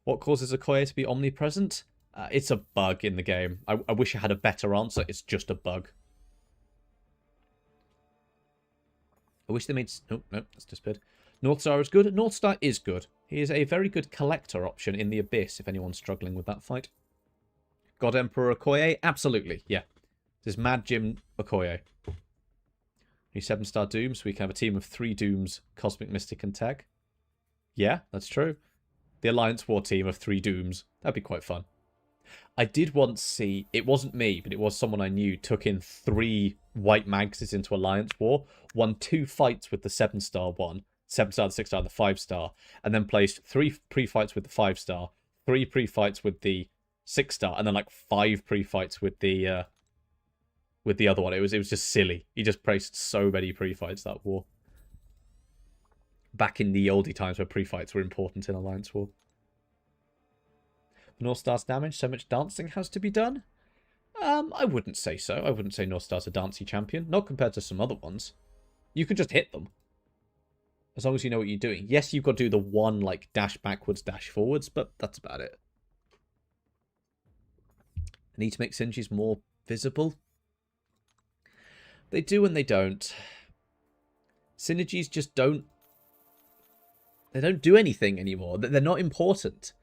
What causes Okoye to be omnipresent? It's a bug in the game. I wish I had a better answer. It's just a bug. I wish they made... Oh, no, that's disappeared. Northstar is good. Northstar is good. He is a very good collector option in the Abyss, if anyone's struggling with that fight. God Emperor Okoye? Absolutely, yeah. This is Mad Jim Okoye. He's 7-star Doom, so we can have a team of 3 Dooms, Cosmic, Mystic, and Tech. Yeah, that's true. The Alliance War team of 3 Dooms. That'd be quite fun. I did once see, it wasn't me, but it was someone I knew, took in 3 White Magses into Alliance War, won 2 fights with the 7-star one, 7-star, the 6-star, the 5-star, and then placed 3 pre-fights with the 5-star, 3 pre-fights with the 6-star, and then like 5 pre-fights with the other one. It was just silly. He just placed so many pre-fights that war. Back in the oldie times where pre-fights were important in Alliance War. Northstar's damage, so much dancing has to be done? I wouldn't say so. I wouldn't say Northstar's a dancey champion. Not compared to some other ones. You can just hit them. As long as you know what you're doing. Yes, you've got to do the one, like, dash backwards, dash forwards, but that's about it. I need to make synergies more visible. They do and they don't. Synergies just don't... They don't do anything anymore. They're not important.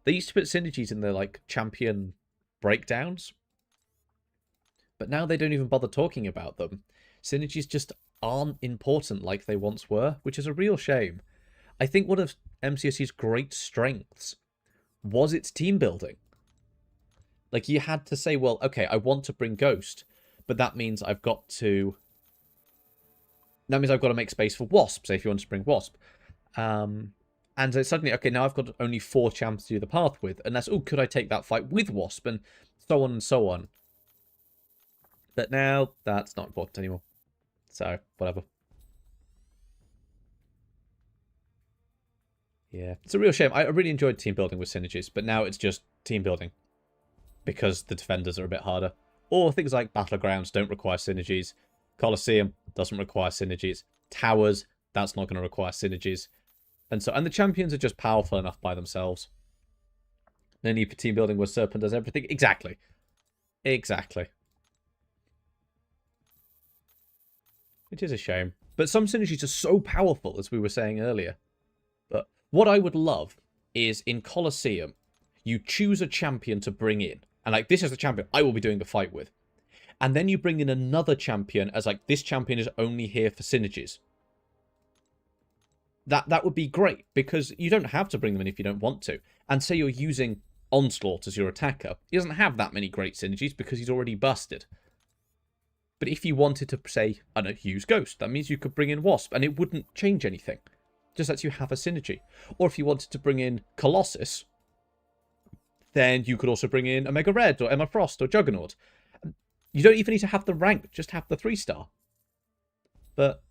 They used to put synergies in their, like, champion breakdowns. But now they don't even bother talking about them. Synergies just aren't important like they once were, which is a real shame. I think one of MCSC's great strengths was its team building. Like, you had to say, well, okay, I want to bring Ghost, but that means I've got to... That means I've got to make space for Wasp, say if you want to bring Wasp. And so suddenly, okay, now I've got only 4 champs to do the path with. And that's, oh, could I take that fight with Wasp? And so on and so on. But now, that's not important anymore. So, whatever. Yeah, it's a real shame. I really enjoyed team building with synergies, but now it's just team building because the defenders are a bit harder. Or things like Battlegrounds don't require synergies. Colosseum doesn't require synergies. Towers, that's not going to require synergies. And the champions are just powerful enough by themselves. No need for team building where Serpent does everything. Exactly. Exactly. It is a shame. But some synergies are so powerful, as we were saying earlier. But what I would love is in Colosseum, you choose a champion to bring in. And like, this is the champion I will be doing the fight with. And then you bring in another champion as like, this champion is only here for synergies. That would be great, because you don't have to bring them in if you don't want to. And say you're using Onslaught as your attacker. He doesn't have that many great synergies because he's already busted. But if you wanted to, say, I don't know, use Ghost, that means you could bring in Wasp, and it wouldn't change anything. Just lets you have a synergy. Or if you wanted to bring in Colossus, then you could also bring in Omega Red, or Emma Frost, or Juggernaut. You don't even need to have the rank, just have the 3-star. But,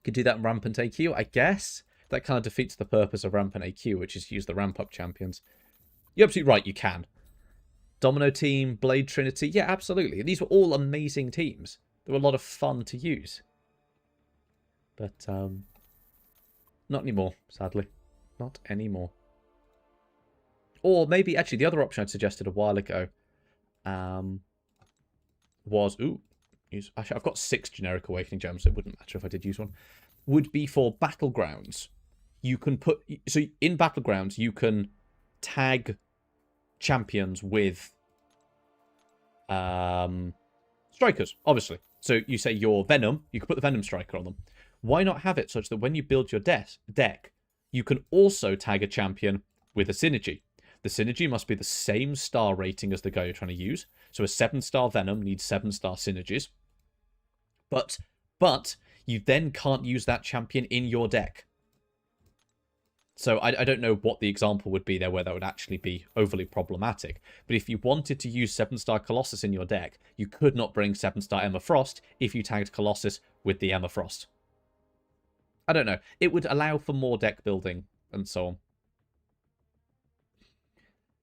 could do that in Rampant AQ, I guess. That kind of defeats the purpose of Rampant AQ, which is to use the ramp-up champions. You're absolutely right, you can. Domino Team, Blade Trinity, yeah, absolutely. And these were all amazing teams. They were a lot of fun to use. But, not anymore, sadly. Not anymore. Or maybe, actually, the other option I'd suggested a while ago was... Actually, I've got 6 generic Awakening Gems, so it wouldn't matter if I did use one. Would be for Battlegrounds. You can put... So, in Battlegrounds, you can tag champions with strikers, obviously. So, you say you're Venom, you can put the Venom Striker on them. Why not have it such that when you build your deck, you can also tag a champion with a synergy? The synergy must be the same star rating as the guy you're trying to use. So a 7-star Venom needs 7-star synergies. But you then can't use that champion in your deck. So I don't know what the example would be there where that would actually be overly problematic. But if you wanted to use 7-star Colossus in your deck, you could not bring 7-star Emma Frost if you tagged Colossus with the Emma Frost. I don't know. It would allow for more deck building and so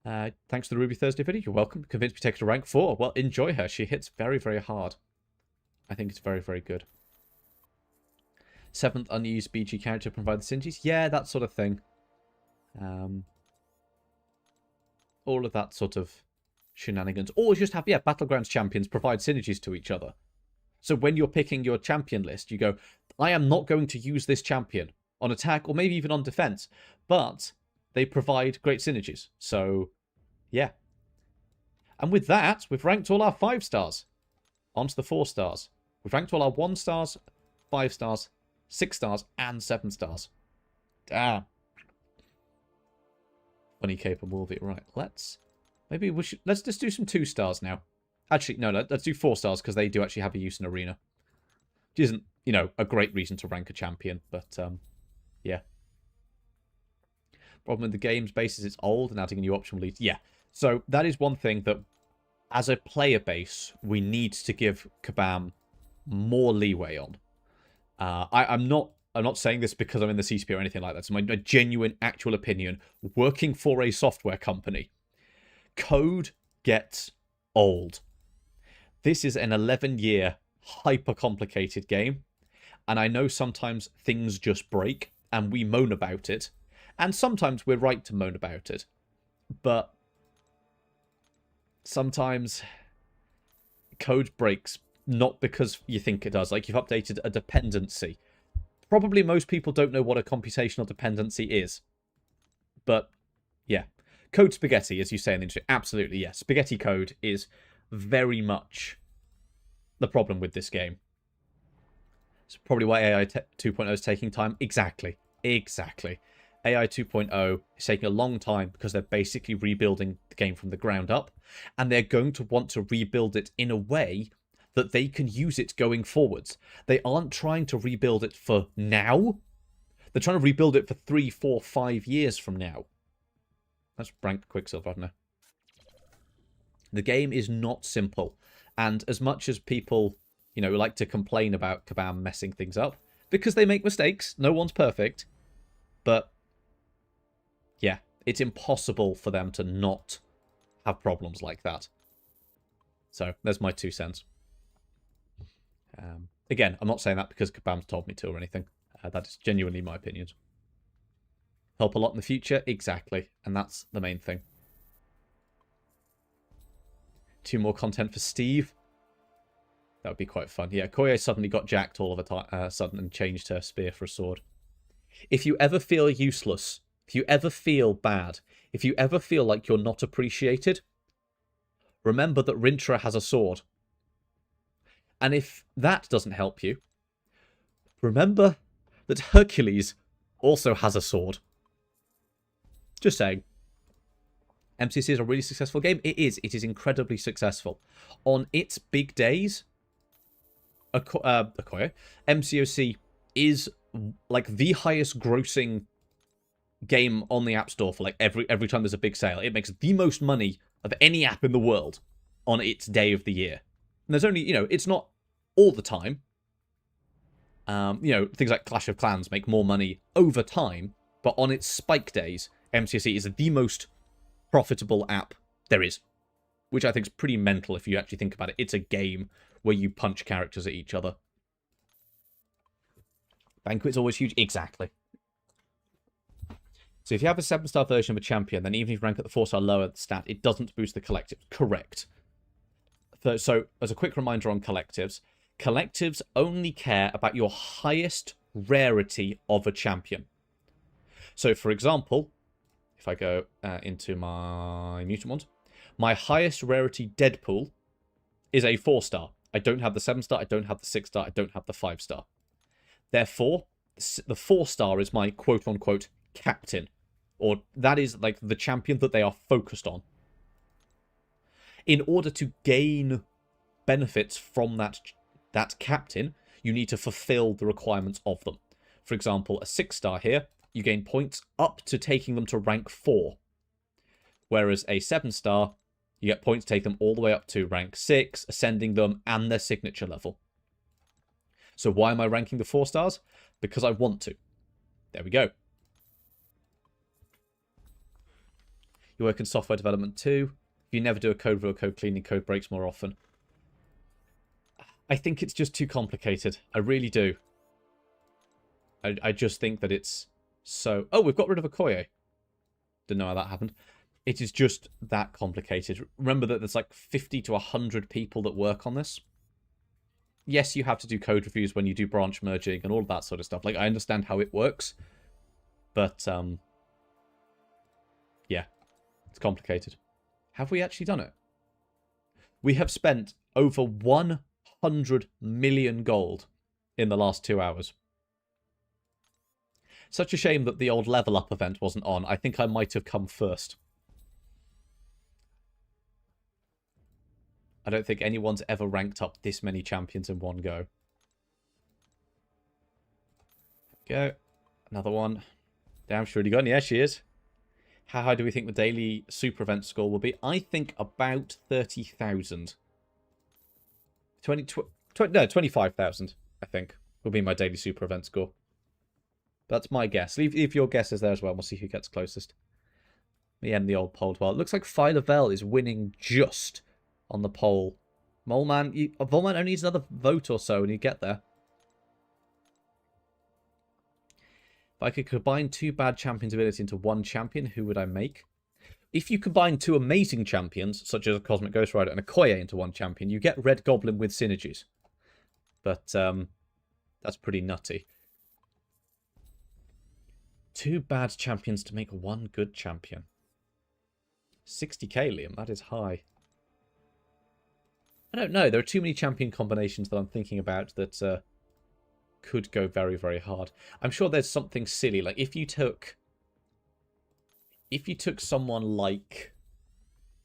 on. Thanks for the Ruby Thursday video. You're welcome. Convinced me to take her to rank 4. Well, enjoy her. She hits very, very hard. I think it's very, very good. 7th unused BG character provide the synergies. Yeah, that sort of thing. All of that sort of shenanigans. Or just have, Battlegrounds champions provide synergies to each other. So when you're picking your champion list, you go, I am not going to use this champion on attack or maybe even on defense, but they provide great synergies. So, yeah. And with that, we've ranked all our 5 stars. On to the 4 stars. We've ranked all our 1 stars, 5 stars, 6 stars, and 7 stars. Damn. Funny cape and Wolvie. Right, let's just do some 2 stars now. Actually, no, let's do 4 stars because they do actually have a use in Arena. Which isn't, a great reason to rank a champion, but, yeah. Problem with the game's base is it's old and adding a new option will lead... Yeah, so that is one thing that, as a player base, we need to give Kabam more leeway on. I'm not saying this because I'm in the CCP or anything like that. It's my genuine, actual opinion. Working for a software company, code gets old. This is an 11-year, hyper-complicated game. And I know sometimes things just break, and we moan about it. And sometimes we're right to moan about it. But sometimes code breaks, not because you think it does. Like, you've updated a dependency. Probably most people don't know what a computational dependency is. But, yeah. Code spaghetti, as you say in the industry. Absolutely, yes. Spaghetti code is very much the problem with this game. It's probably why AI 2.0 is taking time. Exactly. Exactly. AI 2.0 is taking a long time because they're basically rebuilding the game from the ground up. And they're going to want to rebuild it in a way that they can use it going forwards. They aren't trying to rebuild it for now. They're trying to rebuild it for 3, 4, 5 years from now. That's ranked Quicksilver, I don't know. The game is not simple. And as much as people, you know, like to complain about Kabam messing things up. Because they make mistakes. No one's perfect. But, yeah, it's impossible for them to not have problems like that. So, there's my 2 cents. Again, I'm not saying that because Kabam's told me to or anything. That is genuinely my opinion. Help a lot in the future? Exactly. And that's the main thing. 2 more content for Steve. That would be quite fun. Yeah, Koye suddenly got jacked all of a sudden and changed her spear for a sword. If you ever feel useless, if you ever feel bad, if you ever feel like you're not appreciated, remember that Rintrah has a sword. And if that doesn't help you, remember that Hercules also has a sword. Just saying. MCC is a really successful game. It is. It is incredibly successful. On its big days, MCOC is like the highest grossing game on the App Store for like every time there's a big sale. It makes the most money of any app in the world on its day of the year. And there's only, you know, it's not all the time. You know, things like Clash of Clans make more money over time, but on its spike days, MCC is the most profitable app there is, which I think is pretty mental if you actually think about it. It's a game where you punch characters at each other. Banquet's always huge. Exactly. So if you have a 7-star version of a champion, then even if you rank at the 4-star lower stat, it doesn't boost the collectives. Correct. So as a quick reminder on collectives, collectives only care about your highest rarity of a champion. So for example, if I go into my mutant ones, my highest rarity Deadpool is a 4-star. I don't have the 7-star, I don't have the 6-star, I don't have the 5-star. Therefore, the 4-star is my quote-unquote captain. Or that is like the champion that they are focused on. In order to gain benefits from that captain, you need to fulfill the requirements of them. For example, a 6-star here, you gain points up to taking them to rank 4. Whereas a 7-star, you get points to take them all the way up to rank 6, ascending them, and their signature level. So why am I ranking the 4-stars? Because I want to. There we go. You work in software development too. If you never do a code review or code cleaning, code breaks more often. I think it's just too complicated. I really do. I just think that it's so... Oh, we've got rid of a Koye. Didn't know how that happened. It is just that complicated. Remember that there's like 50 to 100 people that work on this. Yes, you have to do code reviews when you do branch merging and all of that sort of stuff. Like, I understand how it works. But, yeah. It's complicated. Have we actually done it? We have spent over 100 million gold in the last 2 hours. Such a shame that the old level up event wasn't on. I think I might have come first. I don't think anyone's ever ranked up this many champions in one go. Go. Another one. Damn, she already gone. Yeah, she is. How high do we think the daily super event score will be? I think about 30,000. 25,000, I think, will be my daily super event score. That's my guess. Leave your guesses there as well. We'll see who gets closest. Me and the old poll as well. It looks like Phyla-Vell is winning just on the poll. Moleman, Volman only needs another vote or so and you get there. If I could combine 2 bad champions' ability into 1 champion, who would I make? If you combine 2 amazing champions, such as a Cosmic Ghost Rider and a Koye into 1 champion, you get Red Goblin with synergies. But, that's pretty nutty. 2 bad champions to make 1 good champion. 60k, Liam, that is high. I don't know, there are too many champion combinations that I'm thinking about that could go very, very hard. I'm sure there's something silly, like if you took someone like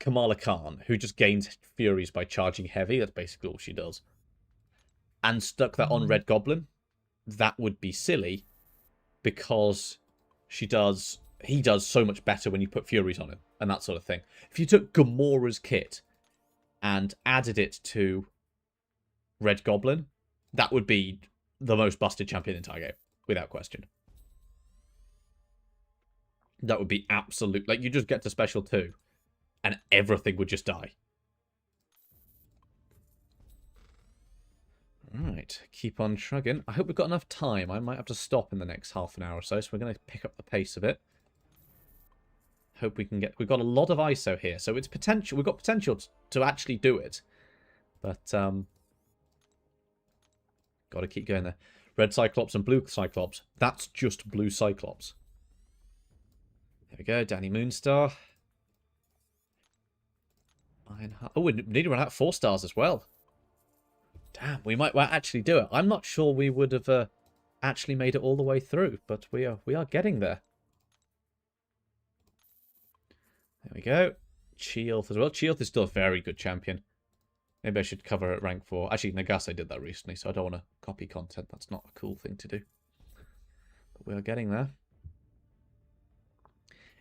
Kamala Khan, who just gains Furies by charging heavy, that's basically all she does, and stuck that on Red Goblin, that would be silly, because he does so much better when you put Furies on him, and that sort of thing. If you took Gamora's kit and added it to Red Goblin, that would be the most busted champion in the entire game, without question. That would be absolute. Like, you just get to special 2, and everything would just die. Right, keep on trugging. I hope we've got enough time. I might have to stop in the next half an hour or so we're going to pick up the pace a bit. Hope we can get... We've got a lot of ISO here, so it's potential. We've got potential to actually do it. But, got to keep going there. Red Cyclops and Blue Cyclops. That's just Blue Cyclops. There we go, Danny Moonstar. Oh, we need to run out 4 stars as well. Damn, we might actually do it. I'm not sure we would have actually made it all the way through, but we are getting there. There we go. Cheelth as well. Cheelth is still a very good champion. Maybe I should cover at rank 4. Actually, Nagase did that recently, so I don't want to copy content. That's not a cool thing to do. But we are getting there.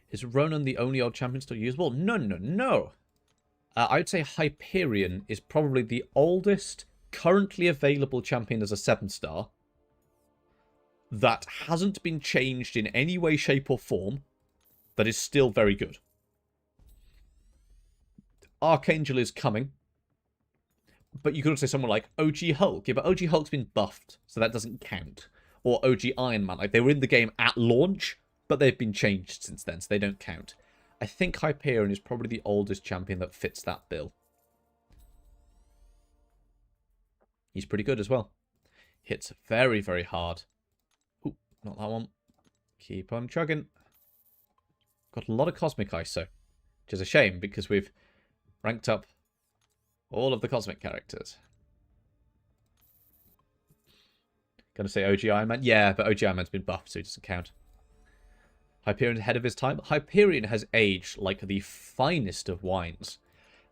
Is Ronan the only old champion still usable? No, no, no. I'd say Hyperion is probably the oldest currently available champion as a 7-star that hasn't been changed in any way, shape, or form that is still very good. Archangel is coming. But you could also say someone like OG Hulk. Yeah, but OG Hulk's been buffed, so that doesn't count. Or OG Iron Man. Like, they were in the game at launch, but they've been changed since then, so they don't count. I think Hyperion is probably the oldest champion that fits that bill. He's pretty good as well. Hits very, very hard. Ooh, not that one. Keep on chugging. Got a lot of Cosmic ISO, which is a shame because we've ranked up all of the Cosmic characters. Gonna say OG Iron Man? Yeah, but OG Iron Man's been buffed, so he doesn't count. Hyperion ahead of his time. Hyperion has aged like the finest of wines,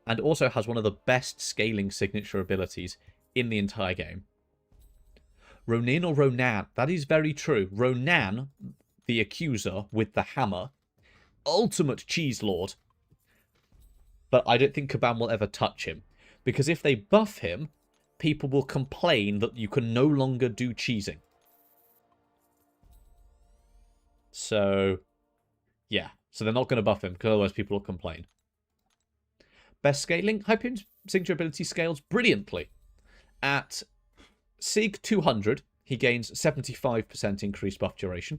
and also has one of the best scaling signature abilities in the entire game. Ronin or Ronan? That is very true. Ronan, the accuser with the hammer, ultimate cheese lord. But I don't think Kabam will ever touch him. Because if they buff him, people will complain that you can no longer do cheesing. So, yeah. So they're not going to buff him, because otherwise people will complain. Best scaling? Hyperion's signature ability scales brilliantly. At Sig 200, he gains 75% increased buff duration.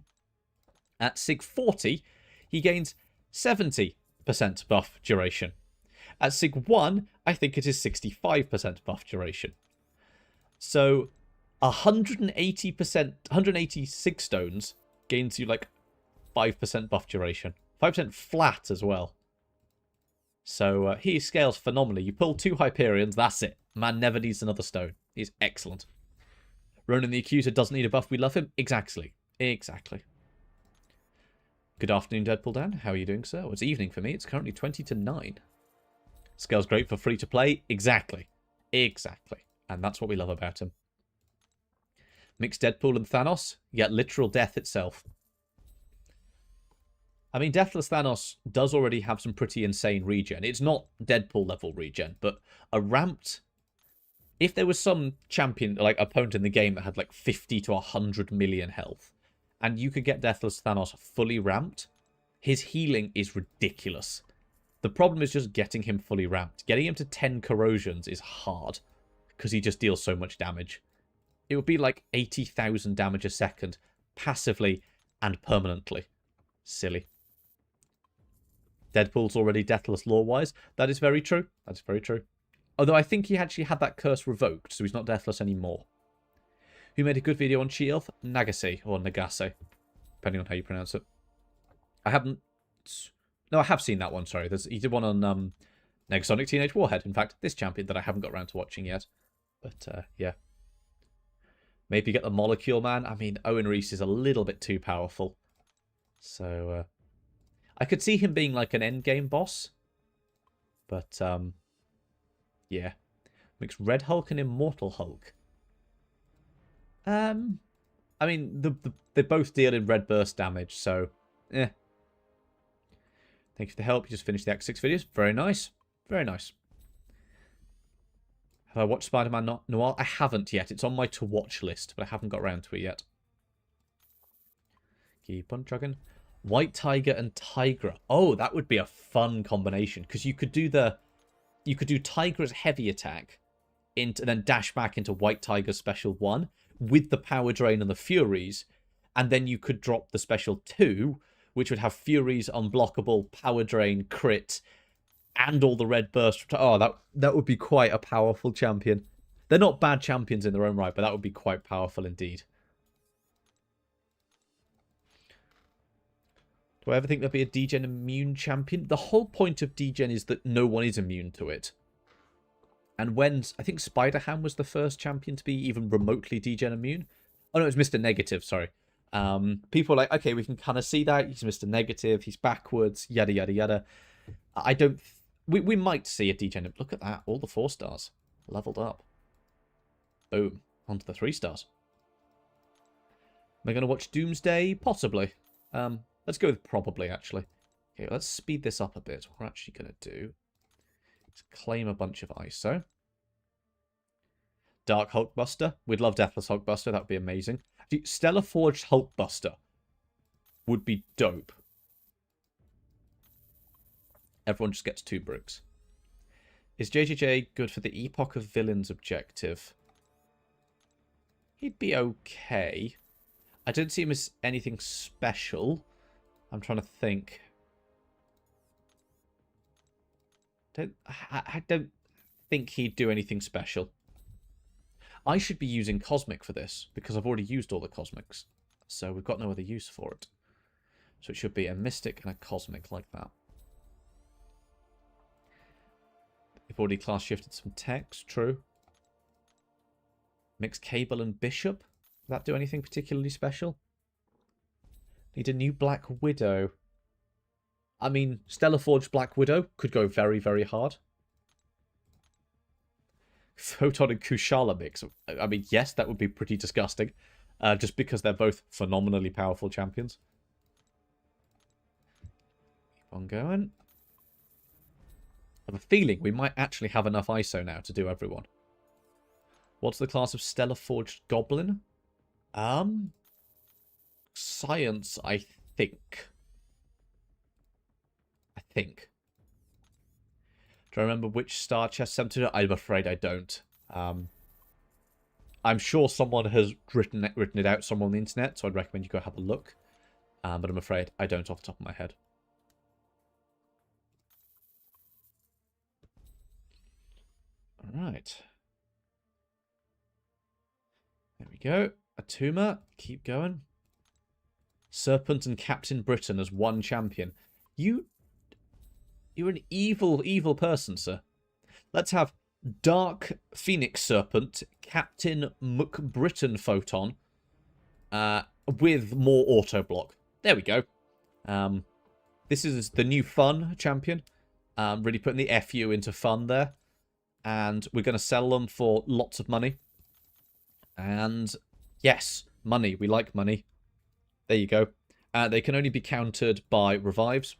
At Sig 40, he gains 70% buff duration. At Sig 1, I think it is 65% buff duration. So, 180 Sig stones gains you like 5% buff duration. 5% flat as well. So, he scales phenomenally. You pull 2 Hyperions, that's it. Man never needs another stone. He's excellent. Ronan the Accuser doesn't need a buff. We love him. Exactly. Exactly. Good afternoon, Deadpool Dan. How are you doing, sir? Well, it's evening for me. It's currently 20 to 9. Scale's great for free to play. Exactly. Exactly. And that's what we love about him. Mix Deadpool and Thanos. Yet literal death itself. I mean, Deathless Thanos does already have some pretty insane regen. It's not Deadpool level regen, but a ramped... If there was some champion, like opponent in the game that had like 50 to 100 million health, and you could get Deathless Thanos fully ramped, his healing is ridiculous. The problem is just getting him fully ramped. Getting him to 10 corrosions is hard, because he just deals so much damage. It would be like 80,000 damage a second, passively and permanently. Silly. Deadpool's already deathless lore-wise. That is very true. That is very true. Although I think he actually had that curse revoked, so he's not deathless anymore. Who made a good video on Cheelth? Nagase, or Nagase, depending on how you pronounce it. I haven't... No, I have seen that one, sorry. He did one on Negasonic Teenage Warhead. In fact, this champion that I haven't got around to watching yet. But, yeah. Maybe get the Molecule Man. I mean, Owen Reese is a little bit too powerful. So, I could see him being like an endgame boss. But, yeah. Mix Red Hulk and Immortal Hulk. I mean, they both deal in red burst damage, so, eh. Thank you for the help. You just finished the Act 6 videos. Very nice. Very nice. Have I watched Spider-Man Noir? I haven't yet. It's on my to-watch list, but I haven't got around to it yet. Keep on chugging. White Tiger and Tigra. Oh, that would be a fun combination, because you could do Tigra's heavy attack, then dash back into White Tiger's special 1 with the Power Drain and the Furies, and then you could drop the special 2, which would have Furies, Unblockable, Power Drain, Crit, and all the red burst. Oh, that would be quite a powerful champion. They're not bad champions in their own right, but that would be quite powerful indeed. Do I ever think there'll be a Degen immune champion? The whole point of Degen is that no one is immune to it. And when, I think Spider-Ham was the first champion to be even remotely Degen immune. Oh no, it was Mr. Negative, sorry. People are like, okay, we can kind of see that. He's Mr. Negative, he's backwards, yada, yada, yada. I don't... We might see a Degen... Look at that, all the 4 stars. Leveled up. Boom. Onto the 3 stars. Am I going to watch Doomsday? Possibly. Let's go with probably, actually. Okay, let's speed this up a bit. What we're actually going to do is claim a bunch of ISO. Dark Hulkbuster. We'd love Deathless Hulkbuster. That would be amazing. Actually, Stellar Forged Hulkbuster would be dope. Everyone just gets 2 bricks. Is JJJ good for the Epoch of Villains objective? He'd be okay. I don't see him as anything special. I'm trying to think. I don't think he'd do anything special. I should be using Cosmic for this, because I've already used all the Cosmics. So we've got no other use for it. So it should be a Mystic and a Cosmic like that. We've already class shifted some text, true. Mix Cable and Bishop. Does that do anything particularly special? Need a new Black Widow. I mean, Stellar Forged Black Widow could go very, very hard. Photon and Kushala mix. I mean, yes, that would be pretty disgusting. Just because they're both phenomenally powerful champions. Keep on going. I have a feeling we might actually have enough ISO now to do everyone. What's the class of Stellar Forged Goblin? Science, I think. Do I remember which star chest sent to it? I'm afraid I don't. I'm sure someone has written it out somewhere on the internet, so I'd recommend you go have a look. But I'm afraid I don't off the top of my head. Alright. There we go. Atuma, keep going. Serpent and Captain Britain as one champion. You're an evil, evil person, sir. Let's have Dark Phoenix Serpent, Captain McBritain Photon, with more auto block. There we go. This is the new fun champion. Really putting the FU into fun there. And we're going to sell them for lots of money. And yes, money. We like money. There you go. They can only be countered by revives.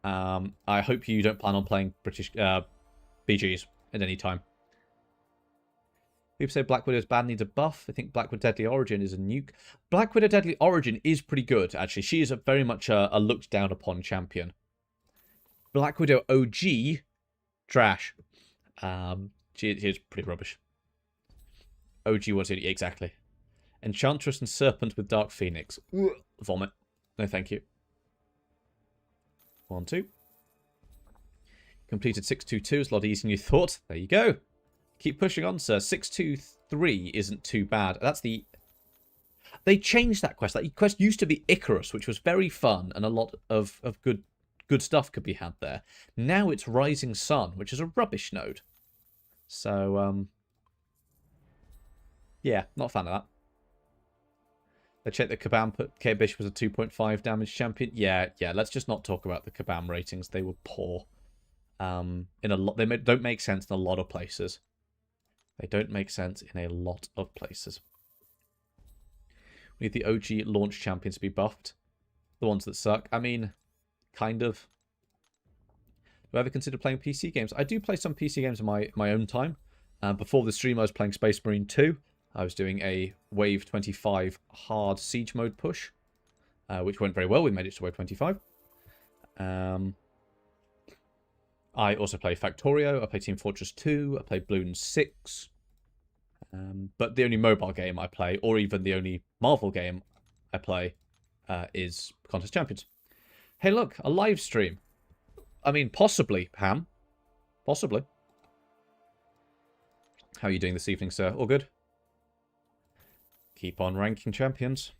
I hope you don't plan on playing British BGs at any time. People say Black Widow's bad, needs a buff. I think Black Widow Deadly Origin is a nuke. Black Widow Deadly Origin is pretty good, actually. She is very much a looked down upon champion. Black Widow OG, trash. She is pretty rubbish. OG was it, exactly. Enchantress and Serpent with Dark Phoenix. Ugh, vomit. No, thank you. 1, 2. Completed 622. It's a lot easier than you thought. There you go. Keep pushing on, sir. 623 isn't too bad. That's the... They changed that quest. That quest used to be Icarus, which was very fun, and a lot of good stuff could be had there. Now it's Rising Sun, which is a rubbish node. So, yeah, not a fan of that. They checked that Kabam put Kate Bishop was a 2.5 damage champion. Yeah, let's just not talk about the Kabam ratings. They were poor. In a lot, they don't make sense in a lot of places. They don't make sense in a lot of places. We need the OG launch champions to be buffed. The ones that suck. I mean, kind of. Do I ever consider playing PC games? I do play some PC games in my own time. Before the stream, I was playing Space Marine 2. I was doing a Wave 25 hard siege mode push, which went very well. We made it to Wave 25. I also play Factorio. I play Team Fortress 2. I play Bloons 6. But the only mobile game I play, or even the only Marvel game I play, is Contest Champions. Hey, look, a live stream. I mean, possibly, Ham. Possibly. How are you doing this evening, sir? All good? Keep on ranking champions.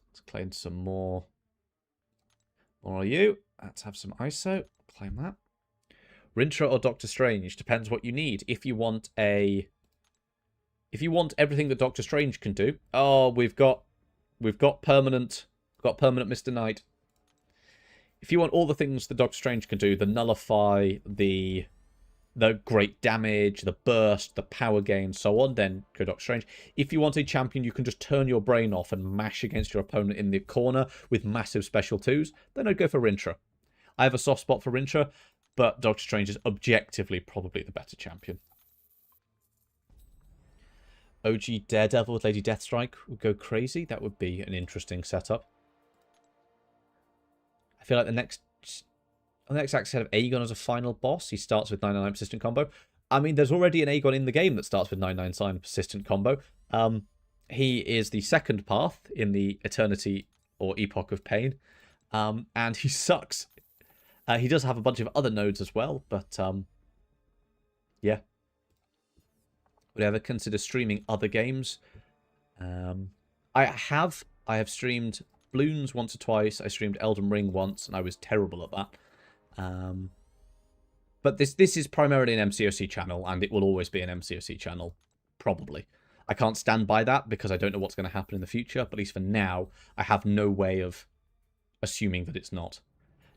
Let's claim some more. More are you? Let's have some ISO. Claim that. Rintrah or Doctor Strange? Depends what you need. If you want everything that Doctor Strange can do. Oh, we've got permanent Mr. Knight. If you want all the things that Doctor Strange can do, the nullify, the great damage, the burst, the power gain, so on, then go Doctor Strange. If you want a champion you can just turn your brain off and mash against your opponent in the corner with massive special 2s, then I'd go for Rintrah. I have a soft spot for Rintrah, but Doctor Strange is objectively probably the better champion. OG Daredevil with Lady Deathstrike would go crazy. That would be an interesting setup. I feel like the next act set of Aegon as a final boss. He starts with 99 persistent combo. I mean, there's already an Aegon in the game that starts with 99 persistent combo. He is the second path in the Eternity or Epoch of Pain. And he sucks. He does have a bunch of other nodes as well, but yeah. Would I ever consider streaming other games? I have streamed Bloons once or twice. I streamed Elden Ring once, and I was terrible at that. But this is primarily an MCOC channel, and it will always be an MCOC channel, probably. I can't stand by that because I don't know what's going to happen in the future, but at least for now, I have no way of assuming that it's not.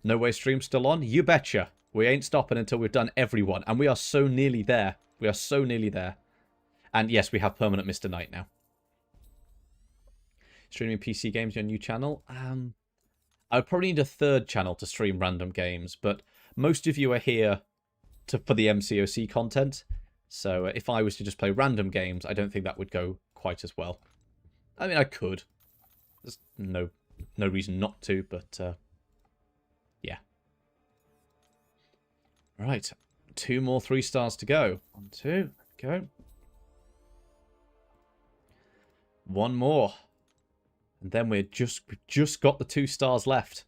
No Way stream's still on? You betcha. We ain't stopping until we've done everyone, and we are so nearly there. We are so nearly there. And yes, we have permanent Mr. Knight now. Streaming PC games, your new channel? I would probably need a third channel to stream random games, but most of you are here for the MCOC content. So if I was to just play random games, I don't think that would go quite as well. I mean, I could. There's no reason not to, but yeah. Right, 2 more 3 stars to go. 1, 2, go. 1 more. And then we've just got the 2 stars left.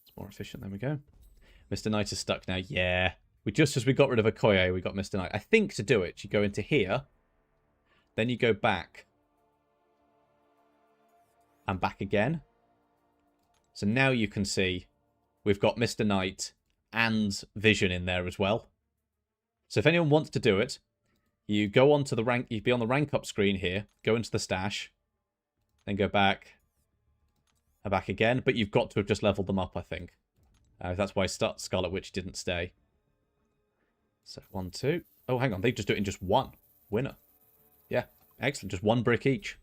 It's more efficient. There we go. Mr. Knight is stuck now. Yeah. Just as we got rid of Okoye, we got Mr. Knight. I think to do it, you go into here. Then you go back. And back again. So now you can see we've got Mr. Knight and Vision in there as well. So if anyone wants to do it, you go on to the rank, you'd be on the rank up screen here, go into the stash, then go back, and back again, but you've got to have just leveled them up, I think. That's why Scarlet Witch didn't stay. So 1, 2. Oh, hang on, they just do it in just 1. Winner. Yeah, excellent, just 1 brick each.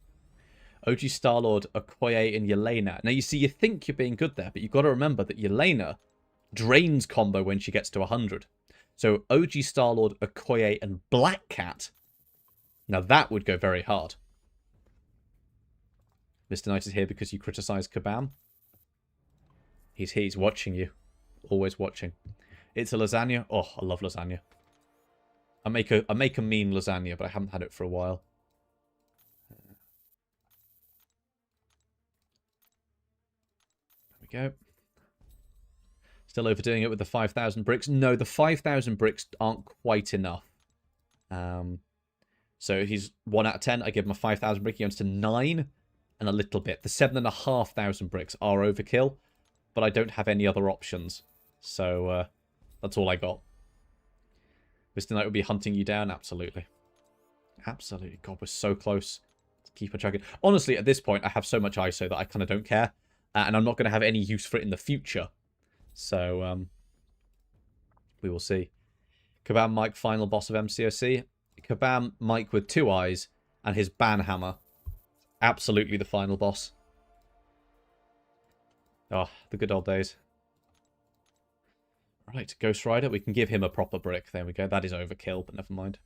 OG Star-Lord, Okoye, and Yelena. Now, you see, you think you're being good there, but you've got to remember that Yelena drains combo when she gets to 100. So OG Star-Lord, Okoye, and Black Cat. Now that would go very hard. Mr. Knight is here because you criticised Kabam. He's watching you. Always watching. It's a lasagna. Oh, I love lasagna. I make a mean lasagna, but I haven't had it for a while. There we go. Still overdoing it with the 5,000 bricks. No, the 5,000 bricks aren't quite enough. So he's 1 out of 10. I give him a 5,000 brick. He goes to 9 and a little bit. The 7,500 bricks are overkill, but I don't have any other options. So that's all I got. Mr. Knight will be hunting you down. Absolutely. Absolutely. God, we're so close to keep on chugging. Honestly, at this point, I have so much ISO that I kind of don't care. And I'm not going to have any use for it in the future. So, we will see. Kabam Mike, final boss of MCOC. Kabam Mike with 2 eyes and his banhammer. Absolutely the final boss. Oh, the good old days. Right, Ghost Rider. We can give him a proper brick. There we go. That is overkill, but never mind.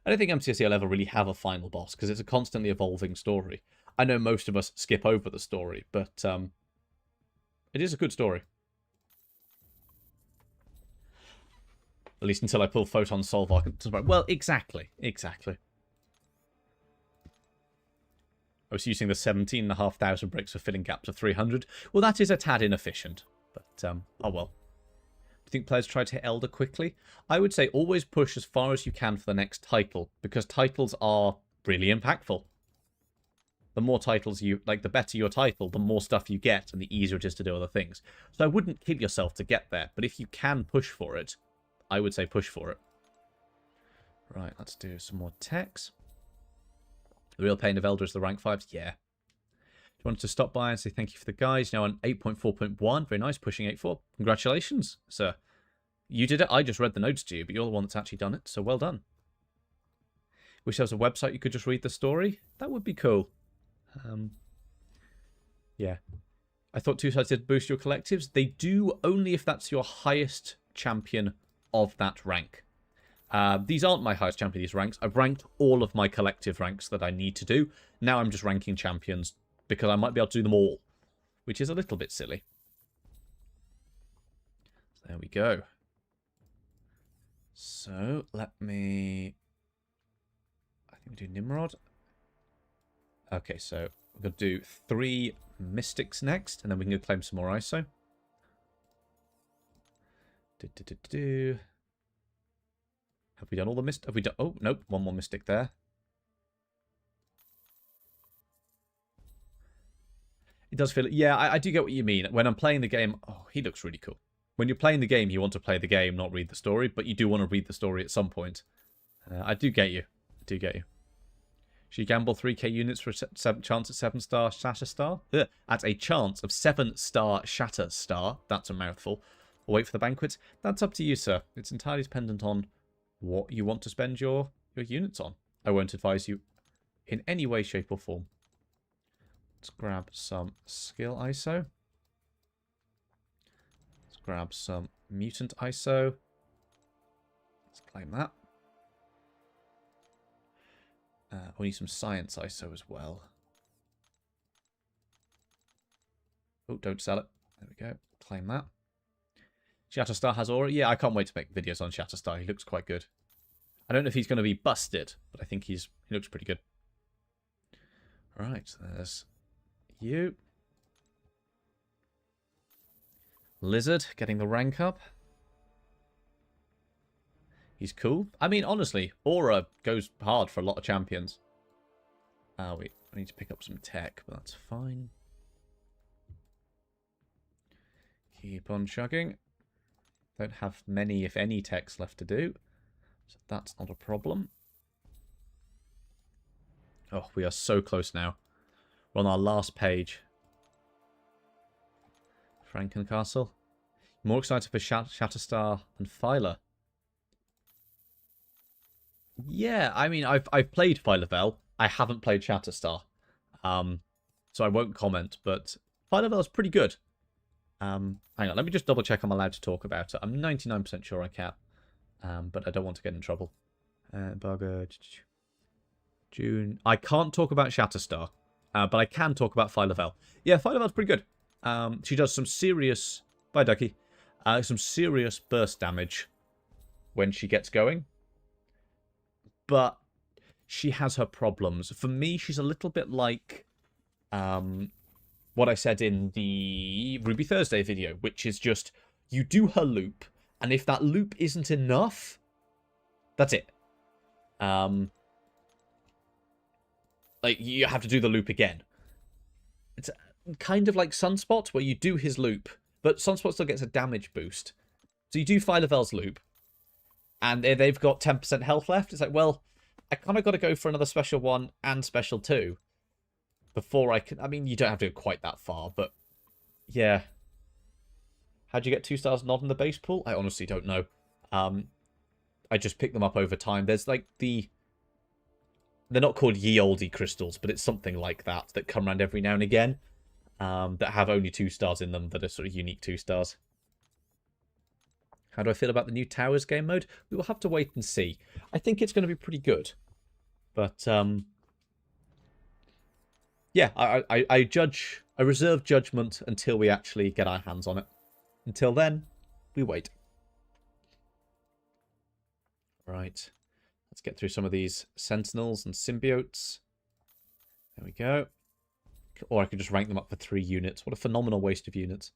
I don't think MCSE will ever really have a final boss, because it's a constantly evolving story. I know most of us skip over the story, but it is a good story. At least until I pull Photon Solvar. Well, exactly. Exactly. I was using the 17,500 bricks for filling gaps of 300. Well, that is a tad inefficient. But, oh well. Do you think players try to hit Elder quickly? I would say always push as far as you can for the next title, because titles are really impactful. The more titles you, like, the better your title, the more stuff you get, and the easier it is to do other things. So I wouldn't kill yourself to get there, but if you can push for it, I would say push for it. Right, let's do some more techs. The real pain of Elder is the rank 5s? Yeah. Just wanted to stop by and say thank you for the guys. Now on 8.4.1. Very nice, pushing 8.4. Congratulations, sir. You did it. I just read the notes to you, but you're the one that's actually done it, so well done. Wish there was a website you could just read the story. That would be cool. Yeah. I thought two sides did boost your collectives. They do only if that's your highest champion of that rank. These aren't my highest champion, these ranks. I've ranked all of my collective ranks that I need to do. Now I'm just ranking champions because I might be able to do them all, which is a little bit silly. So there we go. So let me... I think we do Nimrod. Okay, so we're going to do 3 Mystics next, and then we can go claim some more ISO. Have we done all the Mystics? Have we done... Oh, nope, one more Mystic there. It does feel... Yeah, I do get what you mean. When I'm playing the game... Oh, he looks really cool. When you're playing the game, you want to play the game, not read the story, but you do want to read the story at some point. I do get you. I do get you. Should you gamble 3k units for a chance at 7-star Shatter Star? At a chance of 7-star Shatter Star. That's a mouthful. Or wait for the banquet? That's up to you, sir. It's entirely dependent on what you want to spend your units on. I won't advise you in any way, shape, or form. Let's grab some skill ISO. Let's grab some mutant ISO. Let's claim that. We need some science ISO as well. Oh, don't sell it. There we go. Claim that. Shatterstar has aura. Yeah, I can't wait to make videos on Shatterstar. He looks quite good. I don't know if he's going to be busted, but I think he looks pretty good. Right, there's you. Lizard getting the rank up. He's cool. I mean, honestly, aura goes hard for a lot of champions. Wait, I need to pick up some tech, but that's fine. Keep on chugging. Don't have many, if any, techs left to do. So that's not a problem. Oh, we are so close now. We're on our last page. Frankencastle. More excited for Shatterstar and Phyla. Yeah, I mean, I've played Phyla-Vell. I haven't played Shatterstar. So I won't comment, but Phyla-Vell is pretty good. Hang on, let me just double check I'm allowed to talk about it. I'm 99% sure I can. But I don't want to get in trouble. Embargo. June. I can't talk about Shatterstar. But I can talk about Phyla-Vell. Yeah, Phyla-Vell's pretty good. She does some serious... Bye, Ducky. Some serious burst damage when she gets going. But she has her problems. For me, she's a little bit like what I said in the Ruby Thursday video, which is just you do her loop, and if that loop isn't enough, that's it. Like, you have to do the loop again. It's kind of like Sunspot, where you do his loop, but Sunspot still gets a damage boost. So you do Phyla-Vell's loop, and they've got 10% health left. It's like, well, I kind of got to go for another special 1 and special 2 before I can... I mean, you don't have to go quite that far, but yeah. How'd you get 2 stars not in the base pool? I honestly don't know. I just picked them up over time. There's like the... They're not called ye olde crystals, but it's something like that come around every now and again. That have only 2 stars in them that are sort of unique 2 stars. How do I feel about the new Towers game mode? We will have to wait and see. I think it's going to be pretty good. But, yeah, I reserve judgment until we actually get our hands on it. Until then, we wait. Right. Let's get through some of these Sentinels and Symbiotes. There we go. Or I could just rank them up for 3 units. What a phenomenal waste of units.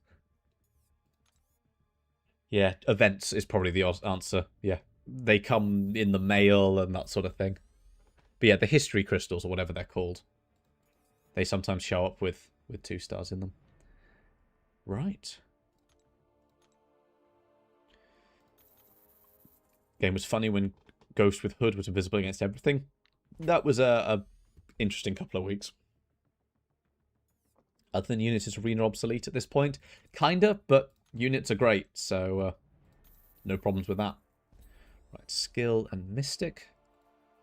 Yeah, events is probably the answer. Yeah, they come in the mail and that sort of thing. But yeah, the history crystals, or whatever they're called, they sometimes show up with 2 stars in them. Right. Game was funny when Ghost with Hood was invisible against everything. That was a interesting couple of weeks. Other than units, is Arena obsolete at this point? Kinda, but units are great, so no problems with that. Right, Skill and Mystic.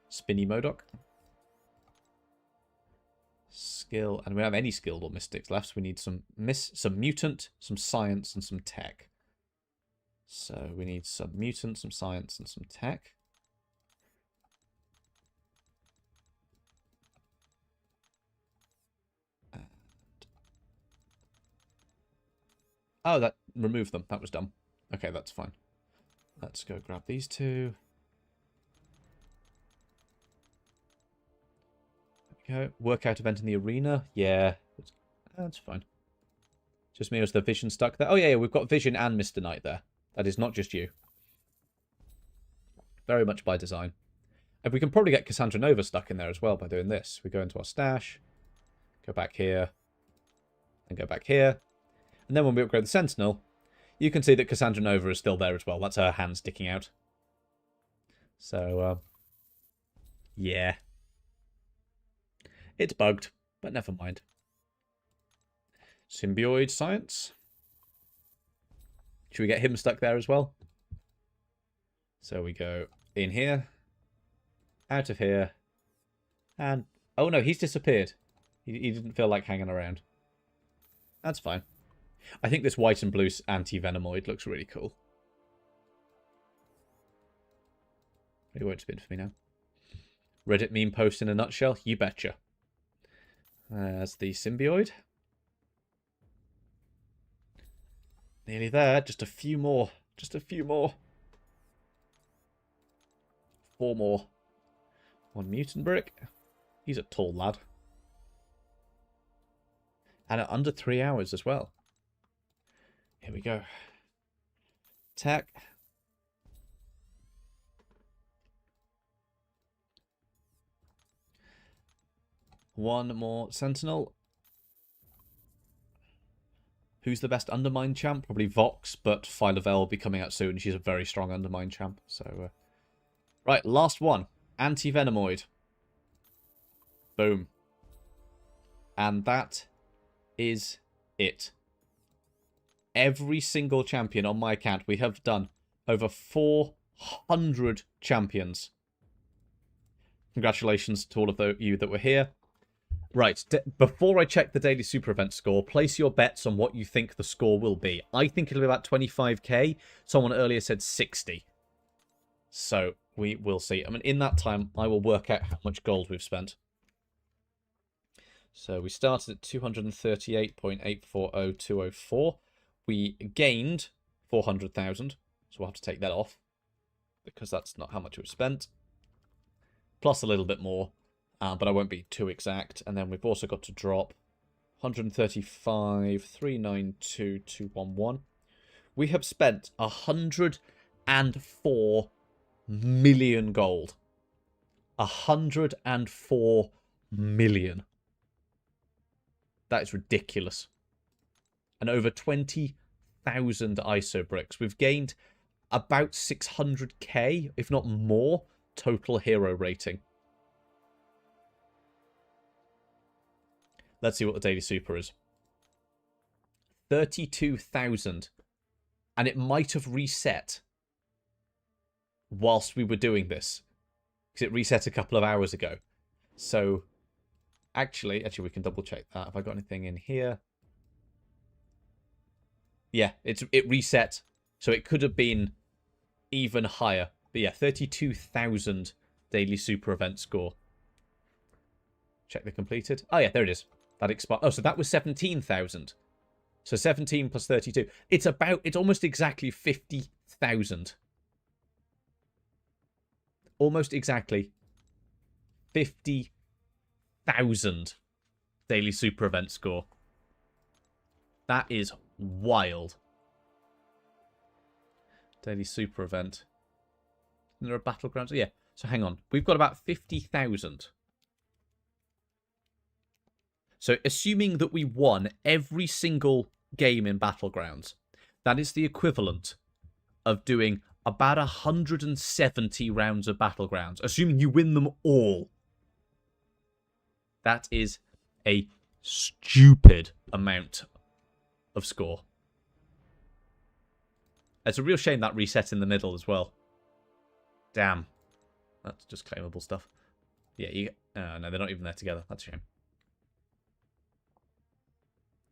Spinny Modok. Skill, and we don't have any skilled or mystics left, so we need some mutant, some science, and some tech. So we need some mutant, some science, and some tech. And... oh, that removed them. That was dumb. Okay, that's fine. Let's go grab these 2. There we go. Workout event in the arena. Yeah, that's fine. Just me, was the Vision stuck there? Oh, yeah, we've got Vision and Mr. Knight there. That is not just you. Very much by design. And we can probably get Cassandra Nova stuck in there as well by doing this. We go into our stash, go back here, and go back here. And then when we upgrade the Sentinel, you can see that Cassandra Nova is still there as well. That's her hand sticking out. So, yeah. It's bugged, but never mind. Symbioid Science. Should we get him stuck there as well? So we go in here, out of here, and... oh no, he's disappeared. He didn't feel like hanging around. That's fine. I think this white and blue anti-Venomoid looks really cool. It won't spin for me now. Reddit meme post in a nutshell? You betcha. There's the Symbioid. Nearly there. Just a few more. Just a few more. 4 more. 1 mutant brick. He's a tall lad. And at under 3 hours as well. Here we go. Tech. One more Sentinel. Who's the best Undermine champ? Probably Vox, but Phyla-Vell will be coming out soon. She's a very strong Undermine champ. So, right, last one. Anti-Venomoid. Boom. And that is it. Every single champion on my account. We have done over 400 champions. Congratulations to all of you that were here. Right, before I check the daily super event score, place your bets on what you think the score will be. I think it'll be about 25k. Someone earlier said 60. So, we will see. I mean, in that time, I will work out how much gold we've spent. So, we started at 238.840204. We gained 400,000. So, we'll have to take that off. Because that's not how much we've spent. Plus a little bit more. But I won't be too exact. And then we've also got to drop 135,392,211. We have spent 104 million gold. 104 million. That is ridiculous. And over 20,000 ISO bricks. We've gained about 600k, if not more, total hero rating. Let's see what the daily super is. 32,000. And it might have reset whilst we were doing this. Because it reset a couple of hours ago. So, actually we can double check that. Have I got anything in here? Yeah, it reset. So it could have been even higher. But yeah, 32,000 daily super event score. Check the completed. Oh yeah, there it is. That expired. Oh, so that was 17,000. So 17 plus 32. It's almost exactly 50,000. Almost exactly 50,000 daily super event score. That is wild. Daily super event. Isn't there a battlegrounds? Yeah. So hang on. We've got about 50,000. So assuming that we won every single game in Battlegrounds, that is the equivalent of doing about 170 rounds of Battlegrounds, assuming you win them all. That is a stupid amount of score. It's a real shame that reset in the middle as well. Damn. That's just claimable stuff. Yeah, no, they're not even there together. That's a shame.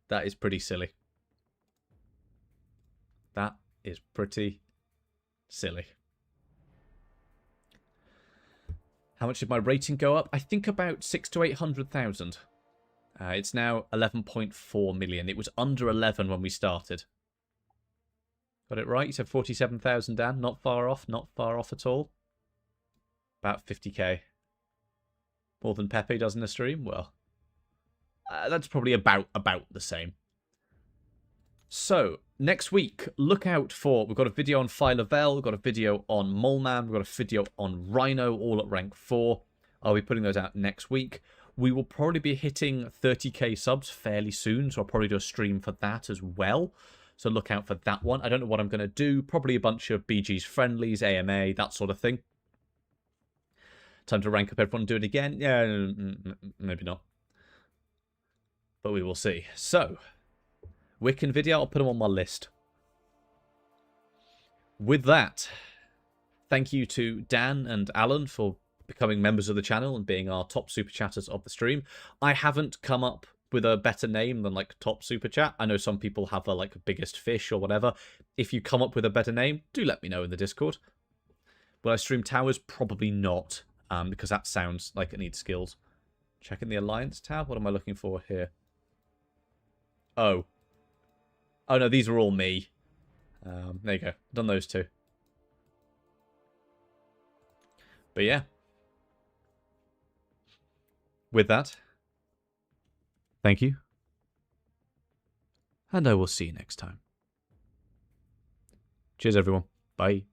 That is pretty silly. That is pretty silly. How much did my rating go up? I think about 600,000 to 800,000. It's now 11.4 million. It was under 11 when we started. Got it right? You said 47,000, Dan. Not far off. Not far off at all. About 50k. More than Pepe does in a stream? Well, that's probably about the same. So, next week, look out for... We've got a video on Phyla-Vell, we've got a video on Moleman, we've got a video on Rhino, all at rank 4. I'll be putting those out next week. We will probably be hitting 30k subs fairly soon, so I'll probably do a stream for that as well. So look out for that one. I don't know what I'm going to do. Probably a bunch of BG's friendlies, AMA, that sort of thing. Time to rank up everyone and do it again? Yeah, maybe not. But we will see. So, Wiccan video, I'll put them on my list. With that, thank you to Dan and Alan for becoming members of the channel and being our top super chatters of the stream. I haven't come up with a better name than like top super chat. I know some people have a like biggest fish or whatever. If you come up with a better name, do let me know in the Discord. Will I stream towers? Probably not, because that sounds like it needs skills. Checking the alliance tab. What am I looking for here? Oh no, these are all me. There you go. Done those two. But yeah. With that, thank you. And I will see you next time. Cheers, everyone. Bye.